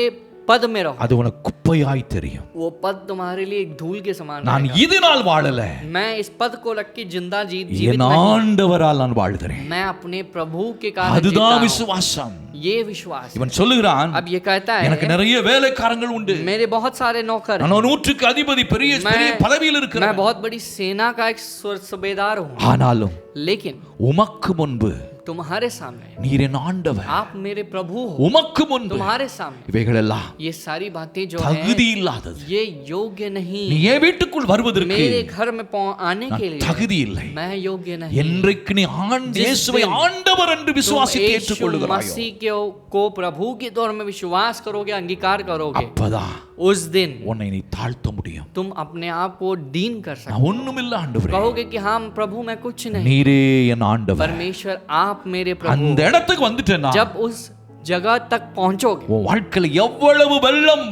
पद में रहो, அது உனக்கு குப்பையாய் தெரியும். वो पद तुम्हारे लिए एक धूल के समान நான் रहेगा। இதனால் வாழல, मैं इस पद को रख के जिंदा जीवित என் नहीं, ஆண்டவரால் நான் வாழ்கிறேன். मैं अपने प्रभु के कारण जीता அதுதான் हूं। விசுவாசம். ये विश्वास। இவன் சொல்லுகிறான், अब ये कहता எனக்கு है நிறைய வேலைக்காரங்கள் உண்டு, मेरे बहुत सारे नौकर हैं, நான் நூற்றுக்கு அதிபதி, பெரிய பெரிய பதவியில் मैं இருக்கிறேன். बहुत बड़ी सेना का एक सूबेदार हूँ, ஆனாலும் लेकिन உமக்கு முன்பு तुम्हारे सामने நீர் என் ஆண்டவர், आप मेरे प्रभु हो। உமக்கு முன்பு तुम्हारे सामने இவைகள் எல்லாம் ये सारी बातें जो है தகுதி இல்லாதது. ये योग्य नहीं। நீ என் வீட்டுக்குள் வருவதற்கு मेरे घर में आने के लिए தகுதி இல்லை. मैं योग्य नहीं। என்றைக்கு நீ இயேசுவை ஆண்டவர் என்று तुम விசுவாசித்து यीशु ஏற்றுக்கொள்கிறாயோ, मसीह को प्रभु के तौर में विश्वास करोगे, अंगीकार करोगे, அப்பதான் उस दिन உன்னை நீ தாழ்த்த முடியும். तुम अपने आप को डीन कर सकते நான் ஒண்ணுமில்ல ஆண்டவரே, कहोगे कि हाँ प्रभु मैं कुछ नहीं। நீரே என் ஆண்டவர். परमेश्वर आप मेरे प्रभु। அந்த இடத்துக்கு வந்துட்டேன்னா, जब उस जगह तक पहुंचोगे, உன் வாழ்க்கையில எவ்வளவு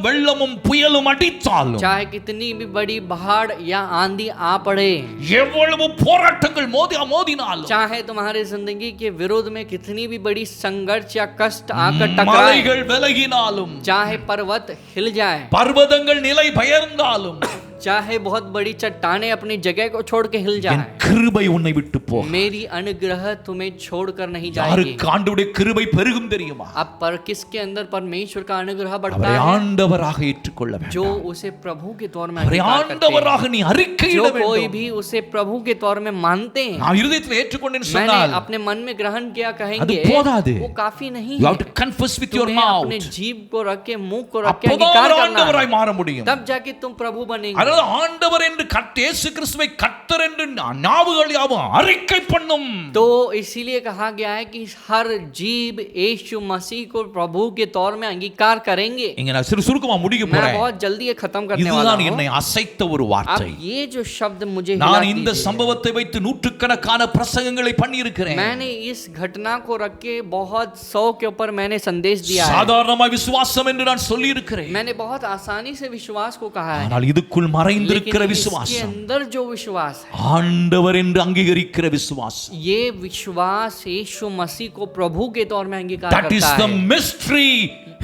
வெள்ளமும் புயலும் அடித்தாலும், चाहे कितनी भी बड़ी बाढ़ या आंधी आ पड़े, எவ்வளவு போராட்டங்கள் மோதினாலும், चाहे तुम्हारे जिंदगी के विरोध में कितनी भी बड़ी संघर्ष या कष्ट आकर टकराए, மலைகள் விலகினாலும், चाहे पर्वत हिल जाए, பர்வதங்கள் நிலை பெயர்ந்தாலும், चाहे बहुत बड़ी चट्टानें अपनी जगह को छोड़ के हिल என் जाए, கிருபை உன்னை விட்டு போ. मेरी अनुग्रह तुम्हें छोड़कर नहीं जाएगी। யாருக்கு ஆண்டவருடைய கிருபை பெருகும் தெரியுமா? अब पर किसके अंदर परमेश्वर का अनुग्रह बढ़ता அவரை है? ஆண்டவராக ஏற்றுக்கொள்ள जो வேண்டும். उसे प्रभु के तौर में அவரை अंगीकार करते हैं। ஆண்டவராக நீ அறிக்கையிட जो कोई வேண்டும். भी उसे प्रभु के तौर में मानते हैं, நான் இருதயத்தில் ஏற்றுக்கொண்டேன்னு मैंने சொன்னால் अपने मन में ग्रहण किया அது कहेंगे, போதாது. वो काफी नहीं You है। have to confess with your तुम्हें अपने mouth. जीभ को रख के, मुंह को रख के அப்பதான் अंगीकार அவர் करना ஆண்டவராய் है, மாற முடியும். तब जाके तुम प्रभु बनेंगे। அதாவது ஆண்டவர் என்று இயேசு கிறிஸ்துவை கர்த்தர் என்று நாவுகள் யாவும் அறிக்கை பண்ணும். तो इसीलिए कहा गया है कि हर जीव यीशु मसीह को प्रभु के तौर में अंगीकार करेंगे। இங்க நான் சுருக்கமா முடிக்க मैं போறேன். बहुत जल्दी ये खत्म करने वाला இதுதான் हूं। என்னை அசைத்த ஒரு வார்த்தை. अब ये जो शब्द मुझे हिला நான் இந்த दीजिए। சம்பவத்தை வைத்து நூற்றுக்கணக்கான பிரசங்கங்களை பண்ணி இருக்கிறேன். मैंने इस घटना को रख के बहुत 100 के ऊपर मैंने संदेश दिया है। சாதாரணமாக விசுவாசம் என்று நான் சொல்லி இருக்கிறேன். मैंने बहुत आसानी से विश्वास को कहा है, ஆனால் இதுக்குள் மறைந்திருக்கிற लेकिन इसके விசுவாசம், अंदर जो विश्वास है, ஆண்டவர் என்று அங்கீகரிக்கிற விசுவாசம், ये विश्वास यीशु मसीह को प्रभु के तौर में अंगीकार that is करता the है। mystery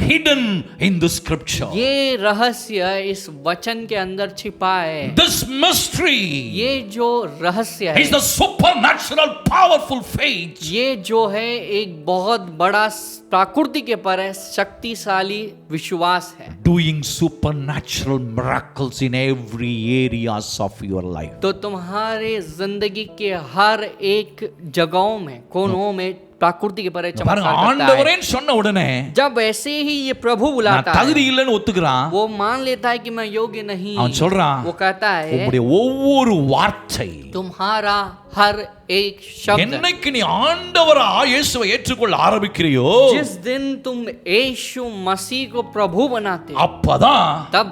hidden in the scripture. ये रहस्य इस वचन के अंदर छिपा है। This mystery ये जो रहस्य है, is the supernatural powerful faith. ये जो है एक बहुत बड़ा प्राकृतिक के पर है शक्तिशाली विश्वास है, Doing supernatural miracles in every areas of your life. तो तुम्हारे जिंदगी के हर एक जगहों में, कोनों में प्राकृतिक के पर है, பாருங்க, चमत्कार करता है। ஆண்டவரேன்னு சொன்ன உடனே जब ऐसे ही ये प्रभु நான் बुलाता தகுதி है, இல்லைன்னு ஒத்துக்கிறான். वो मान लेता है कि मैं योग्य नहीं। அவன் சொல்றான், वो कहता है உம்முடைய ஒவ்வொரு வார்த்தை, तुम्हारा हर एक शब्द, என்னைக்கு நீ ஆண்டவரா இயேசுவை ஏற்றுக்கொள்ள ஆரம்பிக்கிறியோ, जिस दिन तुम यीशु मसीह को प्रभु बनाते, அப்பதான் तब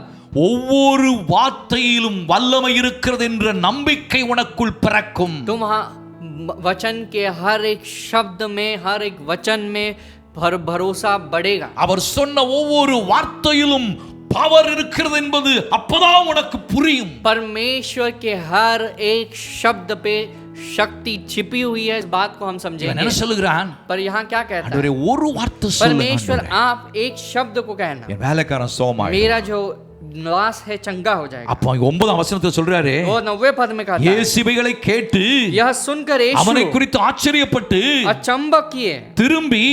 ஒவ்வொரு வார்த்தையிலும் வல்லமை இருக்கிறது என்ற நம்பிக்கை உனக்குள் பிறக்கும். तुम वचन के हर एक शब्द में, हर एक वचन में भरोसा बढ़ेगा। அவர் சொன்ன ஒவ்வொரு வார்த்தையிலும் பவர் இருக்கிறது என்பது அப்பதான் உனக்கு புரியும். परमेश्वर के हर एक शब्द पे शक्ति छिपी हुई है, इस बात को हम இவன் समझेंगे। என்ன சொல்லுகிறான்? पर यहाँ क्या कहता है? ஆண்டவரே, ஒரு வார்த்தை சொல்லுங்க परमेश्वर ஆண்டவரே. आप एक शब्द को कहना, என் வேலைக்காரன் சோமாய், मेरा जो नाश है चंगा हो जाएगा। அப்போ 9ஆம் வசனத்தை சொல்றாரு, वो 90 पद में कहता है, இயேசு இவைகளை கேட்டு यह सुनकर அவனை यीशु குறித்து ஆச்சரியப்பட்டு अचंभव किए, திரும்பி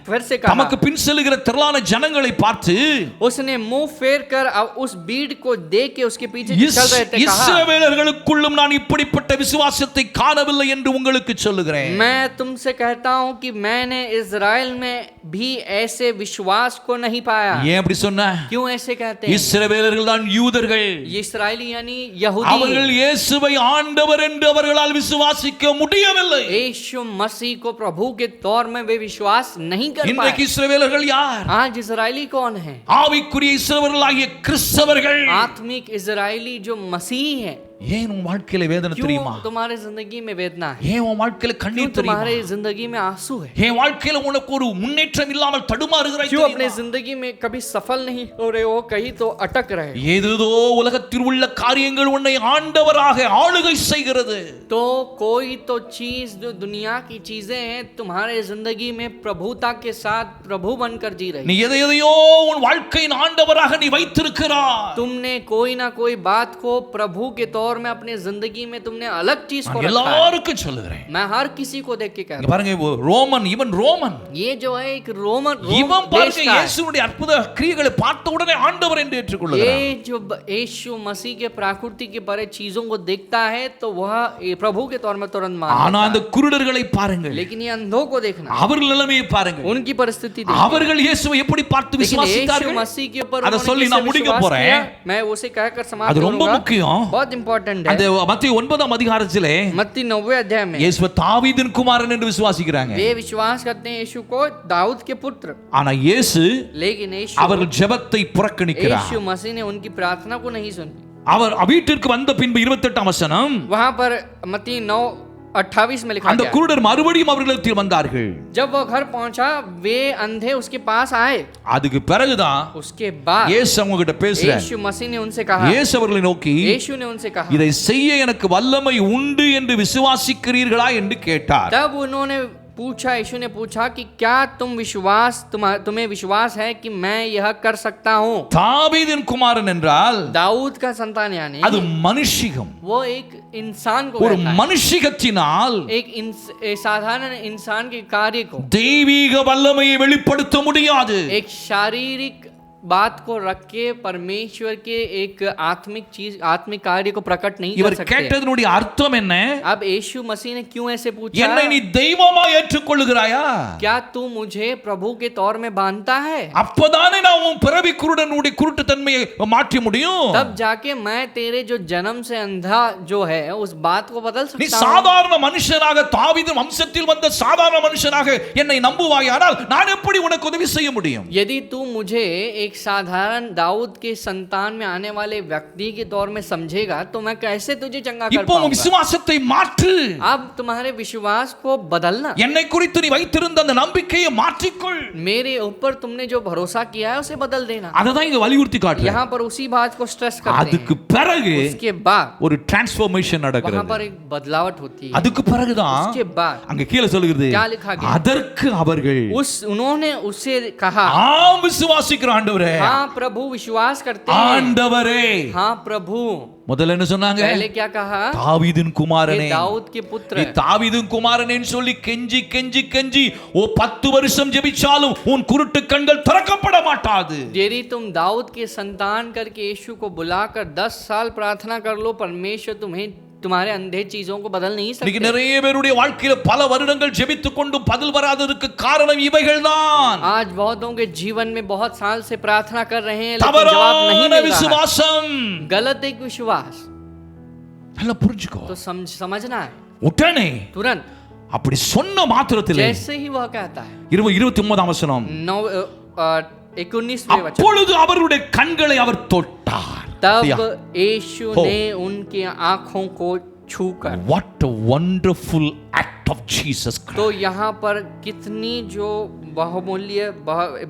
फिर से कहा, தமக்கு பின் செல்லுகிற திரளான ஜனங்களை பார்த்து, उसने मुंह फेर कर अब उस भीड़ को देख के उसके पीछे चल रहे थे, कहा, இஸ்ரவேலர்களுக்குள்ளும் நான் இப்படிப்பட்ட விசுவாசத்தை காணவில்லை என்று உங்களுக்கு சொல்லுகிறேன்। मैं तुमसे कहता हूं कि मैंने इजराइल में भी ऐसे विश्वास को नहीं पाया। ஏன் அப்படி சொன்ன? क्यों ऐसे कहते हैं? இஸ்ரவேலர்கள் தான் யூதர்கள், ये इस्राएली यानी यहूदी, அவர்கள் இயேசுவை ஆண்டவர் என்று அவர்களால் விசுவாசிக்க முடியவில்லை। यीशु मसीह को प्रभु के तौर में वे विश्वास नहीं कर पाए। இன்றைக்கு இஸ்ரவேலர்கள் யார்? आज इजरायली कौन है? ஆவிக்குரிய இஸ்ரவேலர்களாகிய கிறிஸ்தவர்கள்। आत्मिक इजरायली जो मसीह है। ஏன் உன் வாழ்க்கையில வேதனை தெரியுமா? क्यों तुम्हारे जिंदगी में वेदना है? ஏன் உன் வாழ்க்கையில क्यों கண்ணீர் தெரியுமா? तुम्हारे जिंदगी में आंसू है? ஏன் வாழ்க்கையில உனக்கு ஒரு முன்னேற்றம் இல்லாமல் தடுமாறுகிறாய் क्यों अपने தெரியுமா? जिंदगी में कभी सफल नहीं हो रहे हो, कहीं तो अटक रहे हो? ஏதோ உலகத்தில் உள்ள காரியங்கள் உன்னை ஆண்டவராக ஆளுகை செய்கிறது। तो कोई तो चीज जो दुनिया की चीजें हैं तुम्हारे जिंदगी में प्रभुता के साथ प्रभु बनकर जी रही। நீ எதையோ உன் வாழ்க்கையின் ஆண்டவராக நீ வைத்திருக்கிறாய்। तुमने कोई ना कोई बात को प्रभु के तौर में अपने जिंदगी में तुमने अलग चीज को रखा है। எல்லாருக்கும் சொல்லுகிறேன், मैं हर किसी को देख के कह இங்க रहा हूं, பாருங்க, ரோமன், இவன் ரோமன், ये जो है एक रोमन இவன் देश பாருங்க का है। இயேசுவுடைய அற்புத கிரியைகளை பார்த்த உடனே ஆண்டவர் என்று ஏற்றுக்கொள்கிறான்। ये जो यीशु मसीह के प्राकृतिक के परे चीजों को देखता है तो वह प्रभु के तौर में तुरंत मान ஆனா लेता அந்த குருடர்களை பாருங்கள், है। लेकिन ये अंधों को देखना, அவர்கள் நிலைமையை பாருங்கள், उनकी परिस्थिति देखना। அவர்கள் இயேசுவை எப்படி பார்த்து लेकिन यीशु விசுவாசித்தார்கள் मसीह के ऊपर அதை उन्होंने சொல்லி कैसे நான் முடிக்க विश्वास போறேன்। किया, मैं उसे कहकर समाप्त அது ரொம்ப करूंगा। முக்கியம்। बहुत इंपॉर्टेंट அந்த है। மத்தேயு 9ஆம் அதிகாரத்திலே मत्ती 90 अध्याय में இயேசுவை தாவீதின் குமாரன் என்று விசுவாசிக்கிறாங்க। वे विश्वास करते हैं यीशु को दाऊद के पुत्र, ஆனா இயேசு लेकिन यीशु அவர்கள் ஜெபத்தை புறக்கணிக்கிறார்। यीशु मसीह ने उनकी प्रार्थना को नहीं सुनी। அவர் வீட்டிற்கு வந்த பின்பு 28ஆம் வசனம், वहां पर मत्ती 9:28 में लिखा அந்த गया, குருடர் மறுபடியும் அவர்களிடத்தில் வந்தார்கள்। जब वो घर पहुंचा वे अंधे उसके पास आए। அதுக்கு பிறகுதான் उसके बाद இயேசு அவங்க கிட்ட பேசுறார்। यीशु मसीह ने उनसे कहा, இயேசு அவர்களை நோக்கி, यीशु ने उनसे कहा, இதை செய்ய எனக்கு வல்லமை உண்டு என்று விசுவாசிக்கிறீர்களா என்று கேட்டார்। तब उन्होंने पूछा, यीशु ने पूछा कि क्या तुम्हें विश्वास है कि मैं यह कर सकता हूँ? தாவீதின் குமாரன் என்றால் दाऊद का संतान यानी அது மனுஷிகம்। वो एक इंसान को ஒரு कहता है। மனுஷிகத்தினால் एक साधारण इंसान के कार्य को தெய்வீக வல்லமையை வெளிப்படுத்த முடியாது। एक शारीरिक बात को रख के परमेश्वर के एक आत्मिक कार्य को प्रकट नहीं कर இவர் सकते। கேட்டதனுடைய அர்த்தம் என்ன? अब यीशु मसीह ने क्यों ऐसे पूछा, என்னை நீ தெய்வமா ஏற்றுக்கொள்கிறாயா? क्या तू मुझे प्रभु के तौर में बांधता है? அப்பதானே நான் உன் பிறவி குருடனுடைய குருட்டு தன்மையை மாற்ற முடியும்। तब जाके मैं तेरे जो जन्म से अंधा जो है उस बात को बदल நீ सकता हूँ। சாதாரண மனுஷனாக தாவீது வம்சத்தில் வந்த சாதாரண மனுஷனாக என்னை நம்புவாயானால் நான் எப்படி உனக்கு உதவி செய்ய முடியும்? यदि तू मुझे एक साधारण दाऊद के संतान में आने वाले व्यक्ति के तौर में समझेगा तो मैं कैसे तुझे चंगा कर இப்போ உன் पाऊंगा? விசுவாசத்தை மாற்று। अब तुम्हारे विश्वास को बदलना, என்னை குறித்து நீ வைத்திருந்த அந்த நம்பிக்கையை மாற்றிக்கொள்। मेरे ऊपर तुमने जो भरोसा किया है उसे बदल देना। அததான் இங்க வலியுறுத்தி காட்டுறேன்। यहाँ पर उसी बात को स्ट्रेस करते அதுக்கு हैं। பிறகு उसके बाद ஒரு டிரான்ஸ்ஃபர்மேஷன் वहाँ நடக்கிறது। पर एक बदलावट होती है। அதுக்கு பிறகுதான் उसके बाद அங்க கீழே சொல்லுகிறது, क्या लिखा गया? அதற்கு அவர்கள் उन्होंने उसे कहा, ஆம் விசுவாசிக்கிற ஆண்டவரே, हाँ प्रभु विश्वास करते हैं। ஆண்டவரே। हाँ प्रभु। முதல்ல என்ன சொன்னாங்க? पहले क्या कहा? தாவீதின் குமாரனே, हे दाऊद के पुत्र। நீ தாவீதின் குமாரனேன்னு சொல்லி கெஞ்சி கெஞ்சி கெஞ்சி 10 வருஷம் ஜெபிச்சாலும் உன் குருட்டு கண்கள் திறக்கப்பட மாட்டாது। यदि तुम दाऊद के संतान करके यीशु को बुलाकर 10 साल प्रार्थना कर लो, परमेश्वर तुम्हारे अंधे चीजों को बदल नहीं இன்னைக்கு सकते। நிறைய பேருடைய வாழ்க்கையில பல வருடங்கள் ஜெபித்துக் கொண்டும் பதில் வராததற்கு காரணம் இவைகள்தான்। आज बहुतों के जीवन में बहुत साल से प्रार्थना कर रहे हैं लेकिन जवाब नहीं தவறான मिल रहा है। விசுவாசம்। गलत एक विश्वास நல்லா புரிஞ்சுக்கோ। तो समझना है உடனே तुरंत, அப்படி சொன்ன மாத்திரத்திலே जैसे ही वह कहता है 29ஆம் வசனம், 19वें वचन, அப்பொழுது அவருடைய கண்களை அவர் தொட்டார்। तब यीशु ने उनकी आंखों को छूकर। What a wonderful act of Jesus Christ. तो यहाँ पर कितनी जो बहुमूल्य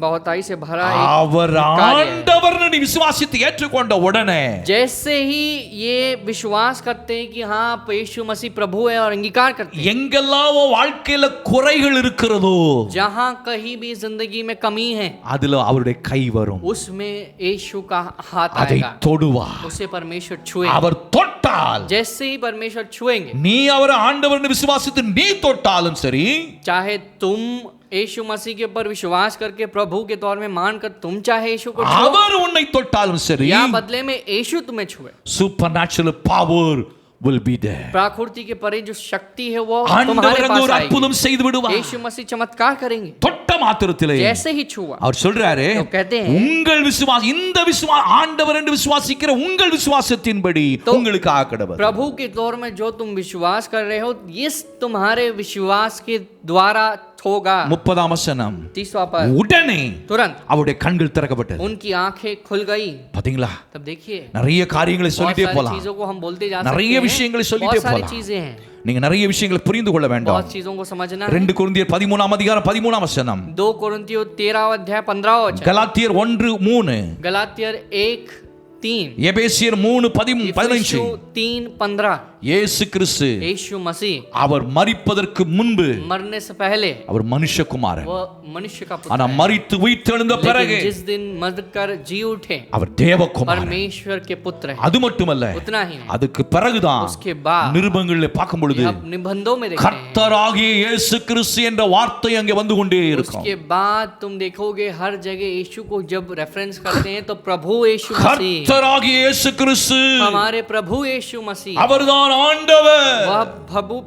बहुताई से भरा एक அவர் कार्य है। ஆண்டவர்னு நீ விசுவாசித்து ஏற்றுக்கொண்ட உடனே जैसे ही ये विश्वास करते हैं कि हाँ यीशु मसीह प्रभु है और अंगीकार करते हैं, எங்கெல்லாம் உன் வாழ்க்கையில குறைகள் இருக்கிறதோ जहाँ कहीं भी जिंदगी में कमी है அதுல அவருடைய கை வரும், उसमें यीशु का हाथ அதை आएगा, தொடுவார். उसे परमेश्वर छुएगा। அவர் தொட்டால் जैसे ही परमेश्वर छुएंगे, நீ அவரை ஆண்டவர்னு விசுவாசித்து நீ தொட்டாலும் சரி, चाहे तुम यीशु मसीह के ऊपर विश्वास करके प्रभु के तौर में मानकर तुम चाहे यीशु को छुओ, அவர் உன்னை தொட்டாலும் சரி, या बदले में यीशु तुम्हें छुए, supernatural power will be there. प्राकृति के परे जो शक्ति है वो तुम्हारे ஆண்டவர் அங்க पास ஒரு அற்புதம் आएगी। செய்து விடுவார். यीशु मसीह चमत्कार करेंगे। தொட்ட மாத்திரத்திலே जैसे ही छुआ, அவர் சொல்றாரு, तो कहते हैं, உங்கள் விசுவாசம் இந்த ஆண்டவர் என்று விசுவாசிக்கிற உங்கள் விசுவாசத்தின்படி तो உங்களுக்கு ஆக்கடவர். प्रभु के तौर में जो तुम विश्वास कर रहे हो, इस तुम्हारे विश्वास के द्वारा होगा। 30ஆம் வசனம், 30वां पद, உடனே तुरंत அவருடைய கண்கள் திறக்கப்பட்டது. उनकी आंखें खुल गई। பாத்தீங்களா, तब देखिए நிறைய காரியங்களை बहुत சொல்லிட்டே सारी போலாம். चीजों को हम बोलते जा सकते நிறைய हैं, விஷயங்களை சொல்லிட்டே बहुत सारी போலாம். चीजें हैं, நீங்க நிறைய விஷயங்களை புரிந்து கொள்ள வேண்டாம். बहुत चीजों को समझना है। 2 கொரிந்தியர் 13ஆம் அதிகாரம் 13ஆம் வசனம், 2 कोरिन्थियों 13वां अध्याय 15वां वचन, கலாத்தியர் 1:3, गलातियर 1:3, எபேசியர் 3:15, 3:15, இயேசு கிறிஸ்து यीशु मसीह அவர் மரிப்பதற்கு முன்பு मरने से पहले அவர் மனுஷகுமாரன். वो मनुष्य का पुत्र ஆனா है। மரித்து உயிர்த்தெழுந்த பிறகு लेकिन जिस दिन मरकर जी उठे அவர் தேவகுமாரன். परमेश्वर के पुत्र है। அது மட்டுமல்ல, उतना ही नहीं, அதுக்கு பிறகுதான் उसके बाद நிருபங்களில் பார்க்கும் பொழுது अब निबंधों में देखते हैं, கர்த்தராகிய இயேசு கிறிஸ்து என்ற வார்த்தை அங்கே வந்து கொண்டே இருக்கும். उसके बाद तुम देखोगे हर जगह यीशु को जब रेफरेंस करते हैं तो प्रभु यीशु मसीह, கர்த்தராகிய இயேசு கிறிஸ்து हमारे प्रभु यीशु मसीह, அவர்தான் ஆண்டவர். वह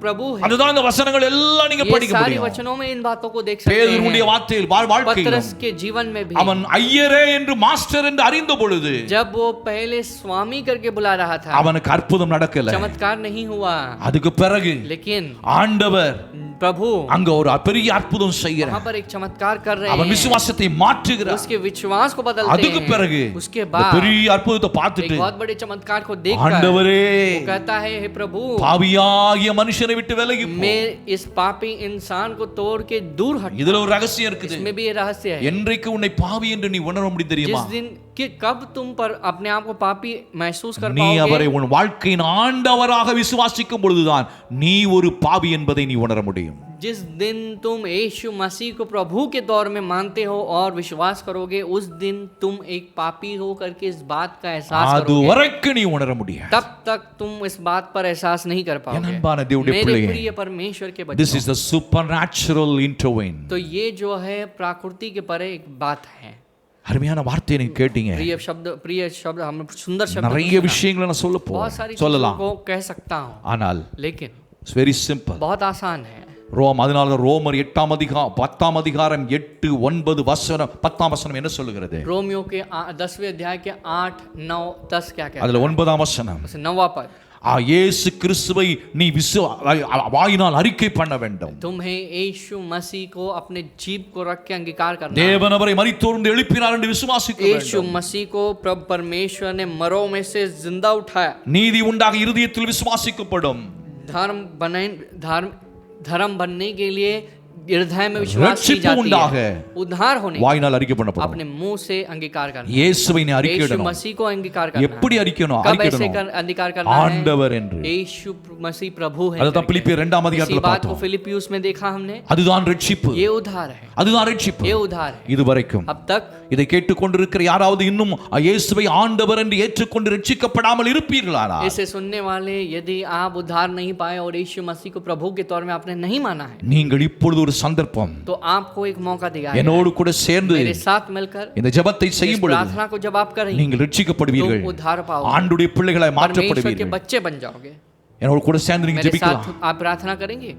प्रभु है। அதுதான் இந்த वचनங்கள் எல்லாம் நீங்க ये படிக்க सारी முடியும். वचनों में इन बातों को देख सकते பேதுருடைய हैं। வார்த்தையில் வாழ்க்கையில் पतरस के जीवन में भी அவன் ஐயரே என்று மாஸ்டர் என்று அறிந்த பொழுது जब वो पहले स्वामी करके बुला रहा था, அவனுக்கு அற்புதம் நடக்கல. चमत्कार नहीं हुआ, அதுக்கு பிறகு लेकिन ஆண்டவர் प्रभु அங்க ஒரு பெரிய அற்புதம் वहां செய்கிறார். पर एक चमत्कार कर रहे அவன் हैं, விசுவாசத்தை மாற்றுகிறார். उसके विश्वास को बदलते அதுக்கு हैं। பிறகு उसके இந்த बाद பெரிய அற்புதத்தை एक பார்த்துட்டு बहुत बड़े चमत्कार को देखकर ஆண்டவரே वो कहता है, हे प्रभु, பாவியாகிய மனுஷனை விட்டு விலகி போ. मैं इस पापी इंसान को तोड़ के दूर हट। இதுல ஒரு ரகசியம் இருக்குது. इसमें भी ये रहस्य है, என்றைக்கு உன்னை பாவி என்று நீ உணர முடியும் தெரியுமா? जिस दिन कि कब तुम पर अपने आप को पापी महसूस कर நீ அவரை पाओगे, உன் வாழ்க்கையின் ஆண்டவராக விசுவாசிக்கும் பொழுதுதான் நீ ஒரு பாவி என்பதை நீ உணர முடியும். जिस दिन तुम यीशु मसीह को प्रभु के तौर में मानते हो और विश्वास करोगे, उस दिन तुम एक पापी हो करके इस बात का एहसास அது करोगे। வரைக்கும் நீ உணர முடியாது. तब तक तुम इस बात पर एहसास नहीं कर என் पाओगे। அன்பான தேவனுடைய मेरे பிள்ளையே, प्रिय परमेश्वर के this बच्चों, is the supernatural intervene. तो ये जो है प्रकृति के परे एक बात है। அருமையான வார்த்தையை நீங்க கேட்டீங்க. प्रिय शब्द हम सुंदर शब्द நிறைய விஷயங்களை நான் சொல்ல बहुत सारी போறேன், चीजों சொல்லலாம். को कह सकता हूँ, ஆனால் लेकिन it's very simple. बहुत आसान है। அதனால ரோமர் 8ஆம் அதிகாரம் 10ஆம் அதிகாரம் 8 9 வசனம் 10ஆம் வசனம் என்ன சொல்லுகிறது? रोमियो के 10वें अध्याय के 8 9 10 क्या कहता அதுல 9ஆம் வசனம், है? 9वां पद, இயேசு கிறிஸ்துவை நீ வாயினால் அறிக்கை பண்ண வேண்டும். तुम्हें यीशु मसीह को अपने जीभ को रख के अंगीकार करना है। தேவன் அவரை மரித்தோர்ந்து எழுப்பினார் என்று விசுவாசிக்க यीशु வேண்டும். मसीह को प्रभु परमेश्वर ने मरों में से जिंदा उठाया। நீதி உண்டாக இருதயத்தில் விசுவாசிக்கப்படும். धर्म बनने के लिए हृदय में विश्वास की जाती है, उद्धार होने வாயினால் அறிக்கை பண்ணப்படும். अपने मुंह से अंगीकार करना, இயேசுவை நீ यीशु அறிக்கையிடணும். मसीह को अंगीकार करना। எப்படி அறிக்கையிடணும்? कब ऐसे அறிக்கையிடணும் अंगीकार करना ஆண்டவர் है? என்று. यीशु मसीह प्रभु है। அதுதான் பிலிப்பியர் 2ஆம் इसी அதிகாரத்துல बात को பார்த்தோம். फिलिपियुस में देखा हमने। அதுதான் ரட்சிப்பு, ये उद्धार है, அதுதான் ரட்சிப்பு. ये उद्धार है। இதுவரைக்கும் अब तक இதை கேட்டுக்கொண்டிருக்கிற யாராவது இன்னும் இயேசுவை ஆண்டவர் என்று ஏற்றுக்கொண்டு ரட்சிக்கப்படாமல் இருப்பீர்களானா? इसे सुनने वाले, यदि आप उद्धार नहीं पाए और यीशु मसीह को प्रभु के तौर में आपने नहीं माना है, நீங்கள் இப்பொழுது ஒரு சந்தர்ப்பம் तो आपको एक मौका दिया है। என்னோடு கூட சேர்ந்து मेरे साथ मिलकर இந்த ஜெபத்தை इस செய்யும் பொழுது प्रार्थना को जब आप करेंगे, நீங்கள் ரட்சிக்கப்படுவீர்கள், तुम उद्धार पाओगे, ஆண்டுடைய பிள்ளைகளாய் परमेश्वर के மாற்றப்படுவீர்கள். बच्चे बन जाओगे। என்னோடு கூட சேர்ந்து நீங்க मेरे ஜெபிக்கலாம். साथ आप प्रार्थना करेंगे।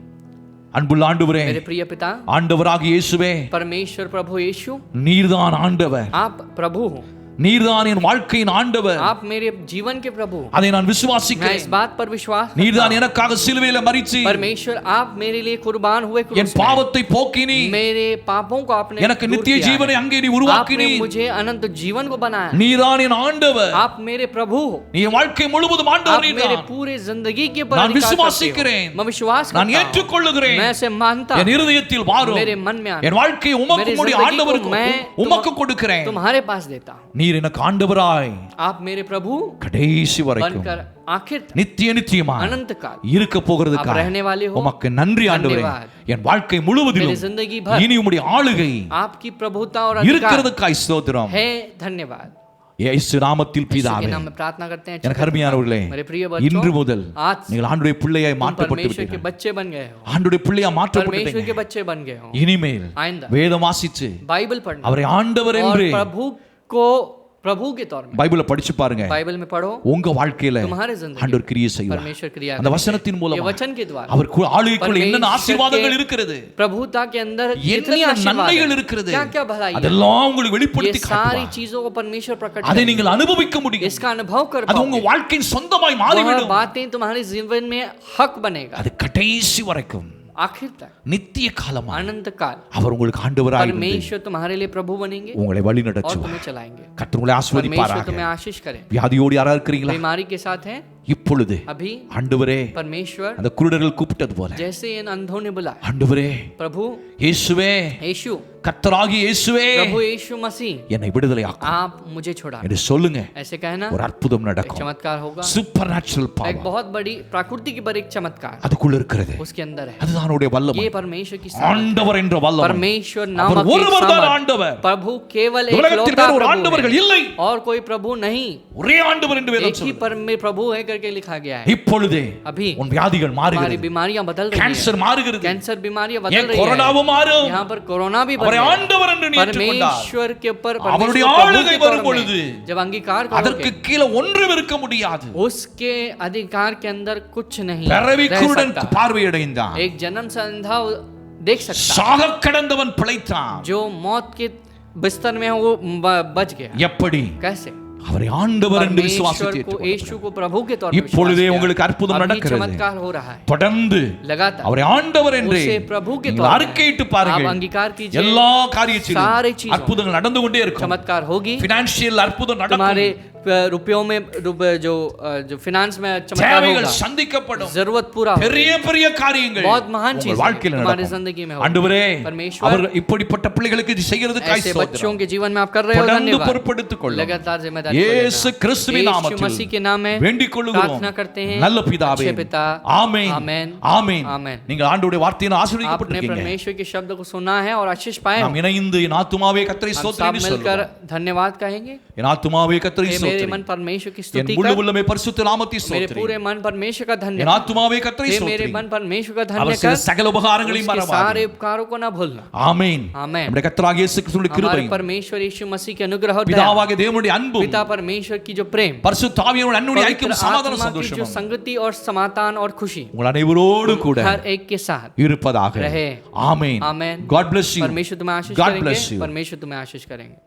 அன்புள்ள ஆண்டவரே, मेरे प्रिय पिता, ஆண்டவராகிய இயேசுவே, परमेश्वर प्रभु यीशु, நீர்தான் ஆண்டவர். आप प्रभु हो। நீர்தான் என் வாழ்க்கையின் ஆண்டவர், आप मेरे जीवन के प्रभु। அதை நான் मैं விசுவாசிக்கிறேன். इस बात पर विश्वास करता நீர்தான் हूं। எனக்காக சிலுவையில மரித்து परमेश्वर आप मेरे लिए कुर्बान हुए என் क्रूस में। பாவத்தை போக்கினி मेरे पापों को आपने எனக்கு दूर நித்திய किया ஜீவனை है। அங்கே நீ உருவாக்கினி. आपने मुझे अनंत जीवन को बनाया। நீர்தான் என் ஆண்டவர், आप मेरे प्रभु हो। நீ என் வாழ்க்கை முழுவதும் आप ஆண்டவர் मेरे நீர்தான். पूरे जिंदगी के ऊपर நான் अधिकार करते விசுவாசிக்கிறேன். हो। मैं विश्वास நான் करता हूं। ஏற்றுக்கொள்ளுகிறேன். मैं इसे मानता என் हूं। இருதயத்தில் வாரும். मेरे मन में आना। என் வாழ்க்கையை உமக்கு मेरी முடி जिंदगी को ஆண்டவருக்கு मैं உமக்கு கொடுக்கிறேன். तुम्हारे पास देता हूं। நீர் எனக்கு ஆண்டவராய் आप मेरे प्रभु கடைசி வரைக்கும் बनकर आखिर तक நித்திய நித்தியமா अनंत काल இருக்க போகிறதுக்காக आप रहने वाले हो। உமக்கு நன்றி ஆண்டவரே. धन्यवाद। என் வாழ்க்கை मेरी முழுவதிலும் जिंदगी भर இனி உம்முடைய ஆளுகை आपकी प्रभुता और अधिकार இருக்கிறதுக்காய் ஸ்தோத்திரம். है। धन्यवाद। இயேசு நாமத்தில் यीशु के பிதாவே. नाम में प्रार्थना करते हैं। எனக்கு அருமையானவர்களே, मेरे प्रिय இன்று बच्चों, முதல் आज நீங்கள் ஆண்டவருடைய பிள்ளையாய் तुम மாற்றப்பட்டு परमेश्वर के விட்டீர்கள். बच्चे बन गए हो। ஆண்டவருடைய பிள்ளையா परमेश्वर மாற்றப்பட்டு के बच्चे बन गए हो। இனிமேல் आइंदा வேதம் வாசிச்சு बाइबल पढ़ना அவரை ஆண்டவர் और என்று प्रभु को प्रभु के तौर में பைபிளை படிச்சு பாருங்க. बाइबल में पढ़ो। உங்க வாழ்க்கையில तुम्हारे जिंदगी ஆண்டவர் கிரியை செய்வார். परमेश्वर क्रिया அந்த करेंगे। வசனத்தின் ये மூலமா वचन के द्वारा அவர் ஆளுகைக்குள்ள என்னென்ன परमेश्वर ஆசீர்வாதங்கள் के இருக்கிறது, प्रभुता के अंदर कितनी என்னென்ன आशीर्वाद நன்மைகள் है, இருக்கிறது, क्या क्या भलाई है, அதெல்லாம் உங்களுக்கு ये வெளிப்படுத்தி सारी காட்டுவார். चीजों को परमेश्वर प्रकट அதை करेंगे। நீங்கள் அனுபவிக்க முடியும். इसका अनुभव कर அது உங்க पाओगे। வாழ்க்கையின் சொந்தமாய் वह மாறிவிடும். बातें तुम्हारे जीवन में हक बनेगा। அது கடைசி வரைக்கும் आखिर तक நித்திய காலமா अनंत काल அவர் உங்களுக்கு ஆண்டவராய் இருந்து परमेश्वर तुम्हारे लिए प्रभु बनेंगे உங்களை வழி और நடத்துவார். तुम्हें चलाएंगे। கர்த்தர் உங்களை परमेश्वर ஆசீர்வதிப்பாராக. तुम्हें आशीष करे। வியாதியோடு யாரா இருக்கிறீங்களா? बीमारी के साथ है இப்பொழுது अभी ஆண்டவரே, परमेश्वर அந்த குருடர்கள் கூப்பிட்டது போல, जैसे इन अंधों ने बुलाया, ஆண்டவரே प्रभु இயேசுவே, यीशु, கர்த்தராகிய இயேசுவே, प्रभु यीशु मसीह, என்னை விடுதலையாக்கும் आप मुझे छुड़ा। என்று சொல்லுங்க. ऐसे कहना ஒரு அற்புதம் एक நடக்கும். चमत्कार होगा। சூப்பர் நேச்சுரல் एक பவர் बहुत बड़ी प्राकृतिक की पर एक चमत्कार அதுக்குள்ள இருக்கிறது. उसके अंदर है। அதுதான் அவருடைய வல்லமை. ये परमेश्वर की सामर्थ है। ஆண்டவர் என்ற வல்லமை. परमेश्वर அவர் नामक एक ஒருவர் தான் सामर्थ। ஆண்டவர். प्रभु केवल एक உலகத்தில் लौता வேறு ஒரு प्रभु ஆண்டவர்கள் है இல்லை. और कोई प्रभु नहीं। ஒரே ஆண்டவர் என்று வேதம் एक ही சொல்லுது. परमे प्रभु है करके लिखा गया है। இப்பொழுதே अभी உன் வியாதிகள் हमारी மாறுகிறது. बीमारियां बदल रही हैं। கேன்சர் மாறுகிறது. कैंसर बीमारियां ஏன் बदल रही கொரோனாவும் है। மாறும். यहाँ पर कोरोना भी बदल அவரை रहा है। ஆண்டவர் என்று நீ ஏற்றுக்கொண்டார். परमेश्वर के ऊपर அவருடைய परमेश्वर प्रभु ஆளுகை के तौर வரும் பொழுது में जब अंगीकार அதற்கு करोगे, கீழே ஒன்றும் இருக்க முடியாது. उसके अधिकार के अंदर कुछ नहीं பிறவி रह குருடன் सकता। பார்வையடைந்தான். एक जन्म से अंधा देख सकता, சாக கடந்தவன் பிழைத்தான். जो मौत के बिस्तर में है वो बच गया। எப்படி? कैसे? அவரை ஆண்டவர் என்று परमेश्वर விசுவாசித்து को यीशु ஏற்றுக்கொண்டார். को प्रभु के तौर पर विश्वास இப்பொழுதே किया। உங்களுக்கு அற்புதம் अभी நடக்கிறது. चमत्कार हो रहा है தொடர்ந்து लगातार। அவரை ஆண்டவர் என்று उसे प्रभु के நீங்கள் तौर पर அறிக்கையிட்டு आप பாருங்கள். अंगीकार कीजिए। எல்லா सारी காரியத்திலும் चीजों அற்புதங்கள் நடந்து கொண்டே இருக்கும். चमत्कार होगी। பினான்சியல் அற்புதம் तुम्हारे நடக்கும். रुपयों में जो फाइनेंस में चमत्कार தேவைகள் होगा। சந்திக்கப்படும். जरूरत पूरा होगा। பெரிய பெரிய காரியங்கள் बहुत महान உங்கள் चीज வாழ்க்கையில तुम्हारी நடக்கும். जिंदगी में होगा। ஆண்டவரே, परमेश्वर அவர் இப்படிப்பட்ட பிள்ளைகளுக்கு இது செய்கிறதுக்காய் ऐसे ஸ்தோத்திரம். बच्चों के जीवन में आप कर रहे हो, தொடர்ந்து धन्यवाद। பொறுப்பெடுத்துக் கொள்ளும். लगातार जिम्मेदारी இயேசு கிறிஸ்துவின் यीशु நாமத்தில் मसीह के नाम में வேண்டிக் கொள்ளுகிறோம். प्रार्थना करते हैं। நல்ல பிதாவே, अच्छे पिता, ஆமென், आमेन, ஆமென். आमेन। நீங்கள் ஆண்டவருடைய வார்த்தையினால் आपने ஆசீர்வதிக்கப்பட்டிருக்கீங்க. परमेश्वर के शब्द को सुना है और आशीष पाए हो। நாம் இணைந்து என் ஆத்துமாவே கர்த்தரை हम ஸ்தோத்திரம் सब என்று मिलकर சொல்லுவோம். धन्यवाद कहेंगे। என் ஆத்துமாவே கர்த்தரை मेरे ஸ்தோத்திரம். मन परमेश्वर की என் स्तुति முழு कर। உள்ளமே பரிசுத்த நாமத்தை मेरे ஸ்தோத்திரம். पूरे मन परमेश्वर का என் धन्यवाद। ஆத்துமாவே கர்த்தரை मेरे ஸ்தோத்திரம். मन परमेश्वर का அவர் धन्य செய்த कर। சகல உபகாரங்களையும் उसके மறவாதே. सारे उपकारों को ना भूलना। ஆமென். आमेन। நம்முடைய கர்த்தராகிய இயேசு கிறிஸ்துவின் हमारे கிருபையும் परमेश्वर यीशु मसीह के अनुग्रह और दया, பிதாவாகிய தேவனுடைய அன்பும் पिता परमेश्वर की जो प्रेम, பரிசுத்த ஆவியானவருடைய அன்புடைய पवित्र ஐக்கியம் சமாதான आत्मा की जो சந்தோஷமும் संगति और समाधान और खुशी உங்கள் அனைவரோடும் கூட हर एक के साथ இருப்பதாக. रहे। ஆமென். आमेन। God bless you. परमेश्वर तुम्हें आशीष God करेंगे। bless you. परमेश्वर तुम्हें आशीष करेंगे।